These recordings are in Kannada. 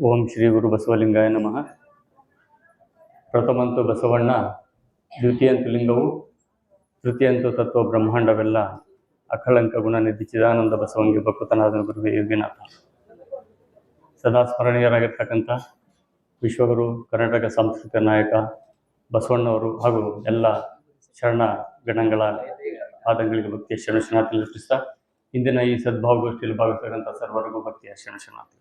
ಓಂ ಶ್ರೀ ಗುರು ಬಸವಲಿಂಗಾಯ ನಮಃ. ಪ್ರಥಮಂತು ಬಸವಣ್ಣ, ದ್ವಿತೀಯಂತು ಲಿಂಗವು, ತೃತೀಯಂತು ತತ್ವ ಬ್ರಹ್ಮಾಂಡವೆಲ್ಲ, ಅಕಳಂಕ ಗುಣನಿಧಿ ಚಿದಾನಂದ ಬಸವಂಗಿ ಭಕ್ತನಾದ ಗುರುವೇ ಯೋಗಿನಾಥ. ಸದಾ ಸ್ಮರಣೀಯರಾಗಿರ್ತಕ್ಕಂಥ ವಿಶ್ವಗುರು, ಕರ್ನಾಟಕ ಸಾಂಸ್ಕೃತಿಕ ನಾಯಕ ಬಸವಣ್ಣವರು ಹಾಗೂ ಎಲ್ಲ ಶರಣ ಗಣಗಳ ಪಾದಗಳಿಗೆ ಭಕ್ತಿಯ ಶರಣಶನಾಥಿ ಲಭಿಸ್ತಾ, ಇಂದಿನ ಈ ಸದ್ಭಾವಗೋಷ್ಠಿಯಲ್ಲಿ ಭಾಗವಹಿಸ್ತಕ್ಕಂಥ ಸರ್ವರಿಗೂ ಭಕ್ತಿಯ ಶರಣಶನಾಥಿ.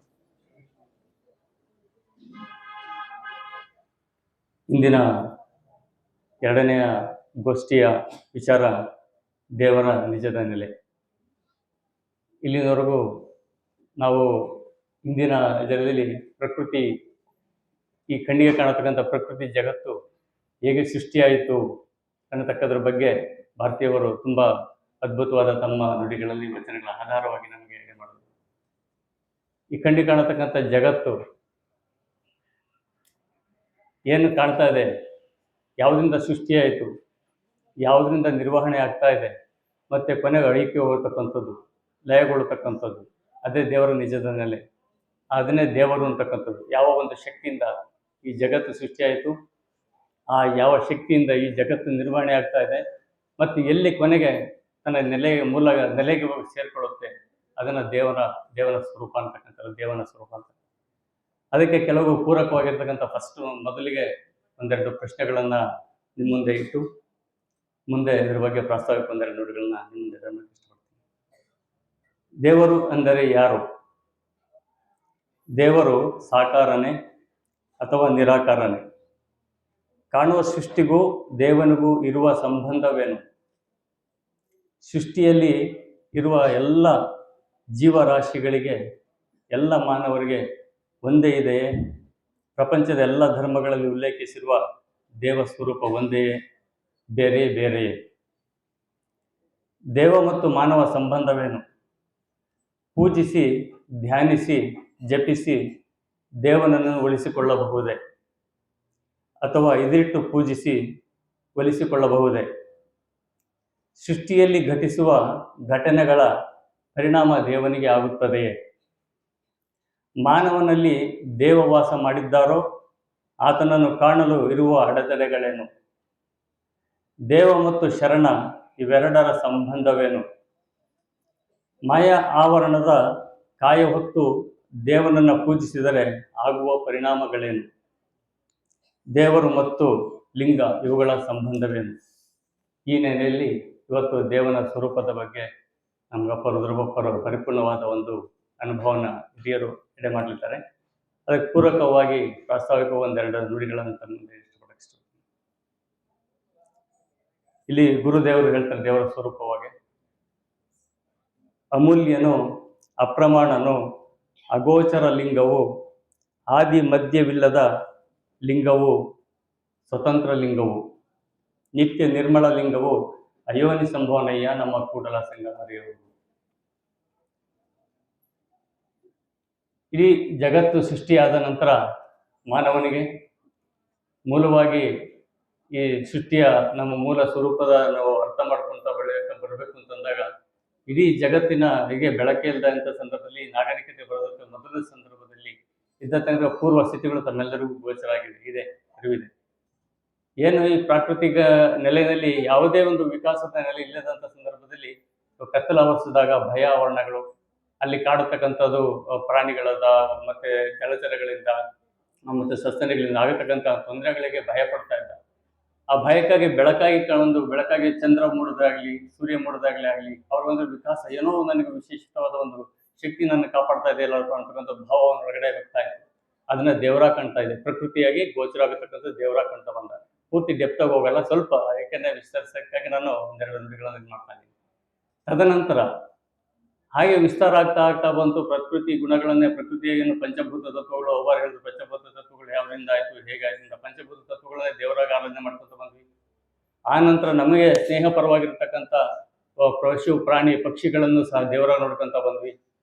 ಇಂದಿನ ಎರಡನೆಯ ಗೋಷ್ಠಿಯ ವಿಚಾರ ದೇವರ ನಿಜದ ನೆಲೆ. ಇಲ್ಲಿನವರೆಗೂ ನಾವು ಇಂದಿನ ಇದರಲ್ಲಿ ಪ್ರಕೃತಿ, ಈ ಕಣ್ಣಿಗೆ ಕಾಣತಕ್ಕಂಥ ಪ್ರಕೃತಿ ಜಗತ್ತು ಹೇಗೆ ಸೃಷ್ಟಿಯಾಯಿತು ಅನ್ನತಕ್ಕದ್ರ ಬಗ್ಗೆ ಭಾರತೀಯವರು ತುಂಬ ಅದ್ಭುತವಾದ ತಮ್ಮ ನುಡಿಗಳಲ್ಲಿ ವಚನಗಳ ಆಧಾರವಾಗಿ ನಮಗೆ ಮಾಡೋದು. ಈ ಕಣ್ಣಿಗೆ ಕಾಣತಕ್ಕಂಥ ಜಗತ್ತು ಏನು ಕಾಣ್ತಾ ಇದೆ, ಯಾವುದರಿಂದ ಸೃಷ್ಟಿಯಾಯಿತು, ಯಾವುದರಿಂದ ನಿರ್ವಹಣೆ ಆಗ್ತಾ ಇದೆ, ಮತ್ತು ಕೊನೆಗೆ ಅಳಿಕೆ ಹೋಗತಕ್ಕಂಥದ್ದು, ಲಯಗೊಳ್ಳತಕ್ಕಂಥದ್ದು, ಅದೇ ದೇವರ ನಿಜದ ನೆಲೆ. ಅದನ್ನೇ ದೇವರು ಅಂತಕ್ಕಂಥದ್ದು. ಯಾವ ಒಂದು ಶಕ್ತಿಯಿಂದ ಈ ಜಗತ್ತು ಸೃಷ್ಟಿಯಾಯಿತು, ಆ ಯಾವ ಶಕ್ತಿಯಿಂದ ಈ ಜಗತ್ತು ನಿರ್ವಹಣೆ ಆಗ್ತಾ ಇದೆ, ಮತ್ತು ಎಲ್ಲಿ ಕೊನೆಗೆ ತನ್ನ ನೆಲೆಗೆ ಸೇರಿಕೊಳ್ಳುತ್ತೆ, ಅದನ್ನು ದೇವನ ಸ್ವರೂಪ ಅಂತಕ್ಕಂಥದ್ದು, ದೇವನ ಸ್ವರೂಪ ಅಂತ. ಅದಕ್ಕೆ ಕೆಲವು ಪೂರಕವಾಗಿರ್ತಕ್ಕಂಥ ಮೊದಲಿಗೆ ಒಂದೆರಡು ಪ್ರಶ್ನೆಗಳನ್ನು ನಿಮ್ಮ ಮುಂದೆ ಇಟ್ಟು, ಮುಂದೆ ಇದರ ಬಗ್ಗೆ ಪ್ರಾಸ್ತಾವಿಕ ಒಂದೆರಡು ನುಡಿಗಳನ್ನ ನಿಮ್ಮ ಮುಂದೆ ಇಡೋಕ್ಕೆ ಇಷ್ಟಪಡ್ತೀನಿ. ದೇವರು ಅಂದರೆ ಯಾರು? ದೇವರು ಸಾಕಾರನೇ ಅಥವಾ ನಿರಾಕಾರನೇ? ಕಾಣುವ ಸೃಷ್ಟಿಗೂ ದೇವನಿಗೂ ಇರುವ ಸಂಬಂಧವೇನು? ಸೃಷ್ಟಿಯಲ್ಲಿ ಇರುವ ಎಲ್ಲ ಜೀವರಾಶಿಗಳಿಗೆ, ಎಲ್ಲ ಮಾನವರಿಗೆ ಒಂದೇ ಇದೆಯೇ? ಪ್ರಪಂಚದ ಎಲ್ಲ ಧರ್ಮಗಳಲ್ಲಿ ಉಲ್ಲೇಖಿಸಿರುವ ದೇವ ಸ್ವರೂಪ ಒಂದೆಯೇ, ಬೇರೆಯೇ? ದೇವ ಮತ್ತು ಮಾನವ ಸಂಬಂಧವೇನು? ಪೂಜಿಸಿ, ಧ್ಯಾನಿಸಿ, ಜಪಿಸಿ ದೇವನನ್ನು ಒಲಿಸಿಕೊಳ್ಳಬಹುದೇ, ಅಥವಾ ಇದಿಟ್ಟು ಪೂಜಿಸಿ ಒಲಿಸಿಕೊಳ್ಳಬಹುದೇ? ಸೃಷ್ಟಿಯಲ್ಲಿ ಘಟಿಸುವ ಘಟನೆಗಳ ಪರಿಣಾಮ ದೇವನಿಗೆ ಆಗುತ್ತದೆಯೇ? ಮಾನವನಲ್ಲಿ ದೇವವಾಸ ಮಾಡಿದ್ದಾರೋ ಆತನನ್ನು ಕಾಣಲು ಇರುವ ಅಡೆತಡೆಗಳೇನು? ದೇವ ಮತ್ತು ಶರಣ ಇವೆರಡರ ಸಂಬಂಧವೇನು? ಮಾಯ ಆವರಣದ ಕಾಯ ಹೊತ್ತು ದೇವನನ್ನು ಪೂಜಿಸಿದರೆ ಆಗುವ ಪರಿಣಾಮಗಳೇನು? ದೇವರು ಮತ್ತು ಲಿಂಗ ಇವುಗಳ ಸಂಬಂಧವೇನು? ಈ ನೆಲೆಯಲ್ಲಿ ಇವತ್ತು ದೇವನ ಸ್ವರೂಪದ ಬಗ್ಗೆ ನಮಗಪ್ಪ ರುದ್ರಬಪ್ಪರು ಪರಿಪೂರ್ಣವಾದ ಒಂದು ಅನುಭವನ ಹಿರಿಯರು ಎಡೆ ಮಾಡಲಿದ್ದಾರೆ. ಅದಕ್ಕೆ ಪೂರಕವಾಗಿ ಪ್ರಾಸ್ತಾವಿಕ ಒಂದೆರಡು ನುಡಿಗಳನ್ನು ತಮ್ಮಲ್ಲಿ ಇಷ್ಟಪಡಕ್ಕೆ ಇಷ್ಟಪಡ್ತೀನಿ. ಇಲ್ಲಿ ಗುರುದೇವರು ಹೇಳ್ತಾರೆ ದೇವರ ಸ್ವರೂಪವಾಗಿ, ಅಮೂಲ್ಯನು, ಅಪ್ರಮಾಣನು, ಅಗೋಚರ ಲಿಂಗವು, ಆದಿ ಮಧ್ಯವಿಲ್ಲದ ಲಿಂಗವು, ಸ್ವತಂತ್ರ ಲಿಂಗವು, ನಿತ್ಯ ನಿರ್ಮಲ ಲಿಂಗವು, ಅಯೋನಿ ಸಂಭವನಯ್ಯ ನಮ್ಮ ಕೂಡಲ ಸಂಗಮ ದೇವರು. ಇಡೀ ಜಗತ್ತು ಸೃಷ್ಟಿಯಾದ ನಂತರ ಮಾನವನಿಗೆ ಮೂಲವಾಗಿ ಈ ಸೃಷ್ಟಿಯ ನಮ್ಮ ಮೂಲ ಸ್ವರೂಪದ ನಾವು ಅರ್ಥ ಮಾಡ್ಕೊಂತ ಬರಬೇಕು ಅಂತಂದಾಗ, ಇಡೀ ಜಗತ್ತಿನ ಹೇಗೆ ಬೆಳಕೆ ಇಲ್ಲದಂಥ ಸಂದರ್ಭದಲ್ಲಿ, ನಾಗರಿಕತೆ ಬರೋದಕ್ಕೆ ಮೊದಲ ಸಂದರ್ಭದಲ್ಲಿ ಇದ್ದಂಥ ಪೂರ್ವ ಸ್ಥಿತಿಗಳು ತಮ್ಮೆಲ್ಲರಿಗೂ ಗೋಚರ ಇದೆ, ಅರಿವಿದೆ. ಏನು ಈ ಪ್ರಾಕೃತಿಕ ನೆಲೆಯಲ್ಲಿ ಯಾವುದೇ ಒಂದು ವಿಕಾಸದ ನೆಲೆ ಇಲ್ಲದಂಥ ಸಂದರ್ಭದಲ್ಲಿ ಕತ್ತಲು ಆವರಿಸಿದಾಗ ಭಯ ಆವರಣಗಳು, ಅಲ್ಲಿ ಕಾಡತಕ್ಕಂಥದ್ದು ಪ್ರಾಣಿಗಳದ, ಮತ್ತೆ ಜಲಚರಗಳಿಂದ, ಮತ್ತು ಸಸ್ತನಿಗಳಿಂದ ಆಗತಕ್ಕಂಥ ತೊಂದರೆಗಳಿಗೆ ಭಯ ಪಡ್ತಾ ಇದ್ದ. ಆ ಭಯಕ್ಕಾಗಿ ಬೆಳಕಾಗಿ ಚಂದ್ರ ಮೂಡೋದಾಗ್ಲಿ, ಸೂರ್ಯ ಮೂಡೋದಾಗ್ಲಿ ಆಗಲಿ, ಅವ್ರ ಒಂದು ವಿಕಾಸ ಏನೋ ನನಗೆ ವಿಶೇಷವಾದ ಒಂದು ಶಕ್ತಿ ನನ್ನ ಕಾಪಾಡ್ತಾ ಇದೆ ಅಲ್ಲ ಅಂತಕ್ಕಂಥ ಭಾವ ಹೊರಗಡೆ ಬರ್ತಾ ಇತ್ತು. ಅದನ್ನ ದೇವರ ಕಾಣ್ತಾ ಇದೆ, ಪ್ರಕೃತಿಯಾಗಿ ಗೋಚರ ಆಗತಕ್ಕಂಥ ದೇವರ ಕಾಣ್ತಾ ಬಂದ. ಪೂರ್ತಿ ಡೆಪ್ತಾಗಿ ಹೋಗಲ್ಲ, ಸ್ವಲ್ಪ ಯಾಕೆಂದ್ರೆ ವಿಸ್ತರಿಸಕ್ಕಾಗಿ ನಾನು ಒಂದೆರಡು ನುಡಿಗಳನ್ನು ಇದು ಮಾಡ್ತಾ ಇದ್ದೀನಿ. ತದನಂತರ ಹಾಗೆ ವಿಸ್ತಾರ ಆಗ್ತಾ ಬಂತು. ಪ್ರಕೃತಿ ಗುಣಗಳನ್ನೇ, ಪ್ರಕೃತಿಯನ್ನು ಪಂಚಭೂತ ತತ್ವಗಳು, ಅವರು ಹೇಳಿದ್ರು ಪಂಚಭೂತ ತತ್ವಗಳು ಯಾವ್ರಿಂದ ಆಯ್ತು, ಹೇಗಾಯ್ತು, ಪಂಚಭೂತ ತತ್ವಗಳನ್ನೇ ದೇವರಾಗ ಆರಾಧನೆ ಮಾಡ್ಕೊತ ಬಂದ್ವಿ. ಆ ನಂತರ ನಮಗೆ ಸ್ನೇಹಪರವಾಗಿರ್ತಕ್ಕಂಥ ಪಶು ಪ್ರಾಣಿ ಪಕ್ಷಿಗಳನ್ನು ಸಹ ದೇವರಾಗ ನೋಡ್ಕೊಂತ ಬಂದ್ವಿ,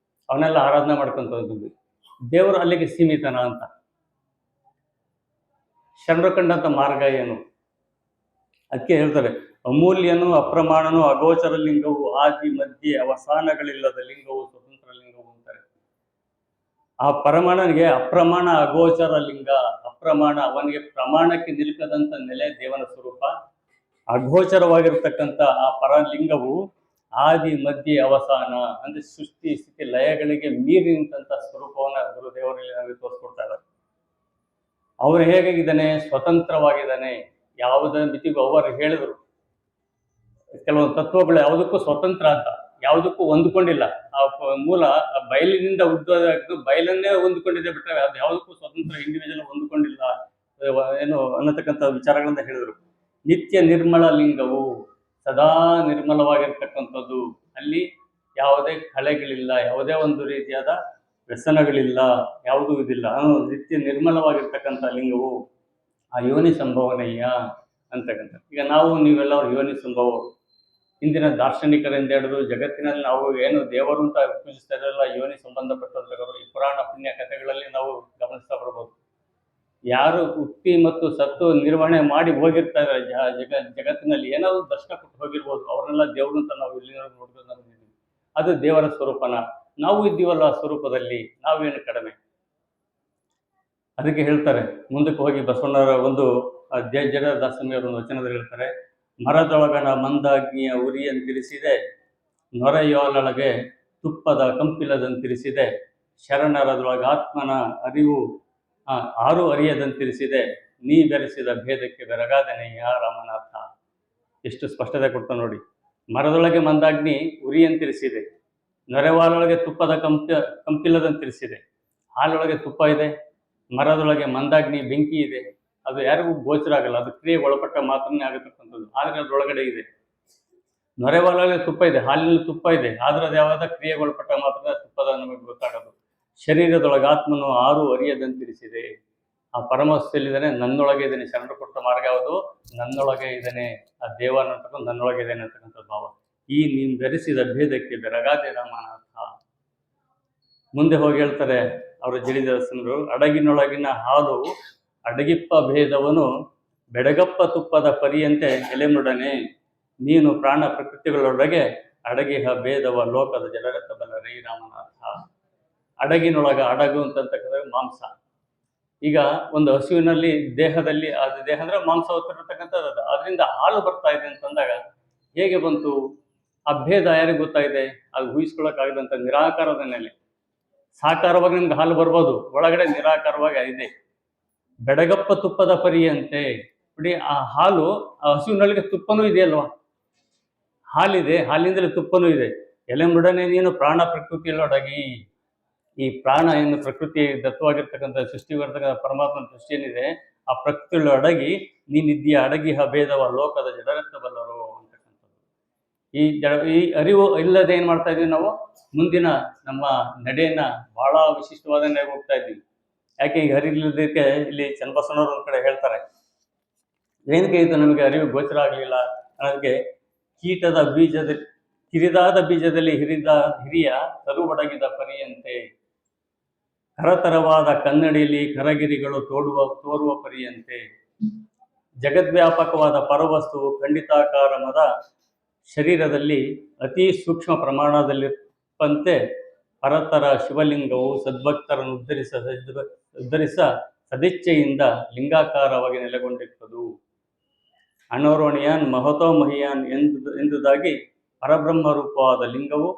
ಅವನ್ನೆಲ್ಲ ಆರಾಧನೆ ಮಾಡ್ಕೊಂತ ಬಂದ್ವಿ. ದೇವರು ಅಲ್ಲಿಗೆ ಸೀಮಿತನ ಅಂತ. ಶರಣರು ಕಂಡಂಥ ಮಾರ್ಗ ಏನು? ಅದಕ್ಕೆ ಹೇಳ್ತಾರೆ, ಅಮೂಲ್ಯನು, ಅಪ್ರಮಾಣನು, ಅಗೋಚರ ಲಿಂಗವು, ಆದಿ ಮಧ್ಯೆ ಅವಸಾನಗಳಿಲ್ಲದ ಲಿಂಗವು, ಸ್ವತಂತ್ರ ಲಿಂಗವು ಅಂತಾರೆ. ಆ ಪರಮಾಣನಿಗೆ ಅಪ್ರಮಾಣ ಅಗೋಚರ ಲಿಂಗ, ಅಪ್ರಮಾಣ ಅವನಿಗೆ ಪ್ರಮಾಣಕ್ಕೆ ನಿಲುಕದಂತ ನೆಲೆ ದೇವನ ಸ್ವರೂಪ. ಅಗೋಚರವಾಗಿರ್ತಕ್ಕಂಥ ಆ ಪರಲಿಂಗವು ಆದಿ ಮಧ್ಯೆ ಅವಸಾನ ಅಂದ್ರೆ ಸೃಷ್ಟಿ ಸ್ಥಿತಿ ಲಯಗಳಿಗೆ ಮೀರಿ ನಿಂತ ಸ್ವರೂಪವನ್ನ ಗುರುದೇವರಲ್ಲಿ ನಮಗೆ ತೋರಿಸ್ಕೊಡ್ತಾ ಇದ್ದಾರೆ. ಅವರು ಹೇಗಾಗಿದ್ದಾನೆ? ಸ್ವತಂತ್ರವಾಗಿದ್ದಾನೆ. ಯಾವುದೇ ಮಿತಿಗೂ ಅವರು ಹೇಳಿದ್ರು ಕೆಲವೊಂದು ತತ್ವಗಳು ಯಾವುದಕ್ಕೂ ಸ್ವತಂತ್ರ ಅಂತ, ಯಾವುದಕ್ಕೂ ಹೊಂದ್ಕೊಂಡಿಲ್ಲ. ಆ ಮೂಲ ಬಯಲಿನಿಂದ ಉದ್ಭವ ಬಯಲನ್ನೇ ಹೊಂದ್ಕೊಂಡಿದೆ ಬಿಟ್ಟರೆ ಅದು ಯಾವುದಕ್ಕೂ ಸ್ವತಂತ್ರ ಇಂಡಿವಿಜುವಲ್ ಹೊಂದ್ಕೊಂಡಿಲ್ಲ ಏನು ಅನ್ನತಕ್ಕಂಥ ವಿಚಾರಗಳಿಂದ ಹೇಳಿದ್ರು. ನಿತ್ಯ ನಿರ್ಮಲ ಲಿಂಗವು ಸದಾ ನಿರ್ಮಲವಾಗಿರ್ತಕ್ಕಂಥದ್ದು, ಅಲ್ಲಿ ಯಾವುದೇ ಕಳೆಗಳಿಲ್ಲ, ಯಾವುದೇ ಒಂದು ರೀತಿಯಾದ ವ್ಯಸನಗಳಿಲ್ಲ, ಯಾವುದೂ ಇದಿಲ್ಲ. ನಿತ್ಯ ನಿರ್ಮಲವಾಗಿರ್ತಕ್ಕಂಥ ಲಿಂಗವು ಆ ಯೋನಿ ಸಂಭವನೀಯ ಅಂತಕ್ಕಂಥ. ಈಗ ನಾವು ನೀವೆಲ್ಲರೂ ಯೋನಿ ಸಂಭವರು, ಇಂದಿನ ದಾರ್ಶನಿಕರಿಂದ ಹಿಡಿದು ಜಗತ್ತಿನಲ್ಲಿ ನಾವು ಏನು ದೇವರು ಅಂತ ಪೂಜಿಸ್ತಾ ಇರಲ್ಲ, ಯೋನಿ ಸಂಬಂಧಪಟ್ಟಂಥವರು ಈ ಪುರಾಣ ಪುಣ್ಯ ಕಥೆಗಳಲ್ಲಿ ನಾವು ಗಮನಿಸ್ತಾ ಬರ್ಬೋದು. ಯಾರು ಹುಟ್ಟಿ ಮತ್ತು ಸತ್ತು ನಿರ್ವಹಣೆ ಮಾಡಿ ಹೋಗಿರ್ತಾ ಇದ್ದಾರೆ ಜಗತ್ತಿನಲ್ಲಿ, ಏನಾದ್ರು ದರ್ಶನ ಕೊಟ್ಟು ಹೋಗಿರ್ಬೋದು, ಅವ್ರನ್ನೆಲ್ಲ ದೇವರು ಅಂತ ನಾವು ಇಲ್ಲಿ ನೋಡ್ಕೊಂಡು ಬಂದಿದ್ದೀವಿ. ಅದು ದೇವರ ಸ್ವರೂಪನ. ನಾವು ಇದ್ದೀವಲ್ಲ ಆ ಸ್ವರೂಪದಲ್ಲಿ, ನಾವೇನು ಕಡಿಮೆ? ಅದಕ್ಕೆ ಹೇಳ್ತಾರೆ ಮುಂದಕ್ಕೆ ಹೋಗಿ ಬಸವಣ್ಣವರ ಒಂದು ಜಡದಾಸಮಿಯವರು ಒಂದು ವಚನದಲ್ಲಿ ಹೇಳ್ತಾರೆ, ಮರದೊಳಗಣ ಮಂದಾಗ್ನಿಯ ಉರಿಯಂತಿರಿಸಿದೆ, ನೊರೆಯೋಲೊಳಗೆ ತುಪ್ಪದ ಕಂಪಿಲದಂತಿರಿಸಿದೆ, ಶರಣರದೊಳಗೆ ಆತ್ಮನ ಅರಿವು ಆರು ಅರಿಯದಂತಿರಿಸಿದೆ, ನೀ ಬೆರೆಸಿದ ಭೇದಕ್ಕೆ ಬೆರಗಾದನೆಯ ರಾಮನಾಥ. ಎಷ್ಟು ಸ್ಪಷ್ಟತೆ ಕೊಡ್ತಾ ನೋಡಿ. ಮರದೊಳಗೆ ಮಂದಾಗ್ನಿ ಉರಿಯಂತಿರಿಸಿದೆ, ನೊರೆವಾಲೊಳಗೆ ತುಪ್ಪದ ಕಂಪಿಲದಂತಿರಿಸಿದೆ. ಹಾಲೊಳಗೆ ತುಪ್ಪ ಇದೆ, ಮರದೊಳಗೆ ಮಂದಾಗ್ನಿ ಬೆಂಕಿ ಇದೆ. ಅದು ಯಾರಿಗೂ ಗೋಚರ ಆಗಲ್ಲ, ಅದು ಕ್ರಿಯೆ ಒಳಪಟ್ಟ ಮಾತ್ರನೇ ಆಗತಕ್ಕಂಥದ್ದು, ಆದರೆ ಅದರೊಳಗಡೆ ಇದೆ. ನೊರೆವಾಲೊಳಗೆ ತುಪ್ಪ ಇದೆ, ಹಾಲಿನಲ್ಲಿ ತುಪ್ಪ ಇದೆ, ಆದರೆ ಅದು ಯಾವಾಗ ಕ್ರಿಯೆಗೊಳಪಟ್ಟ ಮಾತ್ರ ತುಪ್ಪದ ನಮಗೆ ಗೊತ್ತಾಗೋದು. ಶರೀರದೊಳಗೆ ಆತ್ಮನು ಆರು ಅರಿಯದಂತಿರಿಸಿದೆ. ಆ ಪರಮಸ್ಥೆಯಲ್ಲಿದ್ದಾನೆ, ನನ್ನೊಳಗೆ ಇದ್ದಾನೆ. ಶರಣರು ಕೊಟ್ಟ ಮಾರ್ಗ ಯಾವುದು? ನನ್ನೊಳಗೆ ಇದ್ದಾನೆ. ಆ ದೇವನ ಅಂತಕ್ಕಂಥ ನನ್ನೊಳಗೆ ಇದ್ದಾನೆ ಅಂತಕ್ಕಂಥ ಭಾವ. ಈ ನೀನು ಬೆರೆಸಿದ ಭೇದಕ್ಕೆ ಬೆರಗಾದೆ ರಾಮನಾಥ. ಮುಂದೆ ಹೋಗಿ ಹೇಳ್ತಾರೆ ಅವರು ಜಡಿದಾಸನರು, ಅಡಗಿನೊಳಗಿನ ಹಾಲು ಅಡಗಿಪ್ಪ ಭೇದವನು ಬೆಡಗಪ್ಪ ತುಪ್ಪದ ಪರಿಯಂತೆ ಎಲೆಮುಡನೆ, ನೀನು ಪ್ರಾಣ ಪ್ರಕೃತಿಗಳೊಳಗೆ ಅಡಗಿಹ ಭೇದವ ಲೋಕದ ಜನರತ್ತ ಬಲ್ಲರೇ ರಾಮನಾಥ. ಅಡಗಿನೊಳಗ ಅಡಗು ಅಂತಕ್ಕಂಥ ಮಾಂಸ. ಈಗ ಒಂದು ಹಸುವಿನಲ್ಲಿ ದೇಹದಲ್ಲಿ ಅದು ದೇಹ ಅಂದ್ರೆ ಮಾಂಸ ಹೊತ್ತಿರತಕ್ಕಂಥದ್ದು, ಅದು ಅದರಿಂದ ಹಾಲು ಬರ್ತಾ ಇದೆ ಅಂತಂದಾಗ ಹೇಗೆ ಬಂತು? ಆ ಭೇದ ಯಾರಿಗೆ ಗೊತ್ತಾಗಿದೆ? ಅದು ಊಹಿಸ್ಕೊಳ್ಳೋಕ್ಕಾಗದಂಥ ನಿರಾಕಾರದ ನೆಲೆ. ಸಾಕಾರವಾಗಿ ನಿಮ್ಗೆ ಹಾಲು ಬರ್ಬೋದು, ಒಳಗಡೆ ನಿರಾಕಾರವಾಗಿ ಇದೆ. ಬೆಡಗಪ್ಪ ತುಪ್ಪದ ಪರಿಯಂತೆ ನೋಡಿ, ಆ ಹಾಲು ಆ ಹಸುವಿನೊಳಗೆ ತುಪ್ಪನೂ ಇದೆಯಲ್ವಾ? ಹಾಲಿದೆ, ಹಾಲಿಂದಲೇ ತುಪ್ಪನೂ ಇದೆ. ಎಲೆಮುಡನೆ ನೀನು ಪ್ರಾಣ ಪ್ರಕೃತಿಯಲ್ಲೊಡಗಿ. ಈ ಪ್ರಾಣ ಏನು ಪ್ರಕೃತಿ ದತ್ತವಾಗಿರ್ತಕ್ಕಂಥ ಸೃಷ್ಟಿ ಬರ್ತಕ್ಕಂಥ ಪರಮಾತ್ಮನ ಸೃಷ್ಟಿ ಏನಿದೆ, ಆ ಪ್ರಕೃತಿಯಲ್ಲಿ ಅಡಗಿ ನೀನಿದ್ದೀಯ. ಅಡಗಿಹ ಭೇದವ ಲೋಕದ ಜಡರತ್ತ ಬಲ್ಲರು ಅಂತಕ್ಕಂಥದ್ದು. ಈ ಅರಿವು ಇಲ್ಲದೆ ಏನು ಮಾಡ್ತಾ ಇದ್ದೀವಿ ನಾವು? ಮುಂದಿನ ನಮ್ಮ ನಡೆಯನ್ನ ಬಹಳ ವಿಶಿಷ್ಟವಾದ ನೆಲೆಗೆ ಹೋಗ್ತಾ ಇದ್ದೀವಿ. ಯಾಕೆ ಈಗ ಅರಿವಿಲ್ಲದಕ್ಕೆ ಇಲ್ಲಿ ಚನ್ನಬಸವಣ್ಣವರು ಒಂದು ಕಡೆ ಹೇಳ್ತಾರೆ, ಏನಕ್ಕೆ ಇದು ನಮಗೆ ಅರಿವು ಗೋಚರ ಆಗಲಿಲ್ಲ ಅನ್ನೋದಕ್ಕೆ, ಕೀಟದ ಬೀಜದಲ್ಲಿ ಕಿರಿದಾದ ಬೀಜದಲ್ಲಿ ಹಿರಿಯ ತರುವಡಗಿದ ಪರಿಯಂತೆ, ಕರತರವಾದ ಕನ್ನಡಿಯಲ್ಲಿ ಕರಗಿರಿಗಳು ತೋರುವ ಪರಿಯಂತೆ, ಜಗದ್ವ್ಯಾಪಕವಾದ ಪರವಸ್ತುವು ಖಂಡಿತಾಕಾರಮದ ಶರೀರದಲ್ಲಿ ಅತಿ ಸೂಕ್ಷ್ಮ ಪ್ರಮಾಣದಲ್ಲಿಪ್ಪಂತೆ ಪರತರ ಶಿವಲಿಂಗವು ಸದ್ಭಕ್ತರನ್ನು ಉದ್ಧರಿಸ ಸದಿಚ್ಛೆಯಿಂದ ಲಿಂಗಾಕಾರವಾಗಿ ನೆಲೆಗೊಂಡಿರುವುದು. ಅಣೋರೋಣಿಯಾನ್ ಮಹತೋ ಮಹಿಯಾನ್ ಎಂದುದಾಗಿ ಪರಬ್ರಹ್ಮ ರೂಪವಾದ ಲಿಂಗವು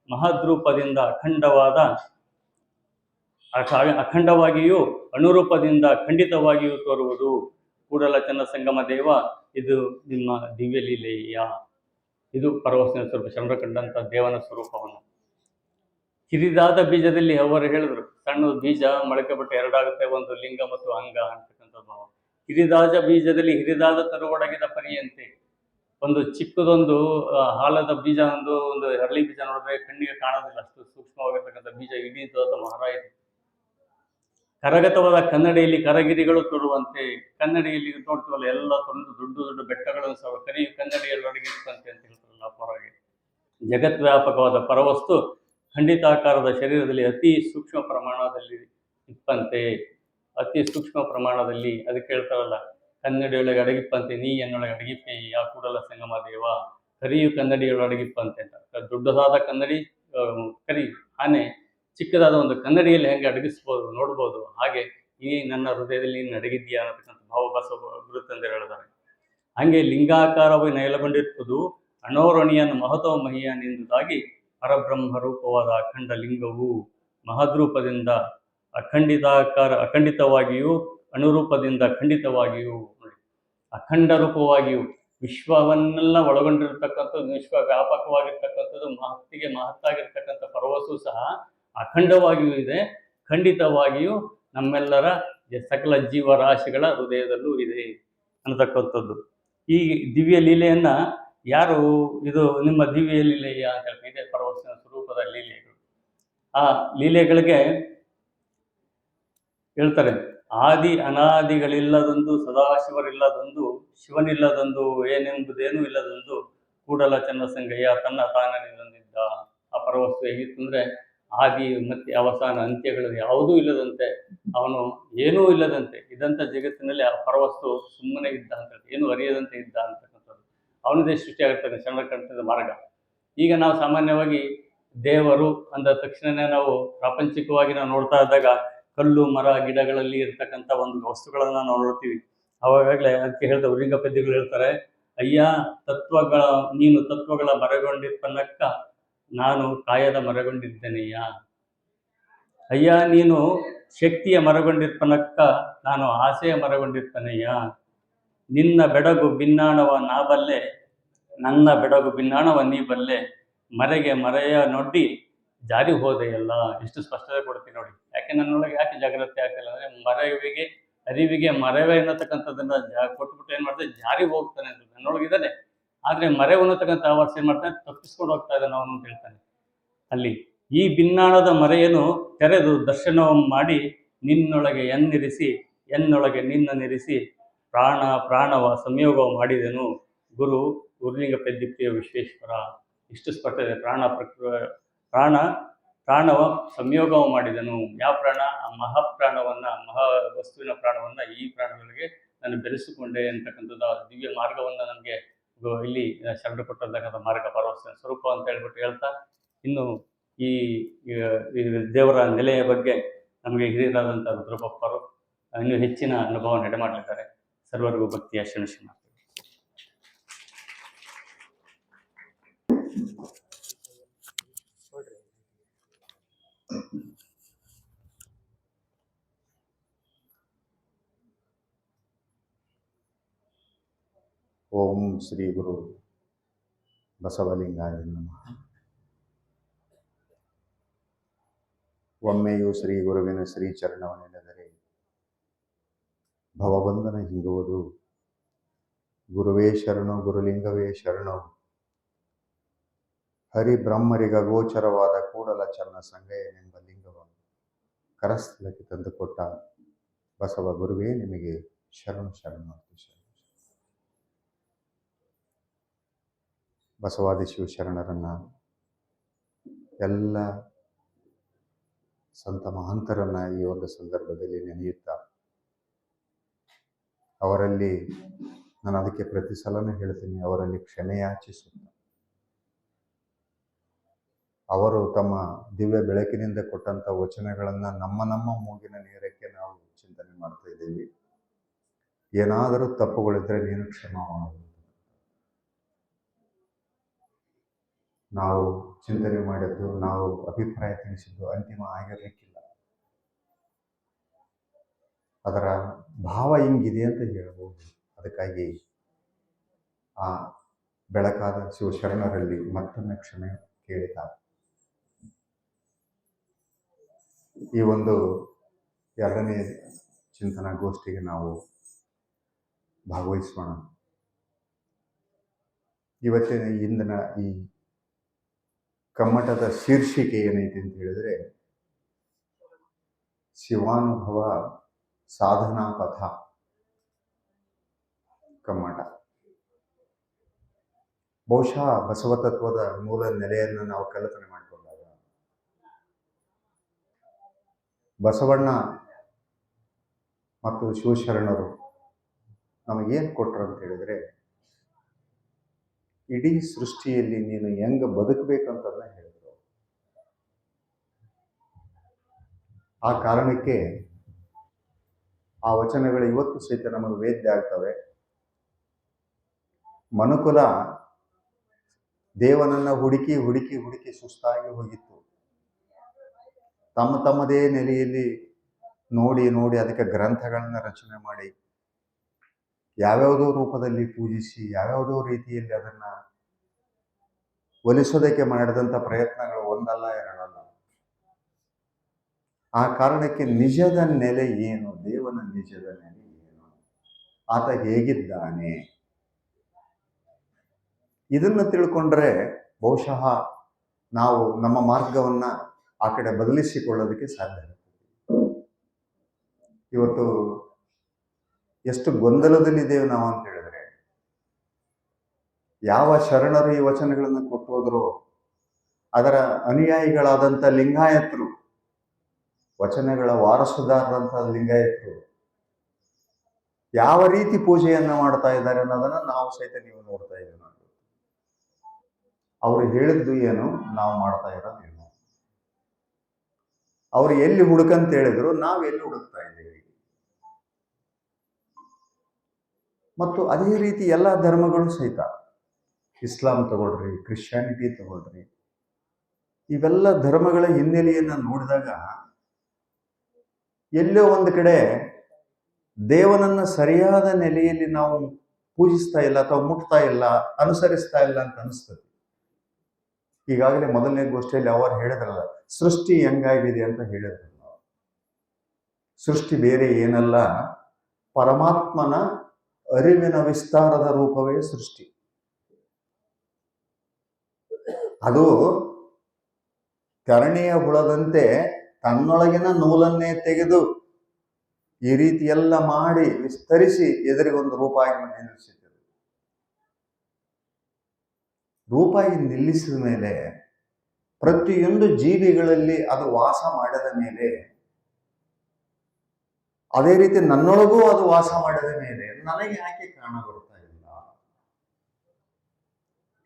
ಮಹದ್ರೂಪದಿಂದ ಅಖಂಡವಾಗಿಯೂ ಅನುರೂಪದಿಂದ ಖಂಡಿತವಾಗಿಯೂ ತೋರುವುದು. ಕೂಡಲ ಚನ್ನ ಸಂಗಮ ದೇವ, ಇದು ನಿಮ್ಮ ದಿವ್ಯ ಲೀಲೆಯ. ಇದು ಪರವಸ್ತುವಿನ ಸ್ವರೂಪ, ಶರಣರು ಕಂಡಂಥ ದೇವನ ಸ್ವರೂಪವನ್ನು. ಕಿರಿದಾದ ಬೀಜದಲ್ಲಿ ಅವರು ಹೇಳಿದ್ರು, ಸಣ್ಣ ಬೀಜ ಮೊಳಕೆ ಬಿಟ್ಟು ಎರಡಾಗುತ್ತೆ, ಒಂದು ಲಿಂಗ ಮತ್ತು ಅಂಗ ಅಂತಕ್ಕಂಥ ಭಾವ. ಕಿರಿದಾದ ಬೀಜದಲ್ಲಿ ಹಿರಿದಾದ ತರುವಡಗಿದ ಪರಿಯಂತೆ. ಒಂದು ಚಿಕ್ಕದೊಂದು ಹಾಲದ ಬೀಜ, ಒಂದು ಹರಳಿ ಬೀಜ ನೋಡಿದ್ರೆ ಕಣ್ಣಿಗೆ ಕಾಣೋದಿಲ್ಲ, ಅಷ್ಟು ಸೂಕ್ಷ್ಮವಾಗಿರ್ತಕ್ಕಂಥ ಬೀಜ ಇಡೀ ದೊಡ್ಡ ಮರ ಇದೆ. ಕರಗತವಾದ ಕನ್ನಡಿಯಲ್ಲಿ ಕರಗಿರಿಗಳು ತೋರುವಂತೆ, ಕನ್ನಡಿಯಲ್ಲಿ ನೋಡ್ತೀವಲ್ಲ ಎಲ್ಲ ದೊಡ್ಡ ದೊಡ್ಡ ಬೆಟ್ಟಗಳನ್ನು ಸಹ ಕರಿ ಕನ್ನಡಿಯಲ್ಲಿ ಅಡಗಿರುತ್ತಂತೆ ಅಂತ ಹೇಳ್ತಾರಲ್ಲ ಹೊರಗೆ. ಜಗದ್ವ್ಯಾಪಕವಾದ ಪರವಸ್ತು ಖಂಡಿತಾಕಾರದ ಶರೀರದಲ್ಲಿ ಅತಿ ಸೂಕ್ಷ್ಮ ಪ್ರಮಾಣದಲ್ಲಿ ಇಪ್ಪಂತೆ, ಅತಿ ಸೂಕ್ಷ್ಮ ಪ್ರಮಾಣದಲ್ಲಿ. ಅದಕ್ಕೆ ಹೇಳ್ತಾರಲ್ಲ, ಕನ್ನಡಿಯೊಳಗೆ ಅಡಗಿಪ್ಪಂತೆ ನೀ ಎನ್ನೊಳಗೆ ಅಡಗಿಪ್ಪೆ ಆ ಕೂಡಲ ಸಂಗಮ ದೇವ. ಕರಿಯು ಕನ್ನಡಿಯೊಳಗೆ ಅಡಗಿಪ್ಪಂತೆ ಅಂತ. ದೊಡ್ಡದಾದ ಕನ್ನಡಿ ಕರಿ ಆನೆ, ಚಿಕ್ಕದಾದ ಒಂದು ಕನ್ನಡಿಯಲ್ಲಿ ಹೆಂಗೆ ಅಡಗಿಸ್ಬೋದು ನೋಡ್ಬೋದು, ಹಾಗೆ ಈ ನನ್ನ ಹೃದಯದಲ್ಲಿ ನೀನು ಅಡಗಿದ್ದೀಯಾ ಅನ್ನತಕ್ಕಂಥ ಭಾವ ಬಸವ ಗುರುತಂದೆ ಹೇಳಿದ್ದಾರೆ. ಹಂಗೆ ಲಿಂಗಾಕಾರವಾಗಿ ನೆಲೆಗೊಂಡಿರುವುದು ಅಣೋರಣೀಯನ ಮಹತ್ವ ಮಹಿಯನೆಂಬುದಾಗಿ ಪರಬ್ರಹ್ಮ ರೂಪವಾದ ಅಖಂಡ ಲಿಂಗವು ಮಹದ್ರೂಪದಿಂದ ಅಖಂಡಿತವಾಗಿಯೂ ಅನುರೂಪದಿಂದ ಖಂಡಿತವಾಗಿಯೂ ನೋಡಿ, ಅಖಂಡ ರೂಪವಾಗಿಯೂ ವಿಶ್ವವನ್ನೆಲ್ಲ ಒಳಗೊಂಡಿರ್ತಕ್ಕಂಥದ್ದು, ವಿಶ್ವ ವ್ಯಾಪಕವಾಗಿರ್ತಕ್ಕಂಥದ್ದು, ಮಹತ್ತಿಗೆ ಮಹತ್ತಾಗಿರ್ತಕ್ಕಂಥ ಪರವಸು ಸಹ ಅಖಂಡವಾಗಿಯೂ ಇದೆ, ಖಂಡಿತವಾಗಿಯೂ ನಮ್ಮೆಲ್ಲರ ಸಕಲ ಜೀವರಾಶಿಗಳ ಹೃದಯದಲ್ಲೂ ಇದೆ ಅನ್ನತಕ್ಕಂಥದ್ದು. ಈ ದಿವ್ಯ ಲೀಲೆಯನ್ನ ಯಾರು ಇದು ನಿಮ್ಮ ದಿವ್ಯ ಲೀಲೆಯ ಅಂತ ಹೇಳ್ತಾರೆ, ಇದೇ ಪರವಶನ ಸ್ವರೂಪದ ಲೀಲೆಗಳು. ಆ ಲೀಲೆಗಳಿಗೆ ಹೇಳ್ತಾರೆ, ಆದಿ ಅನಾದಿಗಳಿಲ್ಲದೊಂದು, ಸದಾಶಿವರಿಲ್ಲದೊಂದು, ಶಿವನಿಲ್ಲದೊಂದು, ಏನೆಂಬುದೇನೂ ಇಲ್ಲದೊಂದು ಕೂಡಲ ಚನ್ನಸಂಗಯ್ಯ ತನ್ನ ತಾನರಿನೊಂದಿದ್ದ. ಆ ಪರವಸ್ತು ಹೇಗಿತ್ತು ಅಂದರೆ, ಆದಿ ಮತ್ತೆ ಅವಸಾನ ಅಂತ್ಯಗಳು ಯಾವುದೂ ಇಲ್ಲದಂತೆ, ಅವನು ಏನೂ ಇಲ್ಲದಂತೆ ಇದ್ದಂಥ ಜಗತ್ತಿನಲ್ಲಿ ಆ ಪರವಸ್ತು ಸುಮ್ಮನೆ ಇದ್ದ ಅಂತ, ಏನೂ ಅರಿಯದಂತೆ ಇದ್ದ ಅಂತಕ್ಕಂಥದ್ದು. ಅವನದೇ ಸೃಷ್ಟಿಯಾಗಿರ್ತಾನೆ ಚಂದ್ರಕಂಠದ ಮಾರ್ಗ. ಈಗ ನಾವು ಸಾಮಾನ್ಯವಾಗಿ ದೇವರು ಅಂದ ತಕ್ಷಣವೇ ನಾವು ಪ್ರಾಪಂಚಿಕವಾಗಿ ನಾವು ನೋಡ್ತಾ ಇದ್ದಾಗ ಕಲ್ಲು ಮರ ಗಿಡಗಳಲ್ಲಿ ಇರ್ತಕ್ಕಂಥ ಒಂದು ವಸ್ತುಗಳನ್ನು ನಾವು ನೋಡ್ತೀವಿ. ಅವಾಗಲೇ ಅದಕ್ಕೆ ಹೇಳಿದ ಉರಿಂಗ ಪದ್ಯಗಳು ಹೇಳ್ತಾರೆ, ಅಯ್ಯ ನೀನು ತತ್ವಗಳ ಮರಗೊಂಡಿರ್ಪನಕ್ಕ ನಾನು ಕಾಯದ ಮರಗೊಂಡಿದ್ದೇನೆಯ್ಯ. ಅಯ್ಯ ನೀನು ಶಕ್ತಿಯ ಮರಗೊಂಡಿರ್ಪನಕ್ಕ ನಾನು ಆಸೆಯ ಮರಗೊಂಡಿರ್ತಾನೆಯ್ಯ. ನಿನ್ನ ಬೆಡಗು ಭಿನ್ನಾಣವ ನಾ ಬಲ್ಲೆ, ನನ್ನ ಬೆಡಗು ಭಿನ್ನಾಣವ ನೀ ಬಲ್ಲೆ, ಮರೆಗೆ ಮರೆಯ ನೊಡ್ಡಿ ಜಾರಿ ಹೋದೆಯಲ್ಲ. ಎಷ್ಟು ಸ್ಪಷ್ಟತೆ ಕೊಡ್ತೀನಿ ನೋಡಿ. ಯಾಕೆ ನನ್ನೊಳಗೆ ಯಾಕೆ ಜಾಗ್ರತೆ ಆಗ್ತಿಲ್ಲ ಅಂದರೆ, ಮರೆವಿಗೆ ಅರಿವಿಗೆ ಮರೆವೆ ಅನ್ನತಕ್ಕಂಥದ್ದನ್ನು ಕೊಟ್ಬಿಟ್ಟು ಏನು ಮಾಡ್ತಾರೆ, ಜಾರಿ ಹೋಗ್ತಾನೆ ಅಂತ ನನ್ನೊಳಗಿದ್ದಾನೆ. ಆದರೆ ಮರೆವು ಅನ್ನತಕ್ಕಂಥ ವರ್ಷ ಏನು ಮಾಡ್ತಾನೆ, ತಪ್ಪಿಸ್ಕೊಂಡು ಹೋಗ್ತಾ ಇದ್ದಾನೆ ಅವನು ಅಂತ ಹೇಳ್ತಾನೆ. ಅಲ್ಲಿ ಈ ಭಿನ್ನಾಣದ ಮರೆಯನ್ನು ತೆರೆದು ದರ್ಶನವನ್ನು ಮಾಡಿ ನಿನ್ನೊಳಗೆ ಎನ್ನೊಳಗೆ ನಿನ್ನ ನಿರಿಸಿ ಪ್ರಾಣವ ಸಂಯೋಗವ ಮಾಡಿದೆನು ಗುರು ಗುರುಲಿಂಗ ಪೆದ್ದಿಪ್ರಿಯ ವಿಶ್ವೇಶ್ವರ. ಇಷ್ಟು ಸ್ಪಷ್ಟತೆ. ಪ್ರಾಣವ ಸಂಯೋಗವ ಮಾಡಿದನು. ಯಾವ ಪ್ರಾಣ? ಆ ಮಹಾಪ್ರಾಣವನ್ನು, ಮಹಾ ವಸ್ತುವಿನ ಪ್ರಾಣವನ್ನು ಈ ಪ್ರಾಣಗಳಿಗೆ ನಾನು ಬೆರೆಸಿಕೊಂಡೆ ಅಂತಕ್ಕಂಥದ್ದು ಆ ದಿವ್ಯ ಮಾರ್ಗವನ್ನು ನಮಗೆ ಇಲ್ಲಿ ಶರಣ ಕೊಟ್ಟಿರ್ತಕ್ಕಂಥ ಮಾರ್ಗ ಪರವಶನ ಸ್ವರೂಪ ಅಂತ ಹೇಳ್ತಾ, ಇನ್ನು ಈ ದೇವರ ನೆಲೆಯ ಬಗ್ಗೆ ನಮಗೆ ಹಿರಿಯರಾದಂಥ ರುದ್ರಬಪ್ಪರು ಇನ್ನೂ ಹೆಚ್ಚಿನ ಅನುಭವ ನಡೆ ಮಾಡಲಿದ್ದಾರೆ. ಸರ್ವರಿಗೂ ಭಕ್ತಿಯ ಶರಣು. ಓಂ ಶ್ರೀ ಗುರು ಬಸವಲಿಂಗಾಯ ನಮಃ. ಒಮ್ಮೆಯೂ ಶ್ರೀ ಗುರುವಿನ ಶ್ರೀ ಚರಣವನ್ನೆನೆದರೆ ಭವಬಂಧನ ಹಿಂಗುವುದು. ಗುರುವೇ ಶರಣು, ಗುರುಲಿಂಗವೇ ಶರಣು. ಹರಿಬ್ರಹ್ಮರಿಗ ಗೋಚರವಾದ ಕೂಡಲ ಚನ್ನ ಸಂಗಯ್ಯನೆಂಬ ಲಿಂಗವನ್ನು ಕರಸ್ಥಲಕ್ಕೆ ತಂದುಕೊಟ್ಟ ಬಸವ ಗುರುವೇ ನಿಮಗೆ ಶರಣು ಶರಣು. ಬಸವಾದಿ ಶಿವಶರಣರನ್ನ, ಎಲ್ಲ ಸಂತ ಮಹಂತರನ್ನ ಈ ಒಂದು ಸಂದರ್ಭದಲ್ಲಿ ನೆನೆಯುತ್ತಾ, ಅವರಲ್ಲಿ ನಾನು ಅದಕ್ಕೆ ಪ್ರತಿ ಸಲನೂ ಹೇಳ್ತೀನಿ, ಅವರಲ್ಲಿ ಕ್ಷಮೆಯಾಚಿಸುತ್ತ ಅವರು ತಮ್ಮ ದಿವ್ಯ ಬೆಳಕಿನಿಂದ ಕೊಟ್ಟಂಥ ವಚನಗಳನ್ನು ನಮ್ಮ ಮೂಗಿನ ನೇರಕ್ಕೆ ನಾವು ಚಿಂತನೆ ಮಾಡ್ತಾ ಇದ್ದೀವಿ. ಏನಾದರೂ ತಪ್ಪುಗಳಿದ್ರೆ ನೀನು ಕ್ಷಮಾ ಮಾಡು. ನಾವು ಚಿಂತನೆ ಮಾಡಿದ್ದು, ನಾವು ಅಭಿಪ್ರಾಯ ತಿಳಿಸಿದ್ದು ಅಂತಿಮ ಆಗಿರಲಿಕ್ಕಿಲ್ಲ. ಅದರ ಭಾವ ಹಿಂಗಿದೆ ಅಂತ ಹೇಳ್ಬೋದು. ಅದಕ್ಕಾಗಿ ಆ ಬೆಳಕಾದ ಶಿವಶರಣರಲ್ಲಿ ಮತ್ತೊಮ್ಮೆ ಕ್ಷಮೆ ಕೇಳಿದ್ದಾರೆ. ಈ ಒಂದು 2ನೇ ಚಿಂತನಾ ಗೋಷ್ಠಿಗೆ ನಾವು ಭಾಗವಹಿಸೋಣ. ಇವತ್ತಿನ ಇಂದಿನ ಈ ಕಮ್ಮಟದ ಶೀರ್ಷಿಕೆ ಏನೈತೆ ಅಂತ ಹೇಳಿದ್ರೆ, ಶಿವಾನುಭವ ಸಾಧನಾ ಪಥ ಕಮ್ಮಟ. ಬಹುಶಃ ಬಸವ ತತ್ವದ ಮೂಲ ನೆಲೆಯನ್ನು ನಾವು ಕಲ್ಪನೆ ಮಾಡಿಕೊಂಡಾಗ ಬಸವಣ್ಣ ಮತ್ತು ಶಿವಶರಣರು ನಮಗೇನು ಕೊಟ್ಟರು ಅಂತ ಹೇಳಿದ್ರೆ, ಇಡೀ ಸೃಷ್ಟಿಯಲ್ಲಿ ನೀನು ಹೆಂಗೆ ಬದುಕಬೇಕಂತದನ್ನ ಹೇಳಿದ್ರು. ಆ ಕಾರಣಕ್ಕೆ ಆ ವಚನಗಳು ಇವತ್ತು ಸಹಿತ ನಮಗೆ ವೇದ್ಯ ಆಗ್ತವೆ. ಮನುಕುಲ ದೇವನನ್ನ ಹುಡುಕಿ ಹುಡುಕಿ ಹುಡುಕಿ ಸುಸ್ತಾಗಿ ಹೋಗಿತ್ತು. ತಮ್ಮದೇ ನೆಲೆಯಲ್ಲಿ ನೋಡಿ ನೋಡಿ ಅದಕ್ಕೆ ಗ್ರಂಥಗಳನ್ನ ರಚನೆ ಮಾಡಿ ಯಾವ್ಯಾವುದೋ ರೂಪದಲ್ಲಿ ಪೂಜಿಸಿ ಯಾವ್ಯಾವುದೋ ರೀತಿಯಲ್ಲಿ ಅದನ್ನ ಒಲಿಸೋದಕ್ಕೆ ಮಾಡಿದಂಥ ಪ್ರಯತ್ನಗಳು ಒಂದಲ್ಲ ಎರಡಲ್ಲ. ಆ ಕಾರಣಕ್ಕೆ ನಿಜದ ನೆಲೆ ಏನು, ದೇವನ ನಿಜದ ನೆಲೆ ಏನು, ಆತ ಹೇಗಿದ್ದಾನೆ, ಇದನ್ನು ತಿಳ್ಕೊಂಡ್ರೆ ಬಹುಶಃ ನಾವು ನಮ್ಮ ಮಾರ್ಗವನ್ನ ಆ ಕಡೆ ಬದಲಿಸಿಕೊಳ್ಳೋದಕ್ಕೆ ಸಾಧ್ಯ. ಇವತ್ತು ಎಷ್ಟು ಗೊಂದಲದಲ್ಲಿದ್ದೇವೆ ನಾವು ಅಂತ ಹೇಳಿದ್ರೆ, ಯಾವ ಶರಣರು ಈ ವಚನಗಳನ್ನು ಕೊಟ್ಟು ಹೋದ್ರು ಅದರ ಅನುಯಾಯಿಗಳಾದಂಥ ಲಿಂಗಾಯತರು, ವಚನಗಳ ವಾರಸುದಾರರಂಥ ಲಿಂಗಾಯತರು ಯಾವ ರೀತಿ ಪೂಜೆಯನ್ನ ಮಾಡ್ತಾ ಇದ್ದಾರೆ ಅನ್ನೋದನ್ನ ನಾವು ಸಹಿತ ನೀವು ನೋಡ್ತಾ ಇದ್ದೀವಿ. ಅವರು ಹೇಳಿದ್ದು ಏನು, ನಾವು ಮಾಡ್ತಾ ಇರೋದು ಏನು, ಅವ್ರು ಎಲ್ಲಿ ಹುಡುಕಂತ ಹೇಳಿದ್ರು ನಾವು ಎಲ್ಲಿ ಹುಡುಕ್ತಾ ಇದ್ದೀವಿ. ಮತ್ತು ಅದೇ ರೀತಿ ಎಲ್ಲ ಧರ್ಮಗಳು ಸಹಿತ, ಇಸ್ಲಾಂ ತಗೊಳ್ರಿ, ಕ್ರಿಶ್ಚಿಯಾನಿಟಿ ತಗೊಳ್ರಿ, ಇವೆಲ್ಲ ಧರ್ಮಗಳ ಹಿನ್ನೆಲೆಯನ್ನ ನೋಡಿದಾಗ ಎಲ್ಲೋ ಒಂದು ಕಡೆ ದೇವನನ್ನ ಸರಿಯಾದ ನೆಲೆಯಲ್ಲಿ ನಾವು ಪೂಜಿಸ್ತಾ ಇಲ್ಲ ಅಥವಾ ಮುಟ್ತಾ ಇಲ್ಲ, ಅನುಸರಿಸ್ತಾ ಇಲ್ಲ ಅಂತ ಅನಿಸ್ತದೆ. ಈಗಾಗಲೇ ಮೊದಲನೇ ಗೋಷ್ಠಿಯಲ್ಲಿ ಅವರು ಹೇಳಿದ್ರಲ್ಲ, ಸೃಷ್ಟಿ ಹೆಂಗಾಗಿದೆ ಅಂತ ಹೇಳಿದ್ರು. ಸೃಷ್ಟಿ ಬೇರೆ ಏನಲ್ಲ, ಪರಮಾತ್ಮನ ಅರಿವಿನ ವಿಸ್ತಾರದ ರೂಪವೇ ಸೃಷ್ಟಿ. ಅದು ಕರಣಿಯ ಹುಳದಂತೆ ತನ್ನೊಳಗಿನ ನೂಲನ್ನೇ ತೆಗೆದು ಈ ರೀತಿ ಎಲ್ಲ ಮಾಡಿ ವಿಸ್ತರಿಸಿ ಎದುರಿಗೊಂದು ರೂಪಾಗಿ ನಿಲ್ಲಿಸಿದರು. ರೂಪಾಗಿ ನಿಲ್ಲಿಸಿದ ಮೇಲೆ ಪ್ರತಿಯೊಂದು ಜೀವಿಗಳಲ್ಲಿ ಅದು ವಾಸ ಮಾಡಿದ ಮೇಲೆ, ಅದೇ ರೀತಿ ನನ್ನೊಳಗೂ ಅದು ವಾಸ ಮಾಡಿದ ಮೇಲೆ ನನಗೆ ಯಾಕೆ ಕಾಣ ಬರ್ತಾ ಇಲ್ಲ?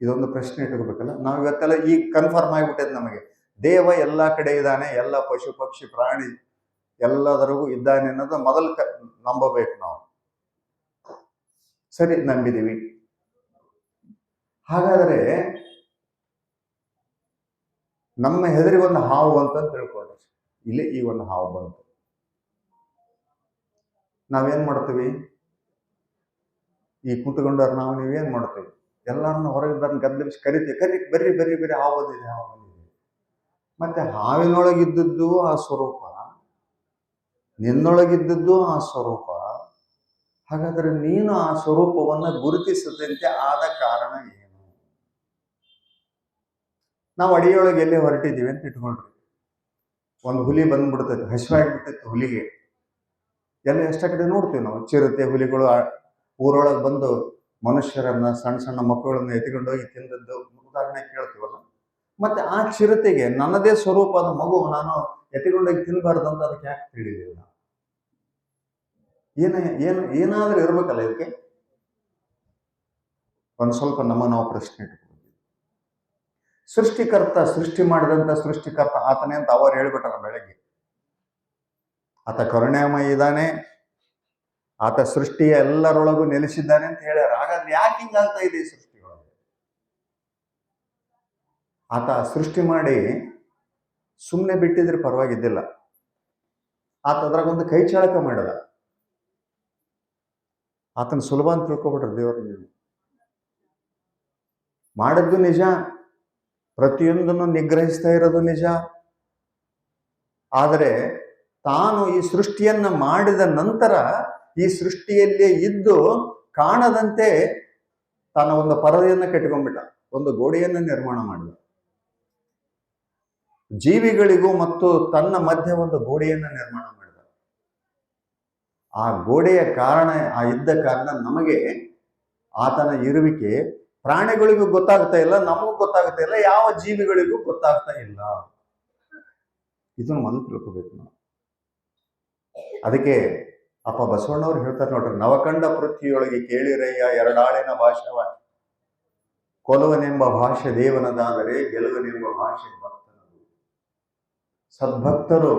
ಇದೊಂದು ಪ್ರಶ್ನೆ ಇಟ್ಕೋಬೇಕಲ್ಲ. ನಾವು ಇವತ್ತೆಲ್ಲ ಈಗ ಕನ್ಫರ್ಮ್ ಆಗಿಬಿಟ್ಟದ ನಮಗೆ, ದೇವ ಎಲ್ಲ ಕಡೆ ಇದ್ದಾನೆ, ಎಲ್ಲ ಪಶು ಪಕ್ಷಿ ಪ್ರಾಣಿ ಎಲ್ಲದರಿಗೂ ಇದ್ದಾನೆ ಅನ್ನೋದು ಮೊದಲು ನಂಬಬೇಕು ನಾವು. ಸರಿ, ನಂಬಿದೀವಿ. ಹಾಗಾದರೆ ನಮ್ಮ ಹೆದರಿಗೊಂದು ಹಾವು ಅಂತ ತಿಳ್ಕೊಂಡ್ರೆ, ಇಲ್ಲಿ ಈ ಒಂದು ಹಾವು ಬಂತು, ನಾವೇನ್ ಮಾಡ್ತೀವಿ? ಈ ಕುತ್ಕೊಂಡವ್ರು ನಾವು ನೀವೇನ್ ಮಾಡ್ತೀವಿ? ಎಲ್ಲರನ್ನ ಹೊರಗಿದ್ದಾರನ್ನ ಗದ್ದಲಿಸಿ ಕರಿತೀವಿ, ಬರ್ರಿ ಬರ್ರಿ ಬರ್ರಿ, ಹಾವು ಬಂದಿದೆ, ಹಾವು ಬಂದಿದೆ. ಮತ್ತೆ ಹಾವಿನೊಳಗಿದ್ದದ್ದು ಆ ಸ್ವರೂಪ, ನಿನ್ನೊಳಗಿದ್ದದ್ದು ಆ ಸ್ವರೂಪ. ಹಾಗಾದ್ರೆ ನೀನು ಆ ಸ್ವರೂಪವನ್ನ ಗುರುತಿಸದಂತೆ ಆದ ಕಾರಣ ಏನು? ನಾವು ಅಡಿಯೊಳಗೆ ಎಲ್ಲೇ ಹೊರಟಿದ್ದೀವಿ ಅಂತ ಇಟ್ಕೊಂಡ್ರಿ, ಒಂದು ಹುಲಿ ಬಂದ್ಬಿಡ್ತೈತೆ, ಹಸಿವಾಗಿಬಿಡ್ತೈತೆ ಹುಲಿಗೆ. ಎಲ್ಲ ಎಷ್ಟ ಕಡೆ ನೋಡ್ತೀವಿ ನಾವು, ಚಿರತೆ ಹುಲಿಗಳು ಊರೊಳಗೆ ಬಂದು ಮನುಷ್ಯರನ್ನ, ಸಣ್ಣ ಸಣ್ಣ ಮಕ್ಕಳನ್ನ ಎತ್ಕೊಂಡೋಗಿ ತಿಂದದ್ದು ಉದಾಹರಣೆ ಕೇಳ್ತೀವಲ್ಲ. ಮತ್ತೆ ಆ ಚಿರತೆಗೆ ನನ್ನದೇ ಸ್ವರೂಪದ ಮಗು ನಾನು ಎತ್ಕೊಂಡೋಗಿ ತಿನ್ಬಾರ್ದು ಅಂತ ಅದಕ್ಕೆ ಯಾಕೆ ತಿಳಿಲಿಲ್ಲ? ಏನಾದ್ರೂ ಇರ್ಬೇಕಲ್ಲ ಇದಕ್ಕೆ. ಒಂದ್ ಸ್ವಲ್ಪ ನಾವು ಪ್ರಶ್ನೆ ಇಟ್ಕೊಂಡು, ಸೃಷ್ಟಿಕರ್ತ, ಸೃಷ್ಟಿ ಮಾಡಿದಂತ ಸೃಷ್ಟಿಕರ್ತ ಆತನೇ ಅಂತ ಅವರು ಹೇಳ್ಬಿಟ್ಟಾರ ಬೆಳಗ್ಗೆ. ಆತ ಕರುಣಾಮಯ ಇದ್ದಾನೆ, ಆತ ಸೃಷ್ಟಿಯ ಎಲ್ಲರೊಳಗೂ ನೆಲೆಸಿದ್ದಾನೆ ಅಂತ ಹೇಳ್ಯಾರ. ಹಾಗಾದ್ರೆ ಯಾಕೆ ಹಿಂಗಾಗ್ತಾ ಇದೆ ಈ ಸೃಷ್ಟಿಯೊಳಗೆ? ಆತ ಸೃಷ್ಟಿ ಮಾಡಿ ಸುಮ್ಮನೆ ಬಿಟ್ಟಿದ್ರೆ ಪರವಾಗಿದ್ದಿಲ್ಲ. ಆತ ಅದ್ರಾಗೊಂದು ಕೈ ಚಾಳಕ ಮಾಡಿದ. ಆತನ ಸುಲಭ ಅಂತ ತಿಳ್ಕೊಬಿಟ್ರೆ ದೇವರು. ನೀವು ಮಾಡಿದ್ದು ನಿಜ, ಪ್ರತಿಯೊಂದನ್ನು ನಿಗ್ರಹಿಸ್ತಾ ಇರೋದು ನಿಜ. ಆದರೆ ತಾನು ಈ ಸೃಷ್ಟಿಯನ್ನ ಮಾಡಿದ ನಂತರ ಈ ಸೃಷ್ಟಿಯಲ್ಲೇ ಇದ್ದು ಕಾಣದಂತೆ ತನ್ನ ಒಂದು ಪರದೆಯನ್ನ ಕಟ್ಟಿಕೊಂಡ್ಬಿಟ್ಟ, ಒಂದು ಗೋಡೆಯನ್ನ ನಿರ್ಮಾಣ ಮಾಡಿದ. ಜೀವಿಗಳಿಗೂ ಮತ್ತು ತನ್ನ ಮಧ್ಯೆ ಒಂದು ಗೋಡೆಯನ್ನ ನಿರ್ಮಾಣ ಮಾಡಿದ. ಆ ಗೋಡೆಯ ಕಾರಣ, ಆ ಇದ್ದ ಕಾರಣ ನಮಗೆ ಆತನ ಇರುವಿಕೆ ಪ್ರಾಣಿಗಳಿಗೂ ಗೊತ್ತಾಗ್ತಾ ಇಲ್ಲ, ನಮಗೂ ಗೊತ್ತಾಗ್ತಾ ಇಲ್ಲ, ಯಾವ ಜೀವಿಗಳಿಗೂ ಗೊತ್ತಾಗ್ತಾ ಇಲ್ಲ. ಇದನ್ನು ಮೊದಲು ತಿಳ್ಕೋಬೇಕು ನಾವು. ಅದಕ್ಕೆ ಅಪ್ಪ ಬಸವಣ್ಣವ್ರು ಹೇಳ್ತಾರೆ ನೋಡ್ರಿ, ನವಕಂಡ ಪೃಥ್ವಿಯೊಳಗೆ ಕೇಳಿರಯ್ಯ ಎರಡಾಳಿನ ಭಾಷವ, ಕೊಲವನೆಂಬ ಭಾಷೆ ದೇವನದಾದರೆ ಗೆಲುವನೆಂಬ ಭಾಷೆ ಭಕ್ತನದು. ಸದ್ಭಕ್ತರು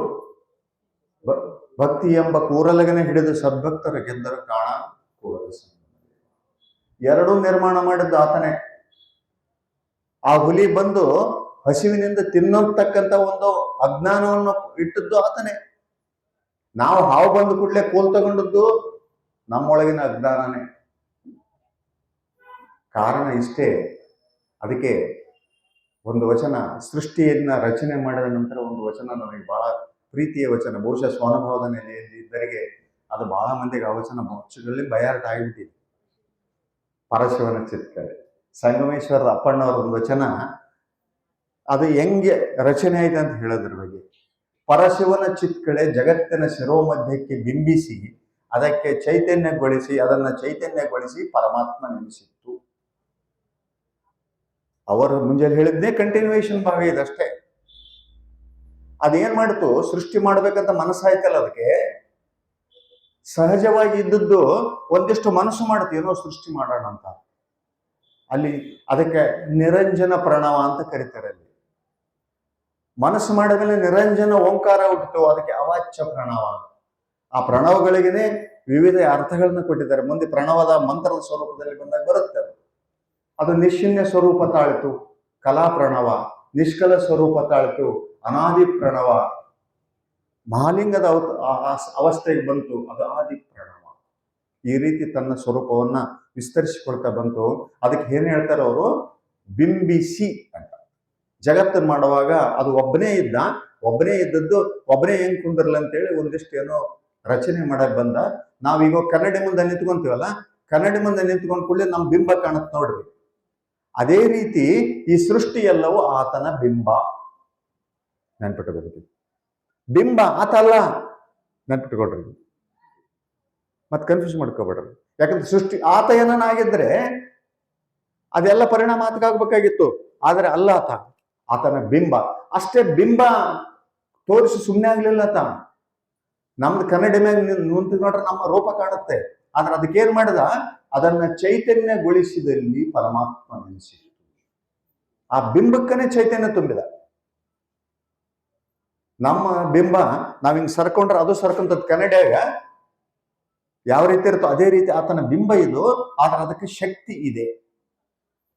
ಭಕ್ತಿ ಎಂಬ ಕೂರಲಗನೆ ಹಿಡಿದು ಸದ್ಭಕ್ತರ ಗೆದ್ದರು ಕಾಣ ಕೂಡಲ ಸಂಗಮ. ಎರಡೂ ನಿರ್ಮಾಣ ಮಾಡಿದ್ದು ಆತನೇ. ಆ ಹುಲಿ ಬಂದು ಹಸಿವಿನಿಂದ ತಿನ್ನತಕ್ಕಂತ ಒಂದು ಅಜ್ಞಾನವನ್ನು ಇಟ್ಟದ್ದು ಆತನೇ. ನಾವು ಹಾವು ಬಂದು ಕೂಡಲೇ ಕೋಲ್ ತಗೊಂಡದ್ದು ನಮ್ಮೊಳಗಿನ ಅಜ್ಞಾನನೇ. ಕಾರಣ ಇಷ್ಟೇ. ಅದಕ್ಕೆ ಒಂದು ವಚನ, ಸೃಷ್ಟಿಯನ್ನ ರಚನೆ ಮಾಡಿದ ನಂತರ ಒಂದು ವಚನ ನನಗೆ ಬಹಳ ಪ್ರೀತಿಯ ವಚನ, ಬಹುಶಃ ಸ್ವಾನುಭವದ ನೆಲೆಯಲ್ಲಿ ಇದ್ದರಿಗೆ ಅದು ಬಹಳ ಮಂದಿಗೆ ಆ ವಚನ ಮೋಕ್ಷಗಳಲ್ಲಿ ಬಯಾರ್ಟ ಆಗಿಬಿಟ್ಟಿದೆ. ಪರಶಿವನ ಚಿತ್ಕಳೆ, ಸಂಗಮೇಶ್ವರದ ಅಪ್ಪಣ್ಣವರ ಒಂದು ವಚನ, ಅದು ಹೆಂಗೆ ರಚನೆ ಆಯ್ತು ಅಂತ ಹೇಳೋದ್ರ ಬಗ್ಗೆ. ಪರಶಿವನ ಚಿತ್ಕಳೆ ಜಗತ್ತಿನ ಶಿರೋಮಧ್ಯಕ್ಕೆ ಬಿಂಬಿಸಿ ಅದಕ್ಕೆ ಚೈತನ್ಯಗೊಳಿಸಿ, ಅದನ್ನ ಚೈತನ್ಯಗೊಳಿಸಿ ಪರಮಾತ್ಮ ನೆಲೆಸಿತ್ತು. ಅವರು ಮುಂಜಾನೆ ಹೇಳಿದ್ನೇ ಕಂಟಿನ್ಯೂಯೇಷನ್ ಭಾಗ ಇದಷ್ಟೇ. ಅದೇನ್ ಮಾಡ್ತು, ಸೃಷ್ಟಿ ಮಾಡ್ಬೇಕಂತ ಮನಸ್ಸಾಯ್ತಲ್ಲ ಅದಕ್ಕೆ, ಸಹಜವಾಗಿ ಇದ್ದದ್ದು ಒಂದಿಷ್ಟು ಮನಸ್ಸು ಮಾಡ್ತು ಏನೋ ಸೃಷ್ಟಿ ಮಾಡೋಣ ಅಂತ. ಅಲ್ಲಿ ಅದಕ್ಕೆ ನಿರಂಜನ ಪ್ರಣವ ಅಂತ ಕರೀತಾರೆ. ಅಲ್ಲಿ ಮನಸ್ಸು ಮಾಡಿದ್ಮೇಲೆ ನಿರಂಜನ ಓಂಕಾರ ಹುಟ್ಟಿತು, ಅದಕ್ಕೆ ಅವಾಚ್ಯ ಪ್ರಣವ. ಆ ಪ್ರಣವಗಳಿಗೇನೆ ವಿವಿಧ ಅರ್ಥಗಳನ್ನ ಕೊಟ್ಟಿದ್ದಾರೆ. ಮುಂದೆ ಪ್ರಣವದ ಮಂತ್ರದ ಸ್ವರೂಪದಲ್ಲಿ ಬಂದಾಗ ಬರುತ್ತೆ. ಅದು ನಿಶ್ಚಿನ್ಯ ಸ್ವರೂಪ ತಾಳಿತು ಕಲಾ ಪ್ರಣವ, ನಿಷ್ಕಲ ಸ್ವರೂಪ ತಾಳಿತು ಅನಾದಿ ಪ್ರಣವ, ಮಹಾಲಿಂಗದ ಅವಸ್ಥೆಗೆ ಬಂತು ಅದು ಆದಿ ಪ್ರಣವ. ಈ ರೀತಿ ತನ್ನ ಸ್ವರೂಪವನ್ನ ವಿಸ್ತರಿಸಿಕೊಳ್ತಾ ಬಂತು. ಅದಕ್ಕೆ ಏನ್ ಹೇಳ್ತಾರೆ ಅವರು, ಬಿಂಬಿಸಿ ಅಂತ. ಜಗತ್ತನ್ನು ಮಾಡುವಾಗ ಅದು ಒಬ್ಬನೇ ಇದ್ದದ್ದು ಒಬ್ಬನೇ ಹೆಂಗ್ ಕುಂದಿರಲ್ಲ ಅಂತೇಳಿ ಒಂದಿಷ್ಟು ಏನೋ ರಚನೆ ಮಾಡಕ್ ಬಂದ. ನಾವೀಗ ಕನ್ನಡಿ ಮುಂದೆ ನಿಂತ್ಕೊಂತೀವಲ್ಲ, ಕನ್ನಡಿ ಮುಂದೆ ನಿಂತ್ಕೊಂಡ್ ಕೂಡಲೇ ನಮ್ ಬಿಂಬ ಕಾಣುತ್ತೆ ನೋಡ್ರಿ. ಅದೇ ರೀತಿ ಈ ಸೃಷ್ಟಿ ಎಲ್ಲವೂ ಆತನ ಬಿಂಬ. ನೆನ್ಪಿಟ್ಟುಕೊಳ್ರಿ, ಬಿಂಬ ಆತ ಅಲ್ಲ, ನೆನ್ಪಿಟ್ಟುಕೊಳ್ರಿ. ಮತ್ತೆ ಕನ್ಫ್ಯೂಸ್ ಮಾಡ್ಕೋಬೇಡ್ರಿ. ಯಾಕಂದ್ರೆ ಸೃಷ್ಟಿ ಆತ ಏನನ್ನಾಗಿದ್ರೆ ಅದೆಲ್ಲ ಪರಿಣಾಮ ಆತಗಾಗ್ಬೇಕಾಗಿತ್ತು, ಆದ್ರೆ ಅಲ್ಲ, ಆತನ ಬಿಂಬ ಅಷ್ಟೇ. ಬಿಂಬ ತೋರಿಸಿ ಸುಮ್ಮನೆ ಆಗ್ಲಿಲ್ಲ ಆತ. ನಮ್ದು ಕನ್ನಡಿ ಮ್ಯಾಗ ನಿಂತು ನೋಡ್ರೆ ನಮ್ಮ ರೂಪ ಕಾಣುತ್ತೆ, ಆದ್ರೆ ಅದಕ್ಕೇನ್ ಮಾಡಿದ, ಅದನ್ನ ಚೈತನ್ಯಗೊಳಿಸಿದಲ್ಲಿ ಪರಮಾತ್ಮ ನೆಲೆಸಿ ಆ ಬಿಂಬಕ್ಕನೇ ಚೈತನ್ಯ ತುಂಬಿದ. ನಮ್ಮ ಬಿಂಬ ನಾವ್ ಹಿಂಗ್ ಸರ್ಕೊಂಡ್ರೆ ಅದು ಸರ್ಕೊಂತದ್ ಕನ್ನಡಿಯಾಗ ಯಾವ ರೀತಿ ಇರುತ್ತೋ ಅದೇ ರೀತಿ ಆತನ ಬಿಂಬ ಇದು, ಆದ್ರೆ ಅದಕ್ಕೆ ಶಕ್ತಿ ಇದೆ.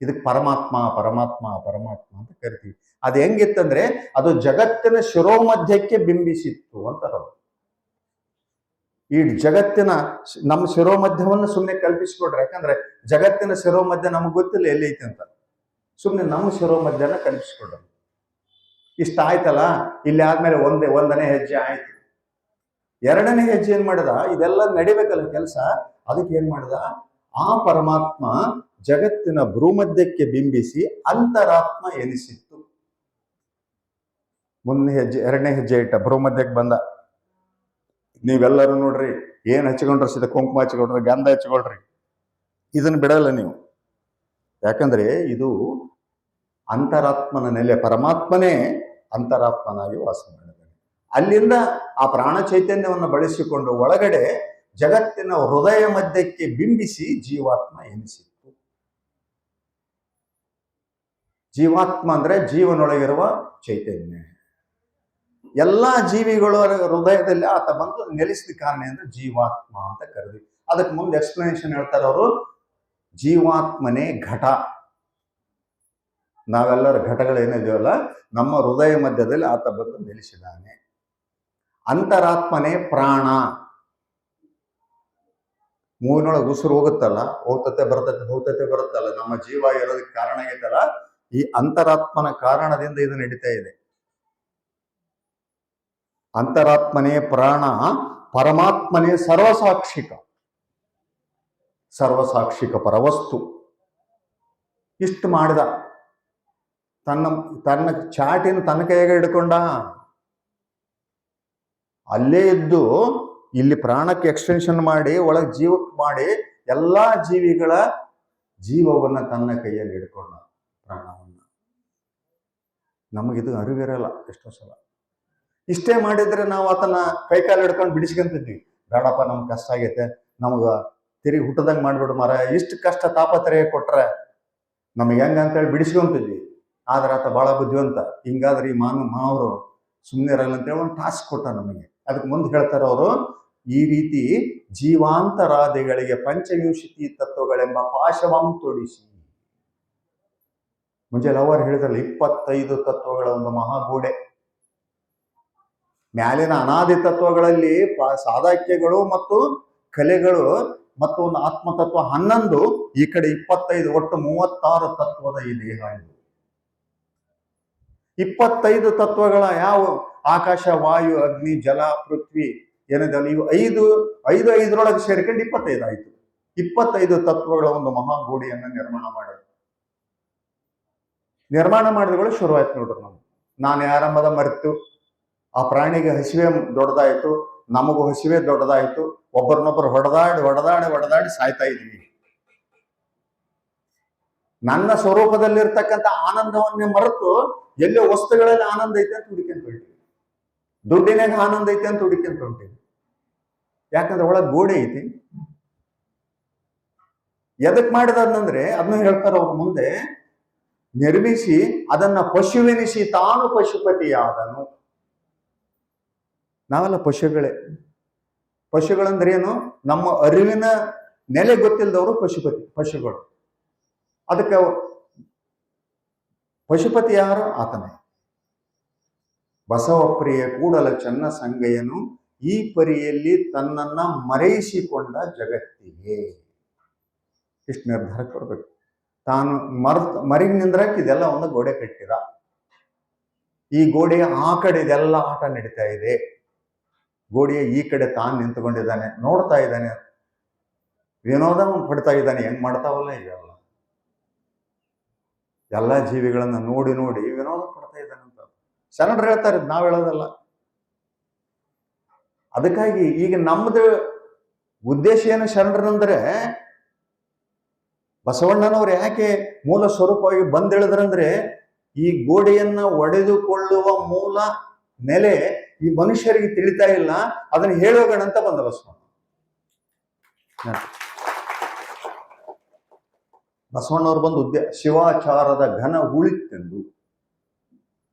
ಇದಕ್ಕೆ ಪರಮಾತ್ಮ ಪರಮಾತ್ಮ ಪರಮಾತ್ಮ ಅಂತ ಕರಿತೀವಿ. ಅದು ಹೆಂಗಿತ್ತಂದ್ರೆ ಅದು ಜಗತ್ತಿನ ಶಿರೋಮಧ್ಯಕ್ಕೆ ಬಿಂಬಿಸಿತ್ತು ಅಂತಾರೆ. ಈ ಜಗತ್ತಿನ ನಮ್ಮ ಶಿರೋಮಧ್ಯವನ್ನು ಸುಮ್ಮನೆ ಕಲ್ಪಿಸಿಕೊಡ್ರಿ. ಯಾಕಂದ್ರೆ ಜಗತ್ತಿನ ಶಿರೋಮಧ್ಯ ನಮ್ಗೆ ಗೊತ್ತಿಲ್ಲ ಎಲ್ಲಿ ಐತಿ ಅಂತ. ಸುಮ್ಮನೆ ನಮ್ಮ ಶಿರೋಮಧ್ಯನ ಕಲ್ಪಿಸಿಕೊಡ್ರಿ. ಇಷ್ಟ ಆಯ್ತಲ್ಲ, ಇಲ್ಲಿ ಆದ್ಮೇಲೆ ಒಂದನೇ ಹೆಜ್ಜೆ ಆಯ್ತು. ಎರಡನೇ ಹೆಜ್ಜೆ ಏನ್ ಮಾಡಿದ, ಇದೆಲ್ಲ ನಡಿಬೇಕಲ್ಲ ಕೆಲಸ, ಅದಕ್ಕೆ ಏನ್ ಮಾಡಿದ, ಆ ಪರಮಾತ್ಮ ಜಗತ್ತಿನ ಭ್ರೂಮಧ್ಯಕ್ಕೆ ಬಿಂಬಿಸಿ ಅಂತರಾತ್ಮ ಎನಿಸಿತ್ತು. ಎರಡನೇ ಹೆಜ್ಜೆ ಇಟ್ಟ, ಭ್ರೂಮಧ್ಯಕ್ಕೆ ಬಂದ. ನೀವೆಲ್ಲರೂ ನೋಡ್ರಿ, ಏನ್ ಹಚ್ಕೊಂಡ್ರೆ ಸೀದಾ ಕುಂಕುಮ ಹಚ್ಕೊಂಡ್ರಿ, ಗಂಧ ಹಚ್ಕೊಳ್ರಿ, ಇದನ್ನ ಬಿಡಲ್ಲ ನೀವು. ಯಾಕಂದ್ರೆ ಇದು ಅಂತರಾತ್ಮನ ನೆಲೆ. ಪರಮಾತ್ಮನೇ ಅಂತರಾತ್ಮನಾಗಿ ವಾಸ ಮಾಡಿದ್ದಾನೆ. ಅಲ್ಲಿಂದ ಆ ಪ್ರಾಣ ಚೈತನ್ಯವನ್ನು ಬಳಸಿಕೊಂಡು ಒಳಗಡೆ ಜಗತ್ತಿನ ಹೃದಯ ಮಧ್ಯಕ್ಕೆ ಬಿಂಬಿಸಿ ಜೀವಾತ್ಮ ಎನಿಸಿತ್ತು. ಜೀವಾತ್ಮ ಅಂದ್ರೆ ಜೀವನೊಳಗಿರುವ ಚೈತನ್ಯ. ಎಲ್ಲಾ ಜೀವಿಗಳ ಹೃದಯದಲ್ಲಿ ಆತ ಬಂದು ನೆಲೆಸಿದ ಕಾರಣ ಅಂದ್ರೆ ಜೀವಾತ್ಮ ಅಂತ ಕರೆದ್ವಿ. ಅದಕ್ಕೆ ಮುಂದೆ ಎಕ್ಸ್ಪ್ಲನೇಷನ್ ಹೇಳ್ತಾರೆ ಅವರು, ಜೀವಾತ್ಮನೇ ಘಟ. ನಾವೆಲ್ಲರ ಘಟಗಳು ಏನಿದೆಯಲ್ಲ, ನಮ್ಮ ಹೃದಯ ಮಧ್ಯದಲ್ಲಿ ಆತ ಬಂದು ನೆಲೆಸಿದ್ದಾನೆ. ಅಂತರಾತ್ಮನೇ ಪ್ರಾಣ. ಮೂವಿನೊಳಗೆ ಉಸಿರು ಹೋಗುತ್ತಲ್ಲ, ಹೋಗ್ತತೆ ಬರುತ್ತಲ್ಲ, ನಮ್ಮ ಜೀವ ಇರೋದಕ್ಕೆ ಕಾರಣ ಆಗೈತಲ್ಲ, ಈ ಅಂತರಾತ್ಮನ ಕಾರಣದಿಂದ ಇದು ನಡೀತಾ ಇದೆ. ಅಂತರಾತ್ಮನೇ ಪ್ರಾಣ, ಪರಮಾತ್ಮನೇ ಸರ್ವಸಾಕ್ಷಿಕ ಪರವಸ್ತು. ಇಷ್ಟು ಮಾಡಿದ. ತನ್ನ ಚಾಟಿನ ತನ್ನ ಕೈಯಾಗ ಹಿಡ್ಕೊಂಡ. ಅಲ್ಲೇ ಇದ್ದು ಇಲ್ಲಿ ಪ್ರಾಣಕ್ಕೆ ಎಕ್ಸ್ಟೆನ್ಷನ್ ಮಾಡಿ ಒಳಗೆ ಜೀವಕ್ಕೆ ಮಾಡಿ ಎಲ್ಲಾ ಜೀವಿಗಳ ಜೀವವನ್ನ ತನ್ನ ಕೈಯಲ್ಲಿ ಹಿಡ್ಕೊಂಡ, ಪ್ರಾಣವನ್ನ. ನಮಗಿದು ಅರಿವಿರಲ್ಲ ಎಷ್ಟೋ ಸಲ. ಇಷ್ಟೇ ಮಾಡಿದ್ರೆ ನಾವು ಆತನ ಕೈಕಾಲು ಹಿಡ್ಕೊಂಡು ಬಿಡಿಸ್ಕೊಂತಿದ್ವಿ. ಬೇಡಪ್ಪ, ನಮ್ಗೆ ಕಷ್ಟ ಆಗೈತೆ, ನಮಗ ತಿರುಗಿ ಹುಟ್ಟದಂಗೆ ಮಾಡ್ಬಿಡು ಮರ, ಇಷ್ಟು ಕಷ್ಟ ತಾಪತ್ರಯ ಕೊಟ್ರೆ ನಮಗೆ ಹೆಂಗ ಅಂತೇಳಿ ಬಿಡಿಸ್ಕೊಂತಿದ್ವಿ. ಆದ್ರೆ ಆತ ಬಹಳ ಬುದ್ಧಿವಂತ. ಹಿಂಗಾದ್ರೆ ಈ ಮಾನವರು ಸುಮ್ಮನೆ ಇರಲ್ಲ ಅಂತೇಳಿ ಒಂದು ಟಾಸ್ಕ್ ಕೊಟ್ಟ ನಮಗೆ. ಅದಕ್ಕೆ ಮುಂದೆ ಹೇಳ್ತಾರೆ ಅವರು, ಈ ರೀತಿ ಜೀವಾಂತರಾದಿಗಳಿಗೆ ಪಂಚವಿಂಶತಿ ತತ್ವಗಳೆಂಬ ಪಾಶವಂ ತೊಡಿಸಿ. ಮುಂಜಾನೆ ಅವರು ಹೇಳಿದ್ರಲ್ಲ 25 ತತ್ವಗಳ ಒಂದು ಮಹಾಗೋಡೆ. ಮ್ಯಾಲಿನ ಅನಾದಿ ತತ್ವಗಳಲ್ಲಿ ಸಾದಾಕ್ಯಗಳು ಮತ್ತು ಕಲೆಗಳು ಮತ್ತು ಒಂದು ಆತ್ಮತತ್ವ 11, ಈ ಕಡೆ 25, ಒಟ್ಟು 36 ತತ್ವದ ಈ ದೇಹ ಇದು. 25 ತತ್ವಗಳ ಯಾವ ಆಕಾಶ, ವಾಯು, ಅಗ್ನಿ, ಜಲ, ಪೃಥ್ವಿ ಏನಿದಲ್ಲ, ಇವು 5 ಸೇರ್ಕೊಂಡು 25 ಆಯ್ತು. 25 ತತ್ವಗಳ ಒಂದು ಮಹಾಗೋಡಿಯನ್ನು ನಿರ್ಮಾಣ ಮಾಡಿದಗಳು ಶುರುವಾಯ್ತು ನೋಡ್ರಿ. ನಾನು ಆರಂಭದ ಮರೆತು ಆ ಪ್ರಾಣಿಗೆ ಹಸಿವೆ ದೊಡ್ಡದಾಯ್ತು, ನಮಗೂ ಹಸಿವೆ ದೊಡ್ಡದಾಯ್ತು, ಒಬ್ಬರನ್ನೊಬ್ಬರು ಹೊಡೆದಾಡಿ ಸಾಯ್ತಾ ಇದ್ವಿ. ನನ್ನ ಸ್ವರೂಪದಲ್ಲಿರ್ತಕ್ಕಂಥ ಆನಂದವನ್ನೇ ಮರೆತು ಎಲ್ಲೋ ವಸ್ತುಗಳಲ್ಲಿ ಆನಂದ ಐತೆ ಅಂತ ಹುಡುಕೊಂತ ಹೊಂಟೀವಿ, ದುಡ್ಡಿನಾಗ ಆನಂದ ಐತೆ ಅಂತ ಹುಡುಕೊಂತ ಹೊಂಟೀವಿ. ಯಾಕಂದ್ರೆ ಒಳಗೆ ಗೋಡೆ ಐತಿ. ಎದಕ್ ಮಾಡಿದಂದ್ರೆ ಅದನ್ನ ಹೇಳ್ತಾರ ಅವ್ರ ಮುಂದೆ, ನಿರ್ಮಿಸಿ ಅದನ್ನ ಪಶುವೆನಿಸಿ ತಾನು ಪಶುಪತಿಯಾದನು. ನಾವೆಲ್ಲ ಪಶುಗಳಂದ್ರೆ ಏನು? ನಮ್ಮ ಅರಿವಿನ ನೆಲೆ ಗೊತ್ತಿಲ್ಲದವರು ಪಶುಗಳು. ಅದಕ್ಕೆ ಪಶುಪತಿ ಯಾರು? ಆತನೇ. ಬಸವಪ್ರಿಯ ಕೂಡಲ ಚೆನ್ನ ಸಂಗಯ್ಯನು ಈ ಪರಿಯಲ್ಲಿ ತನ್ನನ್ನ ಮರೆಯಿಸಿಕೊಂಡ ಜಗತ್ತಿಗೆ ಇಷ್ಟು ನಿರ್ಧಾರಕ್ಕೆ ಬರ್ಬೇಕು. ತಾನು ಮರಿಗೆ ನಿಂದ್ರಕ್ಕೆ ಇದೆಲ್ಲ ಒಂದು ಗೋಡೆ ಕಟ್ಟಿದ. ಈ ಗೋಡೆಯ ಆ ಕಡೆ ಇದೆಲ್ಲ ಆಟ ನಡೀತಾ ಇದೆ. ಗೋಡೆಯ ಈ ಕಡೆ ತಾನು ನಿಂತುಕೊಂಡಿದ್ದಾನೆ, ನೋಡ್ತಾ ಇದ್ದಾನೆ, ವಿನೋದ ಪಡ್ತಾ ಇದ್ದಾನೆ. ಹೆಂಗ್ ಮಾಡ್ತಾವಲ್ಲ ಇವೆಲ್ಲ ಎಲ್ಲ ಜೀವಿಗಳನ್ನ ನೋಡಿ ವಿನೋದ ಪಡ್ತಾ ಇದ್ದಾನೆ ಅಂತ ಶರಣರು ಹೇಳ್ತಾರೆ, ನಾವ್ ಹೇಳೋದಲ್ಲ. ಅದಕ್ಕಾಗಿ ಈಗ ನಮ್ದು ಉದ್ದೇಶ ಏನು ಶರಣರಂದ್ರೆ, ಬಸವಣ್ಣನವ್ರು ಯಾಕೆ ಮೂಲ ಸ್ವರೂಪವಾಗಿ ಬಂದಿಳಿದ್ರಂದ್ರೆ, ಈ ಗೋಡೆಯನ್ನ ಒಡೆದುಕೊಳ್ಳುವ ಮೂಲ ನೆಲೆ ಈ ಮನುಷ್ಯರಿಗೆ ತಿಳಿತಾ ಇಲ್ಲ, ಅದನ್ನ ಹೇಳೋಗಣ ಅಂತ ಬಂದ ಬಸವಣ್ಣ. ಬಸವಣ್ಣವ್ರು ಬಂದು ಶಿವಾಚಾರದ ಘನ ಉಳಿತೆಂದು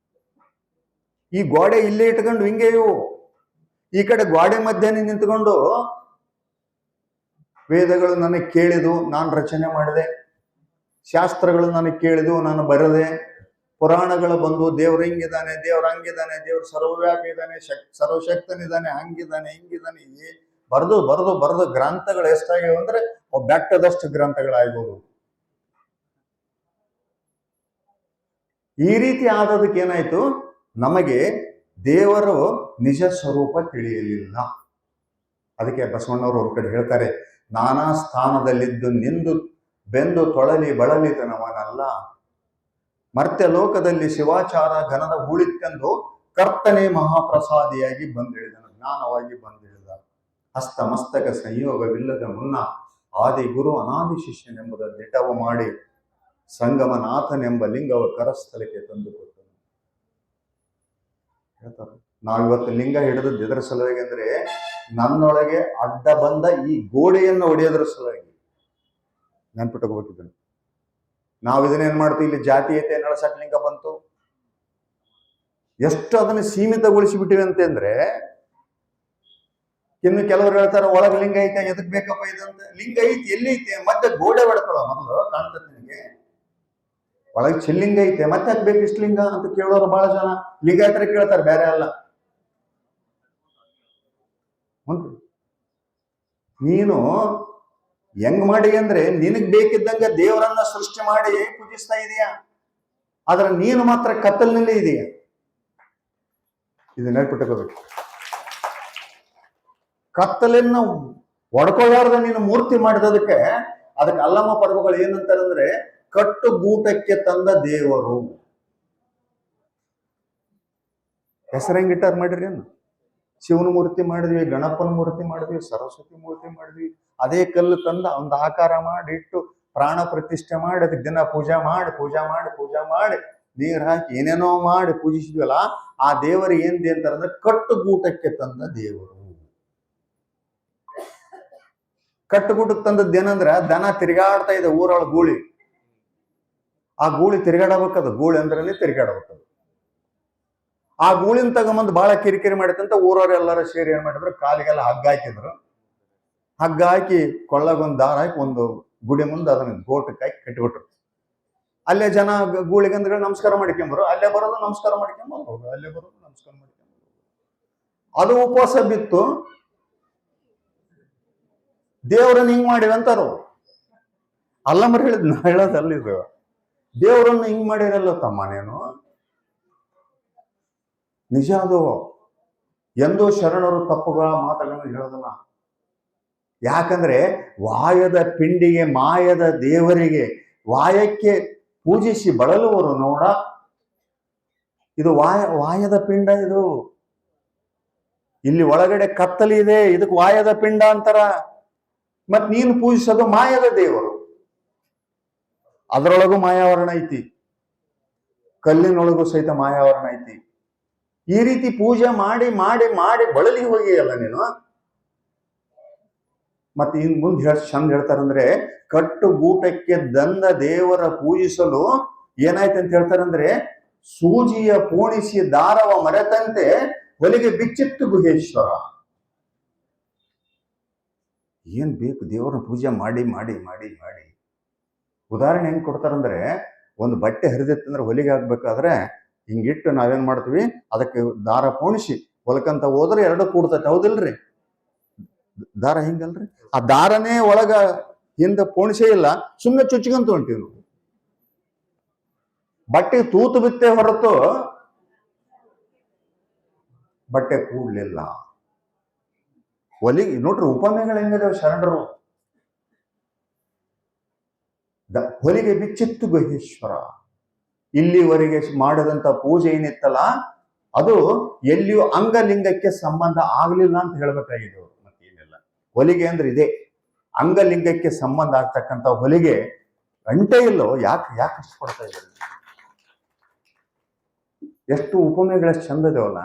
ಈ ಗೋಡೆ ಇಲ್ಲೇ ಇಟ್ಕೊಂಡು ಹಿಂಗೆ ಇವು ಈ ಕಡೆ ಗೋಡೆ ಮಧ್ಯೆ ನಿಂತ್ಕೊಂಡು ವೇದಗಳು ನನಗೆ ಕೇಳಿದು ನಾನು ರಚನೆ ಮಾಡಿದೆ, ಶಾಸ್ತ್ರಗಳು ನನಗೆ ಕೇಳಿದು ನಾನು ಬರದೆ, ಪುರಾಣಗಳು ಬಂದು ದೇವ್ರ ಹಿಂಗಿದ್ದಾನೆ, ದೇವ್ರ ಹಂಗಿದ್ದಾನೆ, ದೇವ್ರ ಸರ್ವವ್ಯಾಪಿ ಇದ್ದಾನೆ, ಸರ್ವಶಕ್ತನಿದ್ದಾನೆ, ಹಂಗಿದ್ದಾನೆ ಹಿಂಗಿದ್ದಾನೆ, ಬರೆದು ಗ್ರಂಥಗಳು ಎಷ್ಟಾಗಿವೆ ಅಂದ್ರೆ ಬೆಟ್ಟದಷ್ಟು ಗ್ರಂಥಗಳಾಗ್ಬೋದು. ಈ ರೀತಿ ಆದದಕ್ಕೆ ಏನಾಯ್ತು, ನಮಗೆ ದೇವರು ನಿಜ ಸ್ವರೂಪ ತಿಳಿಯಲಿಲ್ಲ. ಅದಕ್ಕೆ ಬಸವಣ್ಣವರು ಒಂದು ಕಡೆ ಹೇಳ್ತಾರೆ, ನಾನಾ ಸ್ಥಾನದಲ್ಲಿದ್ದು ನಿಂದು ಬೆಂದು ತೊಳಲಿ ಬಳಲಿದನವನಲ್ಲ, ಮರ್ತ್ಯ ಲೋಕದಲ್ಲಿ ಶಿವಾಚಾರ ಘನದ ಹೂಳಿತ್ತೆಂದು ಕರ್ತನೆ ಮಹಾಪ್ರಸಾದಿಯಾಗಿ ಬಂದಿಳಿದನು, ಜ್ಞಾನವಾಗಿ ಬಂದಿಳಿದ. ಹಸ್ತ ಮಸ್ತಕ ಸಂಯೋಗವಿಲ್ಲದ ಮುನ್ನ ಆದಿ ಗುರು ಅನಾದಿ ಶಿಷ್ಯನೆಂಬುದ ದಿಟವ ಮಾಡಿ ಸಂಗಮನಾಥನೆಂಬ ಲಿಂಗವ ಕರಸ್ಥಲಕ್ಕೆ ತಂದುಕೊಟ್ಟನು. ಹೇಳ್ತಾರೆ, ನಾವಿವತ್ತು ಲಿಂಗ ಹಿಡಿದದ್ದು ಎದರ ಸಲುವಾಗಿ ಅಂದ್ರೆ, ನನ್ನೊಳಗೆ ಅಡ್ಡ ಬಂದ ಈ ಗೋಡೆಯನ್ನು ಹೊಡೆಯೋದ್ರ ಸಲುವಾಗಿ. ನೆನ್ಪಿಟ್ಟಕೋಬೇಕಿದ್ದನು. ನಾವು ಇದನ್ನೇನ್ ಮಾಡ್ತೀವಿ, ಇಲ್ಲಿ ಜಾತೀಯತೆ ನಳಸಕ್ ಲಿಂಗ ಬಂತು, ಎಷ್ಟು ಅದನ್ನು ಸೀಮಿತಗೊಳಿಸಿಬಿಟ್ಟಿವೆ ಅಂತಂದ್ರೆ, ಇನ್ನು ಕೆಲವರು ಹೇಳ್ತಾರೆ ಒಳಗ ಲಿಂಗ ಐತೆ, ಎದಕ್ ಬೇಕಪ್ಪ ಇದಂತ. ಲಿಂಗ ಐತಿ, ಎಲ್ಲಿ ಐತೆ? ಮತ್ತೆ ಗೋಡೆ ಹೊಡ್ಕೊಳ್ಳೋ ಮೊದಲು ಕಾಣ್ತದೆ ನಿನಗೆ. ಒಳಗೆ ಚಿಲ್ಲಿಂಗ ಐತೆ, ಮತ್ತೆ ಯಾಕೆ ಬೇಕು ಇಷ್ಟು ಲಿಂಗ ಅಂತ ಕೇಳೋರು ಬಹಳ ಜನ. ಲಿಂಗಾಯತರ ಕೇಳ್ತಾರೆ, ಬೇರೆ ಅಲ್ಲ. ನೀನು ಹೆಂಗ್ ಮಾಡಿ ಅಂದ್ರೆ, ನಿನಗ್ ಬೇಕಿದ್ದಂಗ ದೇವರನ್ನ ಸೃಷ್ಟಿ ಮಾಡಿ ಪೂಜಿಸ್ತಾ ಇದೀಯಾ, ಆದ್ರೆ ನೀನು ಮಾತ್ರ ಕತ್ತಲಿನಲ್ಲಿ ಇದೆಯಾ. ಇದು ನೆನಪಿಟ್ಟಕೋಬೇಕು. ಕತ್ತಲನ್ನು ಒಡ್ಕೊಳ್ಳಾರ್ದ ನೀನು ಮೂರ್ತಿ ಮಾಡಿದದಕ್ಕೆ ಅದಕ್ಕೆ ಅಲ್ಲಮ್ಮ ಪರ್ವಗಳು ಏನಂತಾರೆ ಅಂದ್ರೆ, ಕಟ್ಟು ಗೂಟಕ್ಕೆ ತಂದ ದೇವರು. ಹೆಸರಂಗಿಟ್ಟಾರ ಮಾಡಿರಿ ಏನು? ಶಿವನ ಮೂರ್ತಿ ಮಾಡಿದ್ವಿ, ಗಣಪನ ಮೂರ್ತಿ ಮಾಡಿದ್ವಿ, ಸರಸ್ವತಿ ಮೂರ್ತಿ ಮಾಡಿದ್ವಿ. ಅದೇ ಕಲ್ಲು ತಂದ ಒಂದು ಆಕಾರ ಮಾಡಿ ಇಟ್ಟು ಪ್ರಾಣ ಪ್ರತಿಷ್ಠೆ ಮಾಡಿ ಅದಕ್ಕೆ ದಿನ ಪೂಜಾ ಮಾಡಿ ನೀರು ಹಾಕಿ ಏನೇನೋ ಮಾಡಿ ಪೂಜಿಸಿದ್ವಲ್ಲ, ಆ ದೇವರು ಏನ್ದಿ ಅಂತಾರಂದ್ರೆ ಕಟ್ಟುಗೂಟಕ್ಕೆ ತಂದ ದೇವರು. ಕಟ್ಟುಗೂಟಕ್ಕೆ ತಂದದ್ದೇನಂದ್ರ, ದನ ತಿರುಗಾಡ್ತಾ ಇದೆ ಊರೊಳಗೆ ಗೂಳಿ, ಆ ಗೂಳಿ ತಿರುಗಾಡಬೇಕದು. ಗೂಳಿ ಅಂದ್ರೆ ತಿರುಗಾಡಬೇಕದು. ಆ ಗೂಳಿನ ತಗೊಂಬಂದು ಬಹಳ ಕಿರಿಕಿರಿ ಮಾಡಿತಂತ ಊರವರೆಲ್ಲರೂ ಸೇರಿ ಏನ್ ಮಾಡಿದ್ರು, ಕಾಲಿಗೆಲ್ಲ ಹಗ್ಗ ಹಾಕಿದ್ರು. ಹಗ್ಗ ಹಾಕಿ ಕೊಳ್ಳಗೊಂದು ದಾರ ಹಾಕಿ ಒಂದು ಗುಡಿ ಮುಂದೆ ಅದನ್ನ ಗೋಟಕ್ಕೆ ಹಾಕಿ ಕಟ್ಟಿಬಿಟ್ರು. ಅಲ್ಲೇ ಜನ ಗೂಳಿಗಂದ್ರೆ ನಮಸ್ಕಾರ ಮಾಡ್ಕೊಂಬರು, ಅಲ್ಲೇ ಬರೋದು ನಮಸ್ಕಾರ ಮಾಡ್ಕೊಂಬರು, ಅಲ್ಲೇ ಬರೋದು ನಮಸ್ಕಾರ ಮಾಡ್ಕೊಂಬರು. ಅದು ಉಪವಾಸ ಬಿತ್ತು. ದೇವರನ್ನ ಹಿಂಗ್ ಮಾಡಿವಂತಾರು. ಅಲ್ಲ ಮರ ಹೇಳೋದಲ್ಲಿದು, ದೇವರನ್ನ ಹಿಂಗ್ ಮಾಡಿರಲ್ಲ ತಮ್ಮ ನೀನು. ನಿಜ ಅದು. ಎಂದೂ ಶರಣರು ತಪ್ಪುಗಳ ಮಾತುಗಳನ್ನು ಹೇಳೋದಲ್ಲ. ಯಾಕಂದ್ರೆ ವಾಯದ ಪಿಂಡಿಗೆ ಮಾಯದ ದೇವರಿಗೆ ವಾಯಕ್ಕೆ ಪೂಜಿಸಿ ಬಳಲುವರು ನೋಡ. ಇದು ವಾಯದ ಪಿಂಡ. ಇದು ಇಲ್ಲಿ ಒಳಗಡೆ ಕತ್ತಲಿ ಇದೆ, ಇದಕ್ಕೆ ವಾಯದ ಪಿಂಡ ಅಂತಾರ. ಮತ್ ನೀನು ಪೂಜಿಸೋದು ಮಾಯದ ದೇವರು. ಅದರೊಳಗೂ ಮಾಯಾವರಣ ಐತಿ, ಕಲ್ಲಿನೊಳಗೂ ಸಹಿತ ಮಾಯಾವರಣ ಐತಿ. ಈ ರೀತಿ ಪೂಜೆ ಮಾಡಿ ಮಾಡಿ ಮಾಡಿ ಬಳಲಿ ಹೋಗಿಯಲ್ಲ ನೀನು. ಮತ್ತೆ ಇನ್ ಮುಂದೆ ಚಂದ ಹೇಳ್ತಾರಂದ್ರೆ, ಕಟ್ಟು ಗೂಟಕ್ಕೆ ದಂದ ದೇವರ ಪೂಜಿಸಲು ಏನಾಯ್ತು ಅಂತ ಹೇಳ್ತಾರಂದ್ರೆ, ಸೂಜಿಯ ಪೋಣಿಸಿ ದಾರವ ಮರೆತಂತೆ ಹೊಲಿಗೆ ಬಿಚ್ಚಿತ್ತು ಗುಹೇಶ್ವರ. ಏನ್ ಬೇಕು ದೇವರನ್ನ ಪೂಜೆ ಮಾಡಿ ಮಾಡಿ ಮಾಡಿ ಮಾಡಿ. ಉದಾಹರಣೆ ಹೆಂಗ್ ಕೊಡ್ತಾರಂದ್ರೆ, ಒಂದು ಬಟ್ಟೆ ಹರಿದಿತ್ತಂದ್ರೆ ಹೊಲಿಗೆ ಹಾಕ್ಬೇಕಾದ್ರೆ ಹಿಂಗಿಟ್ಟು ನಾವೇನ್ ಮಾಡ್ತೀವಿ, ಅದಕ್ಕೆ ದಾರ ಪೋಣಿಸಿ ಹೊಲಕಂತ ಹೋದ್ರೆ ಎರಡು ಕೂಡ್ತೈತೆ. ಹೌದಿಲ್ರಿ? ದಾರ ಹಿಂಗಲ್ರಿ, ಆ ದಾರನೇ ಒಳಗ ಹಿಂದ ಪೋಣಿಸೇ ಇಲ್ಲ, ಸುಮ್ಮನೆ ಚುಚ್ಕೊಂತ ಹೊಂಟೀವಿ ನಾವು. ಬಟ್ಟೆ ತೂತು ಬಿತ್ತೆ ಹೊರತು ಬಟ್ಟೆ ಕೂಡ್ಲಿಲ್ಲ. ಹೊಲಿಗೆ ನೋಡ್ರಿ, ಉಪಮೆಗಳು ಹೆಂಗಿದಾವೆ ಶರಣರು. ಹೊಲಿಗೆ ಬಿಚ್ಚಿತ್ತು ಗುಹೇಶ್ವರ. ಇಲ್ಲಿವರೆಗೆ ಮಾಡಿದಂತ ಪೂಜೆ ಏನಿತ್ತಲ್ಲ, ಅದು ಎಲ್ಲಿಯೂ ಅಂಗಲಿಂಗಕ್ಕೆ ಸಂಬಂಧ ಆಗ್ಲಿಲ್ಲ ಅಂತ ಹೇಳ್ಬೇಕಾಗಿದೆ. ಮತ್ತೇನಿಲ್ಲ, ಹೊಲಿಗೆ ಅಂದ್ರೆ ಇದೆ. ಅಂಗಲಿಂಗಕ್ಕೆ ಸಂಬಂಧ ಆಗ್ತಕ್ಕಂಥ ಹೊಲಿಗೆ ಗಂಟೆ ಇಲ್ಲೋ. ಯಾಕೆ ಇಷ್ಟಪಡ್ತಾ ಇದ್ದಾರೆ? ಎಷ್ಟು ಉಪಮೆಗಳಷ್ಟು ಚಂದ ಇದಾವಲ್ಲ.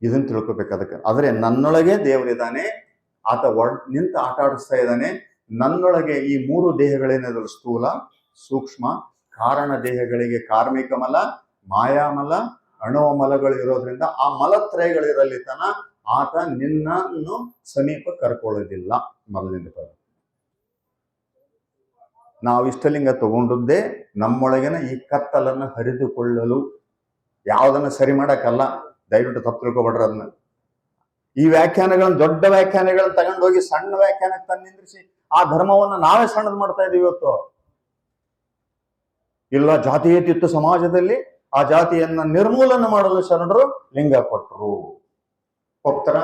ಇದನ್ನ ತಿಳ್ಕೊಬೇಕು. ಅದಕ್ಕೆ ಆದ್ರೆ ನನ್ನೊಳಗೆ ದೇವರಿದ್ದಾನೆ, ಆತ ನಿಂತು ಆಟ ಆಡಿಸ್ತಾ ಇದ್ದಾನೆ. ನನ್ನೊಳಗೆ ಈ ಮೂರು ದೇಹಗಳೇನಾದ್ರು ಸ್ಥೂಲ, ಸೂಕ್ಷ್ಮ, ಕಾರಣ ದೇಹಗಳಿಗೆ ಕಾರ್ಮಿಕ ಮಲ, ಮಾಯಾಮಲ, ಅಣುವ ಮಲಗಳು ಇರೋದ್ರಿಂದ ಆ ಮಲತ್ರಯಗಳಿರಲಿ ತನ ಆತ ನಿನ್ನನ್ನು ಸಮೀಪ ಕರ್ಕೊಳ್ಳೋದಿಲ್ಲ. ಮೊದಲಿಂದ ನಾವು ಇಷ್ಟಲಿಂಗ ತಗೊಂಡದ್ದೇ ನಮ್ಮೊಳಗಿನ ಈ ಕತ್ತಲನ್ನು ಹರಿದುಕೊಳ್ಳಲು, ಯಾವುದನ್ನ ಸರಿ ಮಾಡಕ್ಕಲ್ಲ. ದಯವಿಟ್ಟು ತಪ್ಪು ತಿಳ್ಕೊಬೇಡ್ರ. ಅದನ್ನ ಈ ವ್ಯಾಖ್ಯಾನಗಳನ್ನ, ದೊಡ್ಡ ವ್ಯಾಖ್ಯಾನಗಳನ್ನ ತಗೊಂಡೋಗಿ ಸಣ್ಣ ವ್ಯಾಖ್ಯಾನಕ್ಕೆ ತಂದು ನಿಂದ್ರಿಸಿ ಆ ಧರ್ಮವನ್ನ ನಾವೇ ಸಣ್ಣದ್ ಮಾಡ್ತಾ ಇದೀವಿ ಇವತ್ತು. ಇಲ್ಲ, ಜಾತೀಯತಿತ್ತು ಸಮಾಜದಲ್ಲಿ ಆ ಜಾತಿಯನ್ನ ನಿರ್ಮೂಲನೆ ಮಾಡಲು ಶರಣರು ಲಿಂಗ ಕೊಟ್ಟರು. ಹೋಗ್ತಾರ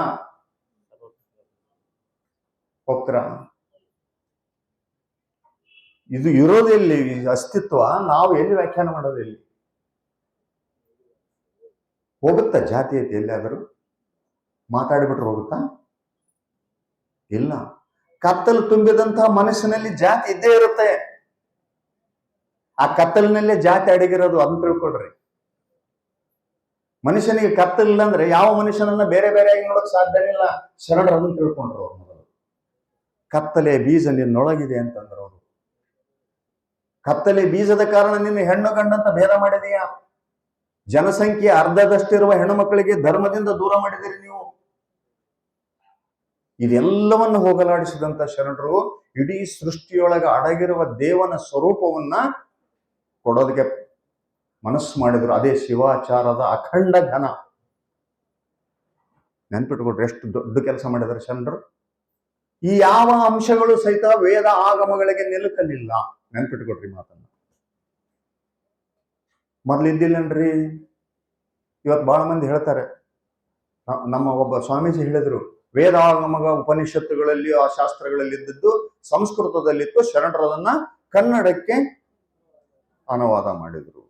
ಇದು ಇರೋದೆಲ್ಲಿ ಅಸ್ತಿತ್ವ? ನಾವು ಎಲ್ಲಿ ವ್ಯಾಖ್ಯಾನ ಮಾಡೋದಿಲ್ಲಿ? ಹೋಗುತ್ತಾ ಜಾತೀಯತೆ ಎಲ್ಲಿಯಾದರೂ? ಮಾತಾಡಿಬಿಟ್ರೆ ಹೋಗುತ್ತಾ? ಇಲ್ಲ. ಕತ್ತಲು ತುಂಬಿದಂತಹ ಮನಸ್ಸಿನಲ್ಲಿ ಜಾತಿ ಇದ್ದೇ ಇರುತ್ತೆ. ಆ ಕತ್ತಲಿನಲ್ಲೇ ಜಾತಿ ಅಡಗಿರೋದು, ಅದನ್ನ ತಿಳ್ಕೊಳ್ರಿ. ಮನುಷ್ಯನಿಗೆ ಕತ್ತಲಿಲ್ಲ ಅಂದ್ರೆ ಯಾವ ಮನುಷ್ಯನನ್ನ ಬೇರೆ ಬೇರೆಯಾಗಿ ನೋಡಕ್ ಸಾಧ್ಯನೇ ಇಲ್ಲ. ಶರಣರು ಅದನ್ನ ತಿಳ್ಕೊಂಡ್ರು. ಅವ್ರು ಮೊದಲು ಕತ್ತಲೆ ಬೀಜ ನಿನ್ನೊಳಗಿದೆ ಅಂತಂದ್ರು ಅವರು. ಕತ್ತಲೆ ಬೀಜದ ಕಾರಣ ನಿನ್ನ ಹೆಣ್ಣು ಗಂಡಂತ ಭೇದ ಮಾಡಿದೀಯಾ. ಜನಸಂಖ್ಯೆ ಅರ್ಧದಷ್ಟಿರುವ ಹೆಣ್ಣು ಮಕ್ಕಳಿಗೆ ಧರ್ಮದಿಂದ ದೂರ ಮಾಡಿದಿರಿ ನೀವು. ಇದೆಲ್ಲವನ್ನು ಹೋಗಲಾಡಿಸಿದಂತ ಶರಣರು ಇಡೀ ಸೃಷ್ಟಿಯೊಳಗ ಅಡಗಿರುವ ದೇವನ ಸ್ವರೂಪವನ್ನ ಕೊಡೋದಕ್ಕೆ ಮನಸ್ಸು ಮಾಡಿದ್ರು. ಅದೇ ಶಿವಾಚಾರದ ಅಖಂಡ ಘನ. ನೆನ್ಪಿಟ್ಕೊಡ್ರಿ, ಎಷ್ಟು ದೊಡ್ಡ ಕೆಲಸ ಮಾಡಿದ್ದಾರೆ ಶರಣರು. ಈ ಯಾವ ಅಂಶಗಳು ಸಹಿತ ವೇದ ಆಗಮಗಳಿಗೆ ನಿಲುಕಲಿಲ್ಲ. ನೆನ್ಪಿಟ್ಕೊಡ್ರಿ ಮಾತನ್ನ. ಮೊದ್ಲಿದ್ದಿಲ್ಲನ್ರಿ. ಇವತ್ತು ಬಹಳ ಮಂದಿ ಹೇಳ್ತಾರೆ. ನಮ್ಮ ಒಬ್ಬ ಸ್ವಾಮೀಜಿ ಹೇಳಿದ್ರು, ವೇದಾಗಮಗ ಉಪನಿಷತ್ತುಗಳಲ್ಲಿ ಆ ಶಾಸ್ತ್ರಗಳಲ್ಲಿ ಇದ್ದದ್ದು ಸಂಸ್ಕೃತದಲ್ಲಿತ್ತು, ಶರಣರದನ್ನ ಕನ್ನಡಕ್ಕೆ ಅನುವಾದ ಮಾಡಿದ್ರು.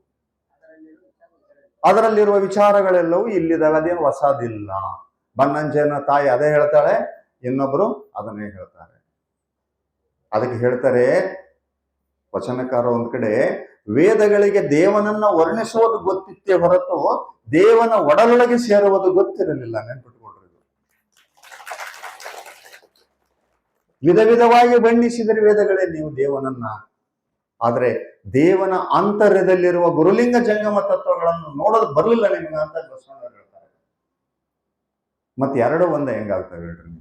ಅದರಲ್ಲಿರುವ ವಿಚಾರಗಳೆಲ್ಲವೂ ಇಲ್ಲಿದ್ದಾವೆ, ಅದೇನು ಹೊಸದಿಲ್ಲ. ಬನ್ನಂಜನ ತಾಯಿ ಅದೇ ಹೇಳ್ತಾಳೆ, ಇನ್ನೊಬ್ರು ಅದನ್ನೇ ಹೇಳ್ತಾರೆ. ಅದಕ್ಕೆ ಹೇಳ್ತಾರೆ ವಚನಕಾರ ಒಂದ್ ಕಡೆ, ವೇದಗಳಿಗೆ ದೇವನನ್ನ ವರ್ಣಿಸುವುದು ಗೊತ್ತಿತ್ತೇ ಹೊರತು ದೇವನ ಒಡಲೊಳಗೆ ಸೇರುವುದು ಗೊತ್ತಿರಲಿಲ್ಲ. ನೆನ್ಪಿಟ್ಕೊಳ್ರಿ. ವಿಧ ವಿಧವಾಗಿ ಬಣ್ಣಿಸಿದರೆ ವೇದಗಳೇ ನೀವು ದೇವನನ್ನ. ಆದ್ರೆ ದೇವನ ಆಂತರ್ಯದಲ್ಲಿರುವ ಗುರುಲಿಂಗ ಜಂಗಮ ತತ್ವಗಳನ್ನು ನೋಡೋದು ಬರಲಿಲ್ಲ ನಿಮ್ಗೆ ಅಂತ ಬಸವಣ್ಣವ್ರು ಹೇಳ್ತಾರೆ. ಮತ್ತೆ ಎರಡು ಒಂದೇ ಹೆಂಗಾಗ್ತವೆ ಹೇಳ್ರಿ?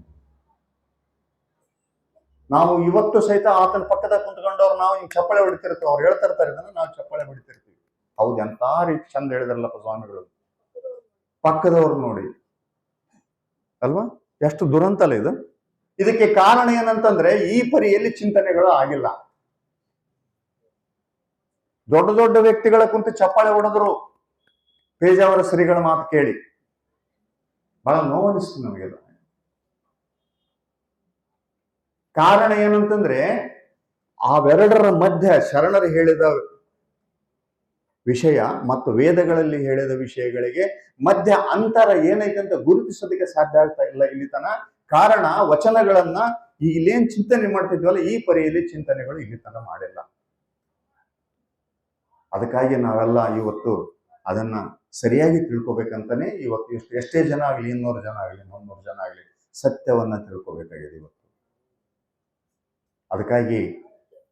ನಾವು ಇವತ್ತು ಸಹಿತ ಆತನ ಪಕ್ಕದಾಗ ಕುಂತ್ಕೊಂಡವ್ರು ನಾವು ಹಿಂಗ್ ಚಪ್ಪಾಳೆ ಹೊಡಿತಿರ್ತೀವಿ, ಅವ್ರು ಹೇಳ್ತಾ ಇರ್ತಾರೆ ಇದನ್ನ, ನಾವು ಚಪ್ಪಾಳೆ ಹೊಡಿತಿರ್ತೀವಿ. ಹೌದು, ಎಂತ ರೀತಿ ಚಂದ ಹೇಳಿದ್ರಲ್ಲಪ್ಪ ಸ್ವಾಮಿಗಳು. ಪಕ್ಕದವ್ರು ನೋಡಿ ಅಲ್ವಾ, ಎಷ್ಟು ದುರಂತಲ್ಲ ಇದು. ಇದಕ್ಕೆ ಕಾರಣ ಏನಂತಂದ್ರೆ ಈ ಪರಿಯಲ್ಲಿ ಚಿಂತನೆಗಳು ಆಗಿಲ್ಲ. ದೊಡ್ಡ ದೊಡ್ಡ ವ್ಯಕ್ತಿಗಳ ಕುಂತು ಚಪ್ಪಾಳೆ ಹೊಡೆದ್ರು ಪೇಜಾವರ ಶ್ರೀಗಳ ಮಾತು ಕೇಳಿ ಬಹಳ ನೋವನಿಸ್ತು ನಮಗೆ. ಕಾರಣ ಏನಂತಂದ್ರೆ ಅವೆರಡರ ಮಧ್ಯ ಶರಣರು ಹೇಳಿದ ವಿಷಯ ಮತ್ತು ವೇದಗಳಲ್ಲಿ ಹೇಳಿದ ವಿಷಯಗಳಿಗೆ ಮಧ್ಯ ಅಂತರ ಏನೈತೆ ಅಂತ ಗುರುತಿಸೋದಕ್ಕೆ ಸಾಧ್ಯ ಆಗ್ತಾ ಇಲ್ಲ ಇಲ್ಲಿ ತನ. ಕಾರಣ ವಚನಗಳನ್ನ ಇಲ್ಲೇನ್ ಚಿಂತನೆ ಮಾಡ್ತಿದ್ವಲ್ಲ ಈ ಪರಿಯಲ್ಲಿ ಚಿಂತನೆಗಳು ಇಲ್ಲಿ ತನ ಮಾಡಿಲ್ಲ. ಅದಕ್ಕಾಗಿ ನಾವೆಲ್ಲ ಇವತ್ತು ಅದನ್ನ ಸರಿಯಾಗಿ ತಿಳ್ಕೊಬೇಕಂತಾನೆ ಇವತ್ತು ಎಷ್ಟೇ ಜನ ಆಗ್ಲಿ, 200 ಜನ ಆಗ್ಲಿ, 300 ಜನ ಆಗ್ಲಿ, ಸತ್ಯವನ್ನ ತಿಳ್ಕೊಬೇಕಾಗಿದೆ ಇವತ್ತು. ಅದಕ್ಕಾಗಿ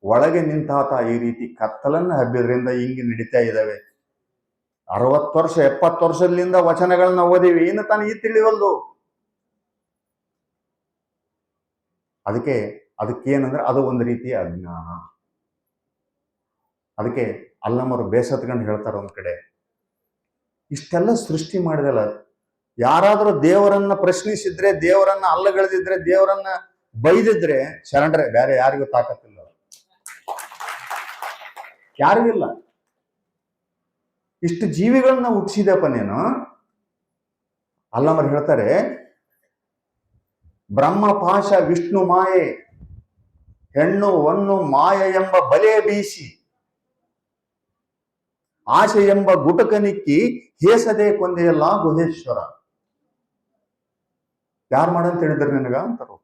ಒಳಗೆ ನಿಂತಾತ ಈ ರೀತಿ ಕತ್ತಲನ್ನ ಹಬ್ಬಿದ್ರಿಂದ ಹಿಂಗೆ ನಡೀತಾ ಇದ್ದಾವೆ. 60 ವರ್ಷ 70 ವರ್ಷದಿಂದ ವಚನಗಳನ್ನ ಓದಿವಿ, ಇನ್ನು ತಾನು ಈ ತಿಳಿವಲ್ದು. ಅದಕ್ಕೇನಂದ್ರೆ ಅದು ಒಂದು ರೀತಿಯ ಅಜ್ಞಾನ. ಅದಕ್ಕೆ ಅಲ್ಲಮರು ಬೇಸತ್ಕೊಂಡು ಹೇಳ್ತಾರೆ ಒಂದ್ ಕಡೆ, ಇಷ್ಟೆಲ್ಲ ಸೃಷ್ಟಿ ಮಾಡಿದಲ್ಲ, ಯಾರಾದ್ರೂ ದೇವರನ್ನ ಪ್ರಶ್ನಿಸಿದ್ರೆ, ದೇವರನ್ನ ಅಲ್ಲಗಳೆದಿದ್ರೆ, ದೇವರನ್ನ ಬೈದಿದ್ರೆ ಶರಣರೇ, ಬೇರೆ ಯಾರಿಗೂ ತಾಕತ್ತಿಲ್ಲ, ಯಾರಿಗಿಲ್ಲ. ಇಷ್ಟು ಜೀವಿಗಳನ್ನ ಹುಟ್ಟಿಸಿದಪ್ಪ ನೀನು. ಅಲ್ಲಮರು ಹೇಳ್ತಾರೆ, ಬ್ರಹ್ಮ ಪಾಶ ವಿಷ್ಣು ಮಾಯೆ ಹೆಣ್ಣು ಒನ್ನು ಮಾಯ ಎಂಬ ಬಲೆ ಬೀಸಿ ಆಶೆ ಎಂಬ ಗುಟಕನಿಕ್ಕಿ ಹೇಸದೆ ಕೊಂದೆಯಲ್ಲ ಗುಹೇಶ್ವರ. ಯಾರು ಮಾಡಂತ ಹೇಳಿದ್ರು ನಿನಗ ಅಂತಾರು?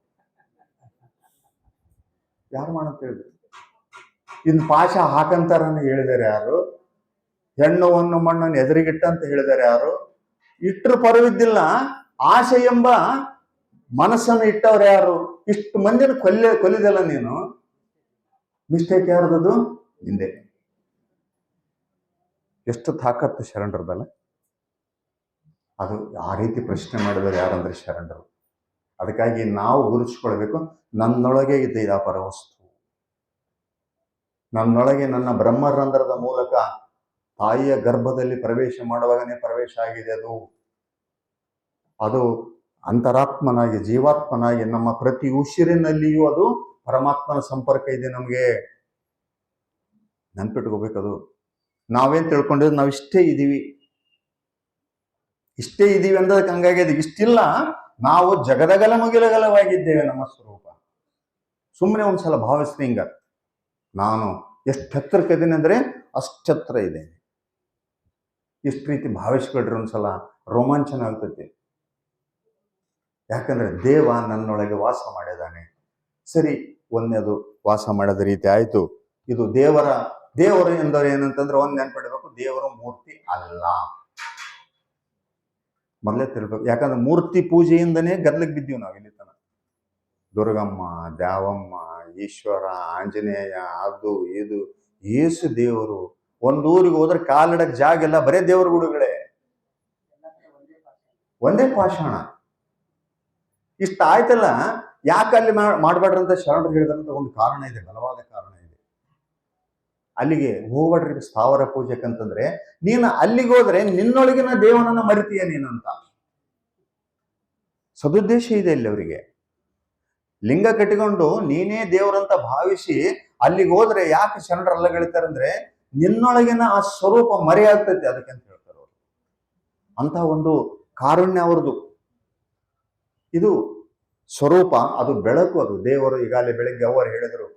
ಯಾರು ಮಾಡಂತ ಹೇಳಿದ್ರು? ಇನ್ ಪಾಶ ಹಾಕಂತಾರನ್ನು ಹೇಳಿದಾರೆ ಯಾರು? ಹೆಣ್ಣು ಒನ್ನು ಮಣ್ಣನ್ನು ಎದುರಿಗಿಟ್ಟ ಅಂತ ಹೇಳಿದಾರೆ ಯಾರು? ಇಟ್ಟರು ಪರವಿದ್ದಿಲ್ಲ, ಆಶೆ ಎಂಬ ಮನಸ್ಸನ್ನು ಇಟ್ಟವ್ರು ಯಾರು? ಇಷ್ಟು ಮಂದಿನ ಕೊಲ್ಲಿದಲ್ಲ ನೀನು. ಮಿಸ್ಟೇಕ್ ಯಾರ್ದದು? ಹಿಂದೆ. ಎಷ್ಟು ತಾಕತ್ತು ಶರಣರದಲ್ಲ. ಅದು ಆ ರೀತಿ ಪ್ರಶ್ನೆ ಮಾಡಿದವರು ಯಾರಂದ್ರೆ ಶರಣರು. ಅದಕ್ಕಾಗಿ ನಾವು ಗುರುತಿಸ್ಕೊಳ್ಬೇಕು, ನನ್ನೊಳಗೆ ಇದೆ ಆ ಪರವಸ್ತು, ನನ್ನೊಳಗೆ ನನ್ನ ಬ್ರಹ್ಮರಂಧ್ರದ ಮೂಲಕ ತಾಯಿಯ ಗರ್ಭದಲ್ಲಿ ಪ್ರವೇಶ ಮಾಡುವಾಗನೇ ಪ್ರವೇಶ ಆಗಿದೆ. ಅದು ಅಂತರಾತ್ಮನಾಗಿ ಜೀವಾತ್ಮನಾಗಿ ನಮ್ಮ ಪ್ರತಿ ಉಸಿರಿನಲ್ಲಿಯೂ ಅದು ಪರಮಾತ್ಮನ ಸಂಪರ್ಕ ಇದೆ. ನಮಗೆ ನೆನ್ಪಿಟ್ಕೋಬೇಕದು. ನಾವೇನ್ ತಿಳ್ಕೊಂಡಿದ್ದು ನಾವು ಇಷ್ಟೇ ಇದೀವಿ ಅಂದದಕ್ಕೆ ಹಂಗಾಗಿದೆ. ಇಷ್ಟಿಲ್ಲ, ನಾವು ಜಗದಗಲ ಮುಗಿಲಗಲವಾಗಿದ್ದೇವೆ. ನಮ್ಮ ಸ್ವರೂಪ ಸುಮ್ಮನೆ ಒಂದ್ಸಲ ಭಾವಿಸ್ರಿ, ಹಿಂಗ ನಾನು ಎಷ್ಟು ಹತ್ತಿರಕ್ಕೆ ಇದ್ದೀನಿ ಅಂದ್ರೆ ಅಷ್ಟತ್ರ ಇದ್ದೇನೆ. ಇಷ್ಟು ರೀತಿ ಭಾವಿಸ್ಕೊಳ್ರಿ, ಒಂದ್ಸಲ ರೋಮಾಂಚನ ಆಗ್ತೈತಿ. ಯಾಕಂದ್ರೆ ದೇವ ನನ್ನೊಳಗೆ ವಾಸ ಮಾಡಿದಾನೆ. ಸರಿ, ಒಂದೇದು ವಾಸ ಮಾಡೋದ ರೀತಿ ಆಯ್ತು. ಇದು ದೇವರು ಎಂದರೆ ಏನಂತಂದ್ರೆ ಒಂದ್ ನೆನ್ಪಿಡ್ಬೇಕು, ದೇವರು ಮೂರ್ತಿ ಅಲ್ಲ. ಮೊದಲೇ ತಿಳ್ಬೇಕು. ಯಾಕಂದ್ರೆ ಮೂರ್ತಿ ಪೂಜೆಯಿಂದನೇ ಗದ್ಲಕ್ಕೆ ಬಿದ್ದೀವಿ ನಾವು ಇಲ್ಲಿ ತನಕ. ದುರ್ಗಮ್ಮ, ದ್ಯಾವಮ್ಮ, ಈಶ್ವರ, ಆಂಜನೇಯ, ಅದು ಇದು, ಏಸು ದೇವರು. ಒಂದೂರಿಗೆ ಹೋದ್ರೆ ಕಾಲಿಡಕ್ ಜಾಗ ಇಲ್ಲ, ಬರೇ ದೇವ್ರ ಗುಡುಗಳೇ, ಒಂದೇ ಪಾಷಾಣ. ಇಷ್ಟ ಆಯ್ತಲ್ಲ, ಯಾಕೆ ಅಲ್ಲಿ ಮಾಡ್ಬೇಡ್ರಿ ಅಂತ ಶರಣರು ಹೇಳಿದ್ರಂತ ಒಂದು ಕಾರಣ ಇದೆ, ಬಲವಾದ ಕಾರಣ ಇದೆ. ಅಲ್ಲಿಗೆ ಹೋಗ್ಬೇಡ್ರಿ ಸ್ಥಾವರ ಪೂಜೆಕಂತಂದ್ರೆ, ನೀನು ಅಲ್ಲಿಗೆ ಹೋದ್ರೆ ನಿನ್ನೊಳಗಿನ ದೇವನನ್ನ ಮರಿತೀಯ ನೀನಂತ ಸದುದ್ದೇಶ ಇದೆ ಅಲ್ಲಿ ಅವರಿಗೆ. ಲಿಂಗ ಕಟ್ಟಿಕೊಂಡು ನೀನೇ ದೇವರಂತ ಭಾವಿಸಿ ಅಲ್ಲಿಗೆ ಹೋದ್ರೆ ಯಾಕೆ ಶರಣರು ಅಲ್ಲಗಳಿತಾರಂದ್ರೆ, ನಿನ್ನೊಳಗಿನ ಆ ಸ್ವರೂಪ ಮರೆಯಾಗ್ತೈತೆ, ಅದಕ್ಕೆ ಅಂತ ಹೇಳ್ತಾರೆ ಅವರು. ಅಂತ ಒಂದು ಕಾರುಣ್ಯ ಅವ್ರದ್ದು. ಇದು ಸ್ವರೂಪ, ಅದು ಬೆಳಕು, ಅದು ದೇವರು. ಈಗಾಗಲೇ ಬೆಳಗ್ಗೆ ಅವರು ಹೇಳಿದರು,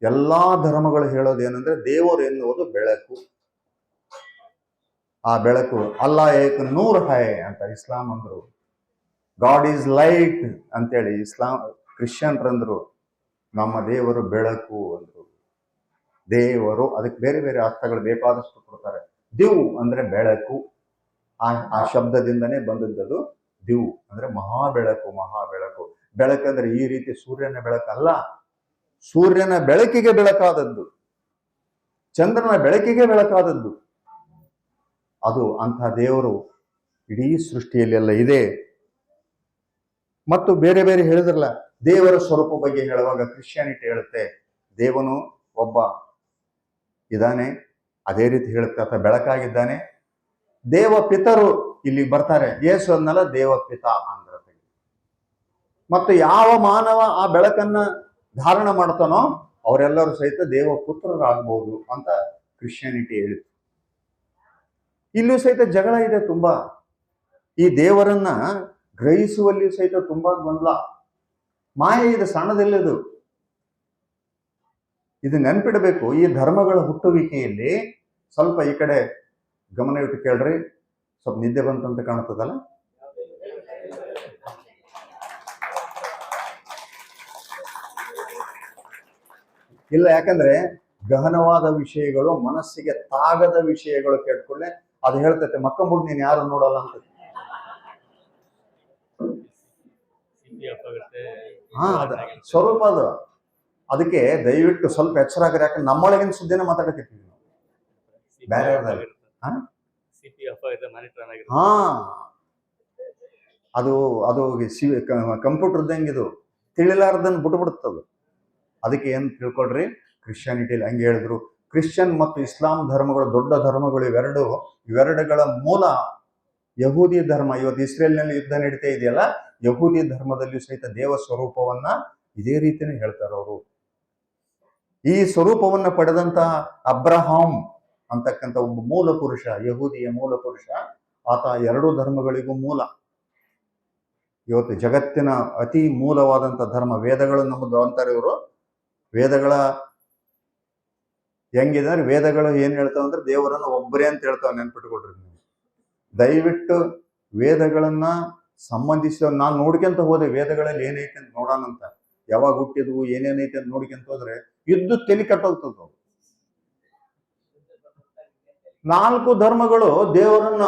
ಎಲ್ಲಾ ಧರ್ಮಗಳು ಹೇಳೋದು ಏನಂದ್ರೆ ದೇವರು ಎನ್ನುವುದು ಬೆಳಕು. ಆ ಬೆಳಕು ಅಲ್ಲಾ ಏಕ್ ನೂರ್ ಹೈ ಅಂತ ಇಸ್ಲಾಂ ಅಂದ್ರು. ಗಾಡ್ ಈಸ್ ಲೈಟ್ ಅಂತೇಳಿ ಕ್ರಿಶ್ಚಿಯನ್ರಂದ್ರು. ನಮ್ಮ ದೇವರು ಬೆಳಕು ಅಂದ್ರು. ದೇವರು ಅದಕ್ಕೆ ಬೇರೆ ಬೇರೆ ಅರ್ಥಗಳು ಬೇಕಾದಷ್ಟು ಕೊಡ್ತಾರೆ. ದಿವ್ ಅಂದ್ರೆ ಬೆಳಕು, ಆ ಶಬ್ದದಿಂದನೇ ಬಂದದ್ದು. ದಿವ್ ಅಂದ್ರೆ ಮಹಾಬೆಳಕು. ಬೆಳಕಂದ್ರೆ ಈ ರೀತಿ ಸೂರ್ಯನ ಬೆಳಕಲ್ಲ, ಸೂರ್ಯನ ಬೆಳಕಿಗೆ ಬೆಳಕಾದದ್ದು. ಚಂದ್ರನ ಬೆಳಕಿಗೆ ಬೆಳಕಾದದ್ದು. ಅದು ಅಂಥ ದೇವರು ಇಡೀ ಸೃಷ್ಟಿಯಲ್ಲೆಲ್ಲ ಇದೆ. ಮತ್ತು ಬೇರೆ ಬೇರೆ ಹೇಳಿದ್ರಲ್ಲ, ದೇವರ ಸ್ವರೂಪ ಬಗ್ಗೆ ಹೇಳುವಾಗ ಕ್ರಿಶ್ಚಿಯಾನಿಟಿ ಹೇಳುತ್ತೆ ದೇವನು ಒಬ್ಬ ಇದ್ದಾನೆ, ಅದೇ ರೀತಿ ಹೇಳುತ್ತೆ ಆತ ಬೆಳಕಾಗಿದ್ದಾನೆ. ದೇವ ಪಿತರು ಇಲ್ಲಿ ಬರ್ತಾರೆ, ಯೇಸು ಅನ್ನಲ್ಲ ದೇವ ಪಿತ ಅಂದ್ರೆ. ಮತ್ತು ಯಾವ ಮಾನವ ಆ ಬೆಳಕನ್ನ ಧಾರಣ ಮಾಡ್ತಾನೋ ಅವರೆಲ್ಲರೂ ಸಹಿತ ದೇವ ಪುತ್ರರಾಗಬಹುದು ಅಂತ ಕ್ರಿಶ್ಚಿಯಾನಿಟಿ ಹೇಳಿತು. ಇಲ್ಲೂ ಸಹಿತ ಜಗಳ ಇದೆ ತುಂಬಾ. ಈ ದೇವರನ್ನ ಗ್ರಹಿಸುವಲ್ಲಿ ಸಹಿತ ತುಂಬಾ ಗೊಂದಲ, ಮಾಯೆ ಇದೆ, ಸಣ್ಣದೆಲ್ಲದು. ಇದು ನೆನ್ಪಿಡಬೇಕು. ಈ ಧರ್ಮಗಳ ಹುಟ್ಟುವಿಕೆಯಲ್ಲಿ ಸ್ವಲ್ಪ ಈ ಕಡೆ ಗಮನ ಇಟ್ಟು ಕೇಳ್ರಿ. ಸ್ವಲ್ಪ ನಿದ್ದೆ ಬಂತಂತ ಕಾಣ್ತದಲ್ಲ. ಇಲ್ಲ, ಯಾಕಂದ್ರೆ ಗಹನವಾದ ವಿಷಯಗಳು, ಮನಸ್ಸಿಗೆ ತಾಗದ ವಿಷಯಗಳು ಕೇಳ್ಕೊಳ್ಳೆ ಅದು ಹೇಳ್ತೈತೆ ಮಕ್ಕಂಬುಡ್ ನೀನ್ ಯಾರು ನೋಡಲ್ಲ ಅಂತ. ಅದ ಸ್ವರೂಪ ಅದು. ಅದಕ್ಕೆ ದಯವಿಟ್ಟು ಸ್ವಲ್ಪ ಎಚ್ಚರ ಆಗ್ರಿ. ಯಾಕಂದ್ರೆ ನಮ್ಮೊಳಗಿನ ಸುದ್ದಿನ ಮಾತಾಡಕತ್ತೀವಿ ನಾವು ಬೇರೆ. ಹಾ, ಅದು ಅದು ಕಂಪ್ಯೂಟರ್ದಂಗೆ ಇದು ತಿಳಿಲಾರ್ದನ್ ಬಿಟ್ಬಿಡುತ್ತದು. ಅದಕ್ಕೆ ಏನ್ ತಿಳ್ಕೊಳ್ರಿ, ಕ್ರಿಶ್ಚಿಯಾನಿಟಿಲಿ ಹಂಗೆ ಹೇಳಿದ್ರು. ಕ್ರಿಶ್ಚಿಯನ್ ಮತ್ತು ಇಸ್ಲಾಂ ಧರ್ಮಗಳು ದೊಡ್ಡ ಧರ್ಮಗಳು. ಇವೆರಡುಗಳ ಮೂಲ ಯಹೂದಿ ಧರ್ಮ. ಇವತ್ತು ಇಸ್ರೇಲ್ನಲ್ಲಿ ಯುದ್ಧ ನಡೀತಾ ಇದೆಯಲ್ಲ, ಯಹೂದಿ ಧರ್ಮದಲ್ಲಿ ಸಹಿತ ದೇವ ಸ್ವರೂಪವನ್ನ ಇದೇ ರೀತಿನೇ ಹೇಳ್ತಾರೆ ಅವರು. ಈ ಸ್ವರೂಪವನ್ನ ಪಡೆದಂತ ಅಬ್ರಹಾಂ ಅಂತಕ್ಕಂಥ ಒಬ್ಬ ಮೂಲ ಪುರುಷ, ಯಹೂದಿಯ ಮೂಲ ಪುರುಷ, ಆತ ಎರಡೂ ಧರ್ಮಗಳಿಗೂ ಮೂಲ. ಇವತ್ತು ಜಗತ್ತಿನ ಅತಿ ಮೂಲವಾದಂಥ ಧರ್ಮ ವೇದಗಳು ನಮ್ಮದು ಅಂತಾರೆ ಇವರು. ವೇದಗಳ ಹೆಂಗಿದೆ ಅಂದ್ರೆ, ವೇದಗಳು ಏನ್ ಹೇಳ್ತಾವ ಅಂದ್ರೆ ದೇವರನ್ನು ಒಬ್ಬರೇ ಅಂತ ಹೇಳ್ತಾವ. ನೆನ್ಪಿಟ್ಕೊಡ್ರಿ ನೀವು ದಯವಿಟ್ಟು. ವೇದಗಳನ್ನ ಸಂಬಂಧಿಸಿದ ನಾನು ನೋಡ್ಕೊಂತ ಹೋದೆ, ವೇದಗಳಲ್ಲಿ ಏನೈತೆ ಅಂತ ನೋಡೋಣಂತ. ಯಾವಾಗ ಹುಟ್ಟಿದ್ವು, ಏನೇನೈತೆ ಅಂತ ನೋಡ್ಕೊಂತ ಹೋದ್ರೆ ಯುದ್ಧ ತಲೆ ಕಟ್ಟೋಗ್ತದ. 4 ಧರ್ಮಗಳು ದೇವರನ್ನ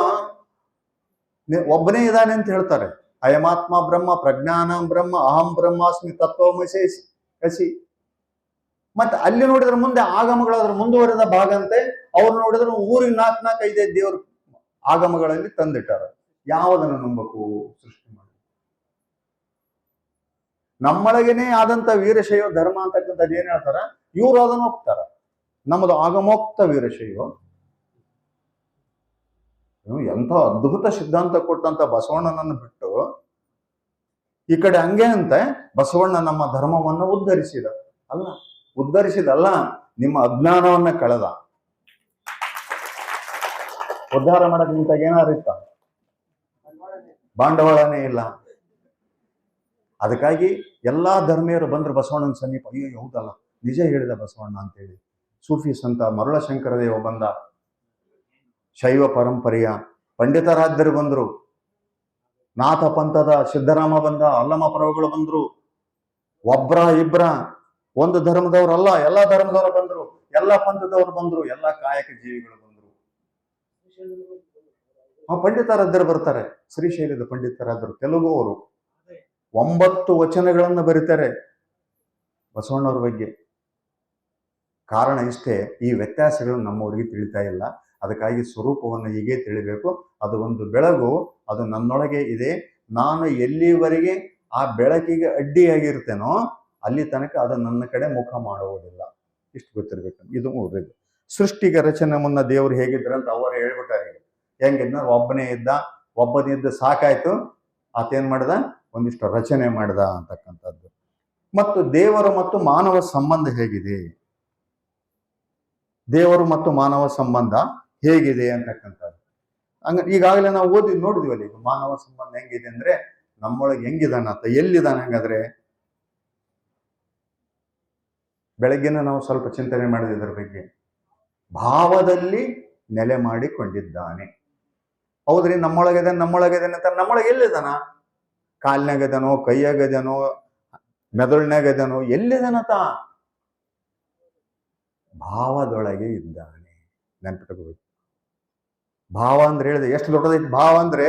ಒಬ್ಬನೇ ಇದ್ದಾನೆ ಅಂತ ಹೇಳ್ತಾರೆ. ಅಯಮಾತ್ಮ ಬ್ರಹ್ಮ, ಪ್ರಜ್ಞಾನಂ ಬ್ರಹ್ಮ, ಅಹಂ ಬ್ರಹ್ಮಾಸ್ಮಿ, ತತ್ವಮಸಿ. ಮತ್ತೆ ಅಲ್ಲಿ ನೋಡಿದ್ರೆ ಮುಂದೆ ಆಗಮಗಳು ಅದ್ರ ಮುಂದುವರೆದ ಭಾಗ ಅಂತೆ. ಅವ್ರು ನೋಡಿದ್ರೆ ಊರಿಗೆ 4-5 ದೇವರು ಆಗಮಗಳಲ್ಲಿ ತಂದಿಟ್ಟಾರ. ಯಾವುದನ್ನು ನಂಬಕು? ಸೃಷ್ಟಿ ಮಾಡಿ ನಮ್ಮೊಳಗೇನೆ ಆದಂತ ವೀರಶೈವ ಧರ್ಮ ಅಂತಕ್ಕಂಥದ್ದು ಏನ್ ಹೇಳ್ತಾರ ಇವ್ರು, ಅದನ್ನು ಒಪ್ತಾರ. ನಮ್ಮದು ಆಗಮೋಕ್ತ ವೀರಶೈವ. ಎಂಥ ಅದ್ಭುತ ಸಿದ್ಧಾಂತ ಕೊಟ್ಟಂತ ಬಸವಣ್ಣನನ್ನು ಬಿಟ್ಟು ಈ ಕಡೆ ಹಂಗೆ ಅಂತ ಬಸವಣ್ಣ ನಮ್ಮ ಧರ್ಮವನ್ನು ಉದ್ಧರಿಸಿದಲ್ಲ, ನಿಮ್ಮ ಅಜ್ಞಾನವನ್ನ ಕಳೆದ. ಉದ್ಧಾರ ಮಾಡಕ್ ನಿಂತಾಗ ಏನಾರು ಇತ್ತ? ಬಂಡವಾಳನೇ ಇಲ್ಲ. ಅದಕ್ಕಾಗಿ ಎಲ್ಲಾ ಧರ್ಮೀಯರು ಬಂದ್ರು ಬಸವಣ್ಣನ ಸಮೀಪ. ಅಯ್ಯೋ ಹೌದಲ್ಲ, ನಿಜ ಹೇಳಿದ ಬಸವಣ್ಣ ಅಂತೇಳಿ ಸೂಫಿ ಸಂತ ಮರುಳಶಂಕರ ದೇವ ಬಂದ. ಶೈವ ಪರಂಪರೆಯ ಪಂಡಿತರಾಧ್ಯರು ಬಂದ್ರು. ನಾಥ ಪಂಥದ ಸಿದ್ದರಾಮ ಬಂದ, ಅಲ್ಲಮ ಪರವಗಳು ಬಂದ್ರು. ಒಬ್ರ ಇಬ್ರ ಒಂದು ಧರ್ಮದವರಲ್ಲ, ಎಲ್ಲಾ ಧರ್ಮದವರು ಬಂದ್ರು, ಎಲ್ಲಾ ಪಂಥದವರು ಬಂದ್ರು, ಎಲ್ಲಾ ಕಾಯಕ ಜೀವಿಗಳು ಬಂದ್ರು. ಪಂಡಿತರಾಧ್ಯರು ಬರ್ತಾರೆ, ಶ್ರೀಶೈಲದ ಪಂಡಿತರಾದ್ರು, ತೆಲುಗು ಅವರು 9 ವಚನಗಳನ್ನು ಬರೀತಾರೆ ಬಸವಣ್ಣವ್ರ ಬಗ್ಗೆ. ಕಾರಣ ಇಷ್ಟೇ, ಈ ವ್ಯತ್ಯಾಸಗಳು ನಮ್ಮವರಿಗೆ ತಿಳಿತಾ ಇಲ್ಲ. ಅದಕ್ಕಾಗಿ ಸ್ವರೂಪವನ್ನು ಹೀಗೆ ತಿಳಿಬೇಕು. ಅದು ಒಂದು ಬೆಳಗು, ಅದು ನನ್ನೊಳಗೆ ಇದೆ. ನಾನು ಎಲ್ಲಿವರೆಗೆ ಆ ಬೆಳಕಿಗೆ ಅಡ್ಡಿಯಾಗಿರ್ತೇನೋ ಅಲ್ಲಿ ತನಕ ಅದು ನನ್ನ ಕಡೆ ಮುಖ ಮಾಡುವುದಿಲ್ಲ. ಇಷ್ಟು ಗೊತ್ತಿರ್ಬೇಕು. ಇದು ಮೂರನೇದು. ಸೃಷ್ಟಿಗೆ ರಚನೆ ಮುನ್ನ ದೇವರು ಹೇಗಿದ್ರಂತ ಅವರು ಹೇಳ್ಬಿಟ್ಟಾರೆ. ಹೆಂಗಿದ್ನ ಒಬ್ಬನೇ ಇದ್ದ ಸಾಕಾಯ್ತು, ಆತೇನ್ ಮಾಡ್ದ, ಒಂದಿಷ್ಟು ರಚನೆ ಮಾಡ್ದ ಅಂತಕ್ಕಂಥದ್ದು. ಮತ್ತು ದೇವರು ಮತ್ತು ಮಾನವ ಸಂಬಂಧ ಹೇಗಿದೆ, ದೇವರು ಮತ್ತು ಮಾನವ ಸಂಬಂಧ ಹೇಗಿದೆ ಅಂತಕ್ಕಂಥದ್ದು. ಈಗಾಗಲೇ ನಾವು ನೋಡಿದ್ವಲ್ಲ, ಈಗ ಮಾನವ ಸಂಬಂಧ ಹೆಂಗಿದೆ ಅಂದ್ರೆ ನಮ್ಮೊಳಗೆ ಹೆಂಗಿದಾನಂತ, ಎಲ್ಲಿದ್ದಾನೆ. ಹಂಗಾದ್ರೆ ಬೆಳಗ್ಗೆನ ನಾವು ಸ್ವಲ್ಪ ಚಿಂತನೆ ಮಾಡಿದ ಇದ್ರ ಬಗ್ಗೆ. ಭಾವದಲ್ಲಿ ನೆಲೆ ಮಾಡಿಕೊಂಡಿದ್ದಾನೆ. ಹೌದ್ರಿ, ನಮ್ಮೊಳಗೆ ಅಂತ. ನಮ್ಮೊಳಗೆ ಎಲ್ಲಿದಾನ? ಕಾಲ್ನಾಗದನೋ, ಕೈಯಾಗದನೋ, ಮೆದುಳಿನಾಗದನೋ, ಎಲ್ಲಿದಾನತ? ಭಾವದೊಳಗೆ ಇದ್ದಾನೆ. ನೆನ್ಪಿಟ್ಕೋಬೇಕು. ಭಾವ ಅಂದ್ರೆ ಹೇಳಿದೆ ಎಷ್ಟು ದೊಡ್ಡದೈತಿ. ಭಾವ ಅಂದ್ರೆ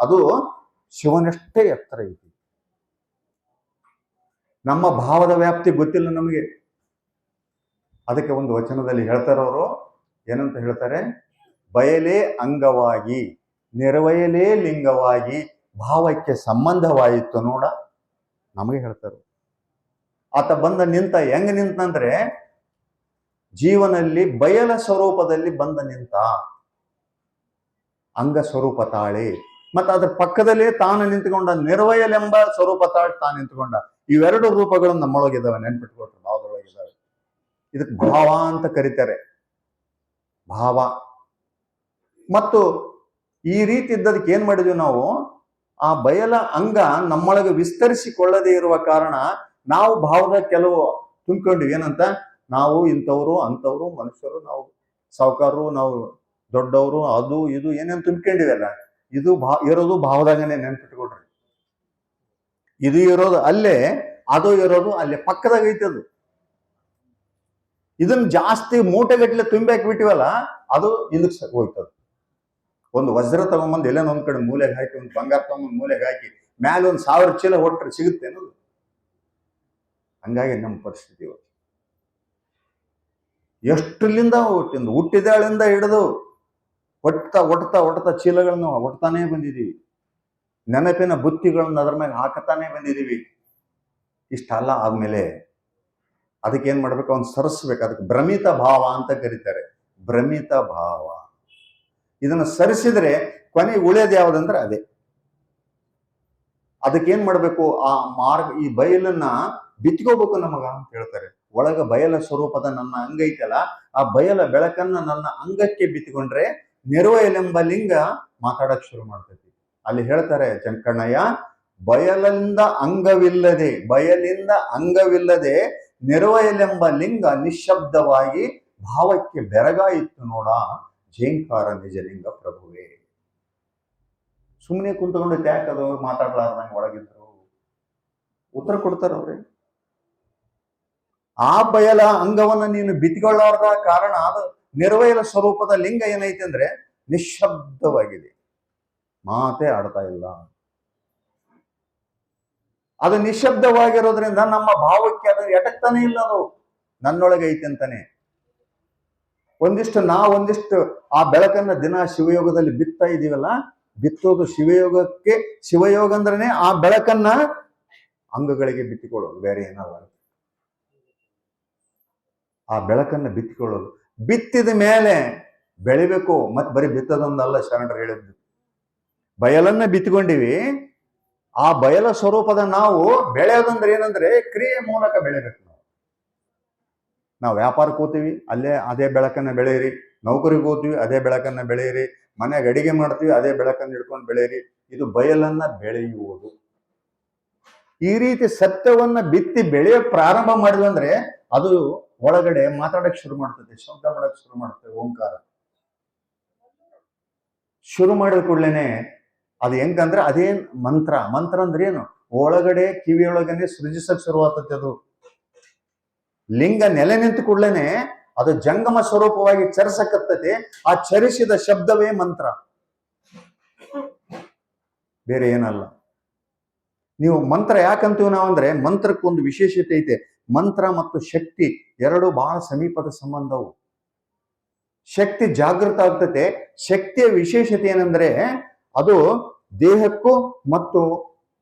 ಅದು ಶಿವನಷ್ಟೇ ಎತ್ತರ ಐತಿ. ನಮ್ಮ ಭಾವದ ವ್ಯಾಪ್ತಿ ಗೊತ್ತಿಲ್ಲ ನಮಗೆ. ಅದಕ್ಕೆ ಒಂದು ವಚನದಲ್ಲಿ ಹೇಳ್ತಾರವರು, ಏನಂತ ಹೇಳ್ತಾರೆ? ಬಯಲೇ ಅಂಗವಾಗಿ, ನೆರವಯಲೇ ಲಿಂಗವಾಗಿ ಭಾವಕ್ಕೆ ಸಂಬಂಧವಾಯಿತು ನೋಡ, ನಮಗೆ ಹೇಳ್ತಾರೆ. ಆತ ಬಂದ ನಿಂತ, ಹೆಂಗ್ ನಿಂತಂದ್ರೆ ಜೀವನಲ್ಲಿ ಬಯಲ ಸ್ವರೂಪದಲ್ಲಿ ಬಂದ ನಿಂತ, ಅಂಗ ಸ್ವರೂಪ ತಾಳಿ, ಮತ್ತೆ ಅದ್ರ ಪಕ್ಕದಲ್ಲೇ ತಾನು ನಿಂತುಕೊಂಡ ನಿರ್ವಯಲೆಂಬ ಸ್ವರೂಪ ತಾಳಿ ತಾನು ನಿಂತುಕೊಂಡ. ಇವೆರಡು ರೂಪಗಳು ನಮ್ಮೊಳಗಿದ್ದಾವೆ, ನೆನ್ಪಿಟ್ಕೊಟ್ರು, ಭಾವದೊಳಗಿದ್ದಾವೆ. ಇದಕ್ಕೆ ಭಾವ ಅಂತ ಕರೀತಾರೆ, ಭಾವ. ಮತ್ತು ಈ ರೀತಿ ಇದ್ದದಕ್ಕೆ ಏನ್ ಮಾಡಿದ್ವಿ ನಾವು? ಆ ಬಯಲ ಅಂಗ ನಮ್ಮೊಳಗೆ ವಿಸ್ತರಿಸಿಕೊಳ್ಳದೇ ಇರುವ ಕಾರಣ ನಾವು ಭಾವದ ಕೆಲವು ತುಂಬಿಕೊಂಡಿವಿ. ಏನಂತ? ನಾವು ಇಂಥವ್ರು, ಅಂಥವ್ರು, ಮನುಷ್ಯರು, ನಾವು ಸಾವುಕಾರರು, ನಾವು ದೊಡ್ಡವರು, ಅದು ಇದು ಏನೇನು ತುಂಬಿಕೊಂಡಿವಲ್ಲ, ಇದು ಇರೋದು ಭಾವದಾಗನೇ, ನೆನ್ಪಿಟ್ಕೊಡ್ರಿ. ಇದು ಇರೋದು ಅಲ್ಲೇ, ಅದು ಇರೋದು ಅಲ್ಲೇ, ಪಕ್ಕದಾಗ ಐತದು. ಇದನ್ನ ಜಾಸ್ತಿ ಮೂಟೆಗಟ್ಟಲೆ ತುಂಬಿ ಹಾಕಿಬಿಟ್ಟಿವಲ್ಲ, ಅದು ಇದಕ್ಕೆ ಹೋಯ್ತದ. ಒಂದು ವಜ್ರ ತಗೊಂಬಂದು ಎಲ್ಲೇನೋ ಒಂದ್ ಕಡೆ ಮೂಲೆಗೆ ಹಾಕಿ, ಒಂದು ಬಂಗಾರ ತಗೊಂಬಂದು ಮೂಲೆಗೆ ಹಾಕಿ ಮ್ಯಾಲೆ 1000 ಚೀಲ ಹೊಟ್ಟರೆ ಸಿಗುತ್ತೆ ಅನ್ನೋದು. ಹಂಗಾಗಿ ನಮ್ಮ ಪರಿಸ್ಥಿತಿ ಎಷ್ಟರಿಂದ ಹುಟ್ಟಿದಾಳಿಂದ ಹಿಡಿದು ಒಟ್ಟ ಚೀಲಗಳನ್ನ ಒಟ್ತಾನೆ ಬಂದಿದ್ದೀವಿ. ನೆನಪಿನ ಬುತ್ತಿಗಳನ್ನ ಅದ್ರ ಮೇಲೆ ಹಾಕತಾನೆ ಬಂದಿದ್ದೀವಿ. ಇಷ್ಟಲ್ಲ ಆದ್ಮೇಲೆ ಅದಕ್ಕೇನ್ ಮಾಡ್ಬೇಕು? ಅವ್ನು ಸರಿಸ್ಬೇಕು. ಅದಕ್ಕೆ ಭ್ರಮಿತ ಭಾವ ಅಂತ ಕರೀತಾರೆ, ಭ್ರಮಿತ ಭಾವ. ಇದನ್ನ ಸರಿಸಿದ್ರೆ ಕೊನೆಗೆ ಉಳಿಯೋದು ಯಾವ್ದಂದ್ರೆ ಅದೇ. ಅದಕ್ಕೇನ್ ಮಾಡ್ಬೇಕು? ಆ ಮಾರ್ಗ, ಈ ಬಯಲನ್ನ ಬಿತ್ಕೋಬೇಕು ನಮಗ ಅಂತ ಹೇಳ್ತಾರೆ. ಒಳಗ ಬಯಲ ಸ್ವರೂಪದ ನನ್ನ ಅಂಗ ಐತಲ್ಲ, ಆ ಬಯಲ ಬೆಳಕನ್ನ ನನ್ನ ಅಂಗಕ್ಕೆ ಬಿತ್ಕೊಂಡ್ರೆ ನಿರ್ವಯಲೆಂಬ ಲಿಂಗ ಮಾತಾಡಕ್ ಶುರು ಮಾಡ್ತೈತಿ. ಅಲ್ಲಿ ಹೇಳ್ತಾರೆ ಜಂಕಣ್ಣಯ್ಯ, ಬಯಲಿಂದ ಅಂಗವಿಲ್ಲದೆ ನಿರ್ವಯಲೆಂಬ ಲಿಂಗ ನಿಶ್ಶಬ್ದವಾಗಿ ಭಾವಕ್ಕೆ ಬೆರಗಾಯಿತು ನೋಡ, ಜೇಂಕಾರ ನಿಜಲಿಂಗ ಪ್ರಭುವೇ. ಸುಮ್ಮನೆ ಕುಂತ್ಕೊಂಡು ಯಾಕದು ಮಾತಾಡ್ಲಾರ್ದಂಗೆ ಒಳಗಿದ್ರು ಉತ್ತರ ಕೊಡ್ತಾರ ಅವ್ರೆ. ಆ ಬಯಲ ಅಂಗವನ್ನ ನೀನು ಬಿತ್ಕೊಳ್ಳಾರ್ದ ಕಾರಣ ಅದು ನಿರ್ವಯಲ ಸ್ವರೂಪದ ಲಿಂಗ ಏನೈತೆ ಅಂದ್ರೆ ನಿಶ್ಶಬ್ದವಾಗಿದೆ, ಮಾತೇ ಆಡ್ತಾ ಇಲ್ಲ. ಅದು ನಿಶ್ಶಬ್ದವಾಗಿರೋದ್ರಿಂದ ನಮ್ಮ ಭಾವಕ್ಕೆ ಅದು ಎಟಕ್ತಾನೆ ಇಲ್ಲ. ಅದು ನನ್ನೊಳಗೆ ಐತೆ ಅಂತಾನೆ. ಒಂದಿಷ್ಟು ಆ ಬೆಳಕನ್ನ ದಿನ ಶಿವಯೋಗದಲ್ಲಿ ಬಿತ್ತಾ ಇದೀವಲ್ಲ, ಬಿತ್ತೋದು ಶಿವಯೋಗಕ್ಕೆ. ಶಿವಯೋಗ ಅಂದ್ರೇನೆ ಆ ಬೆಳಕನ್ನ ಅಂಗಗಳಿಗೆ ಬಿತ್ತಿಕೊಳ್ಳೋದು, ಬೇರೆ ಏನಲ್ಲ. ಆ ಬೆಳಕನ್ನ ಬಿತ್ತಿಕೊಳ್ಳೋದು, ಬಿತ್ತಿದ ಮೇಲೆ ಬೆಳಿಬೇಕು. ಮತ್ ಬರೀ ಬಿತ್ತದೊಂದಲ್ಲ, ಶರಣರು ಹೇಳಿದ್ದು. ಬಯಲನ್ನ ಬಿತ್ಕೊಂಡಿವಿ, ಆ ಬಯಲ ಸ್ವರೂಪದ ನಾವು ಬೆಳೆಯೋದಂದ್ರೆ ಏನಂದ್ರೆ ಕ್ರಿಯೆ ಮೂಲಕ ಬೆಳಿಬೇಕು. ನಾವು ವ್ಯಾಪಾರಕ್ಕೆ ಹೋಗ್ತೀವಿ, ಅಲ್ಲೇ ಅದೇ ಬೆಳಕನ್ನ ಬೆಳೆಯಿರಿ. ನೌಕರಿಗೆ ಹೋಗ್ತೀವಿ, ಅದೇ ಬೆಳಕನ್ನ ಬೆಳೆಯಿರಿ. ಮನೆಗೆ ಅಡಿಗೆ ಮಾಡ್ತೀವಿ, ಅದೇ ಬೆಳಕನ್ನು ಹಿಡ್ಕೊಂಡು ಬೆಳೆಯಿರಿ. ಇದು ಬಯಲನ್ನ ಬೆಳೆಯುವುದು. ಈ ರೀತಿ ಸತ್ಯವನ್ನ ಬಿತ್ತಿ ಬೆಳೆಯೋ ಪ್ರಾರಂಭ ಮಾಡಿದ್ವಿ ಅಂದ್ರೆ ಅದು ಒಳಗಡೆ ಮಾತಾಡಕ್ ಶುರು ಮಾಡ್ತದೆ, ಶಬ್ದ ಮಾಡಕ್ ಶುರು ಮಾಡ್ತದೆ. ಓಂಕಾರ ಶುರು ಮಾಡಿದ ಕೂಡಲೇನೆ ಅದು ಹೆಂಗಂದ್ರೆ ಅದೇನ್ ಮಂತ್ರ. ಮಂತ್ರ ಅಂದ್ರೆ ಏನು? ಒಳಗಡೆ ಕಿವಿಯೊಳಗನೆ ಸೃಜಿಸಕ್ ಶುರುವಾಗ್ತದೆ. ಅದು ಲಿಂಗ ನೆಲೆ ನಿಂತು ಕೂಡಲೇನೆ ಅದು ಜಂಗಮ ಸ್ವರೂಪವಾಗಿ ಚರಿಸಕತ್ತತೆ. ಆ ಚರಿಸಿದ ಶಬ್ದವೇ ಮಂತ್ರ, ಬೇರೆ ಏನಲ್ಲ. ನೀವು ಮಂತ್ರ ಯಾಕಂತೀವಿ ನಾವು ಅಂದ್ರೆ, ಮಂತ್ರಕ್ಕೊಂದು ವಿಶೇಷತೆ ಐತೆ. ಮಂತ್ರ ಮತ್ತು ಶಕ್ತಿ ಎರಡು ಬಹಳ ಸಮೀಪದ ಸಂಬಂಧವು. ಶಕ್ತಿ ಜಾಗೃತ ಆಗ್ತತೆ. ಶಕ್ತಿಯ ವಿಶೇಷತೆ ಏನಂದ್ರೆ ಅದು ದೇಹಕ್ಕೂ ಮತ್ತು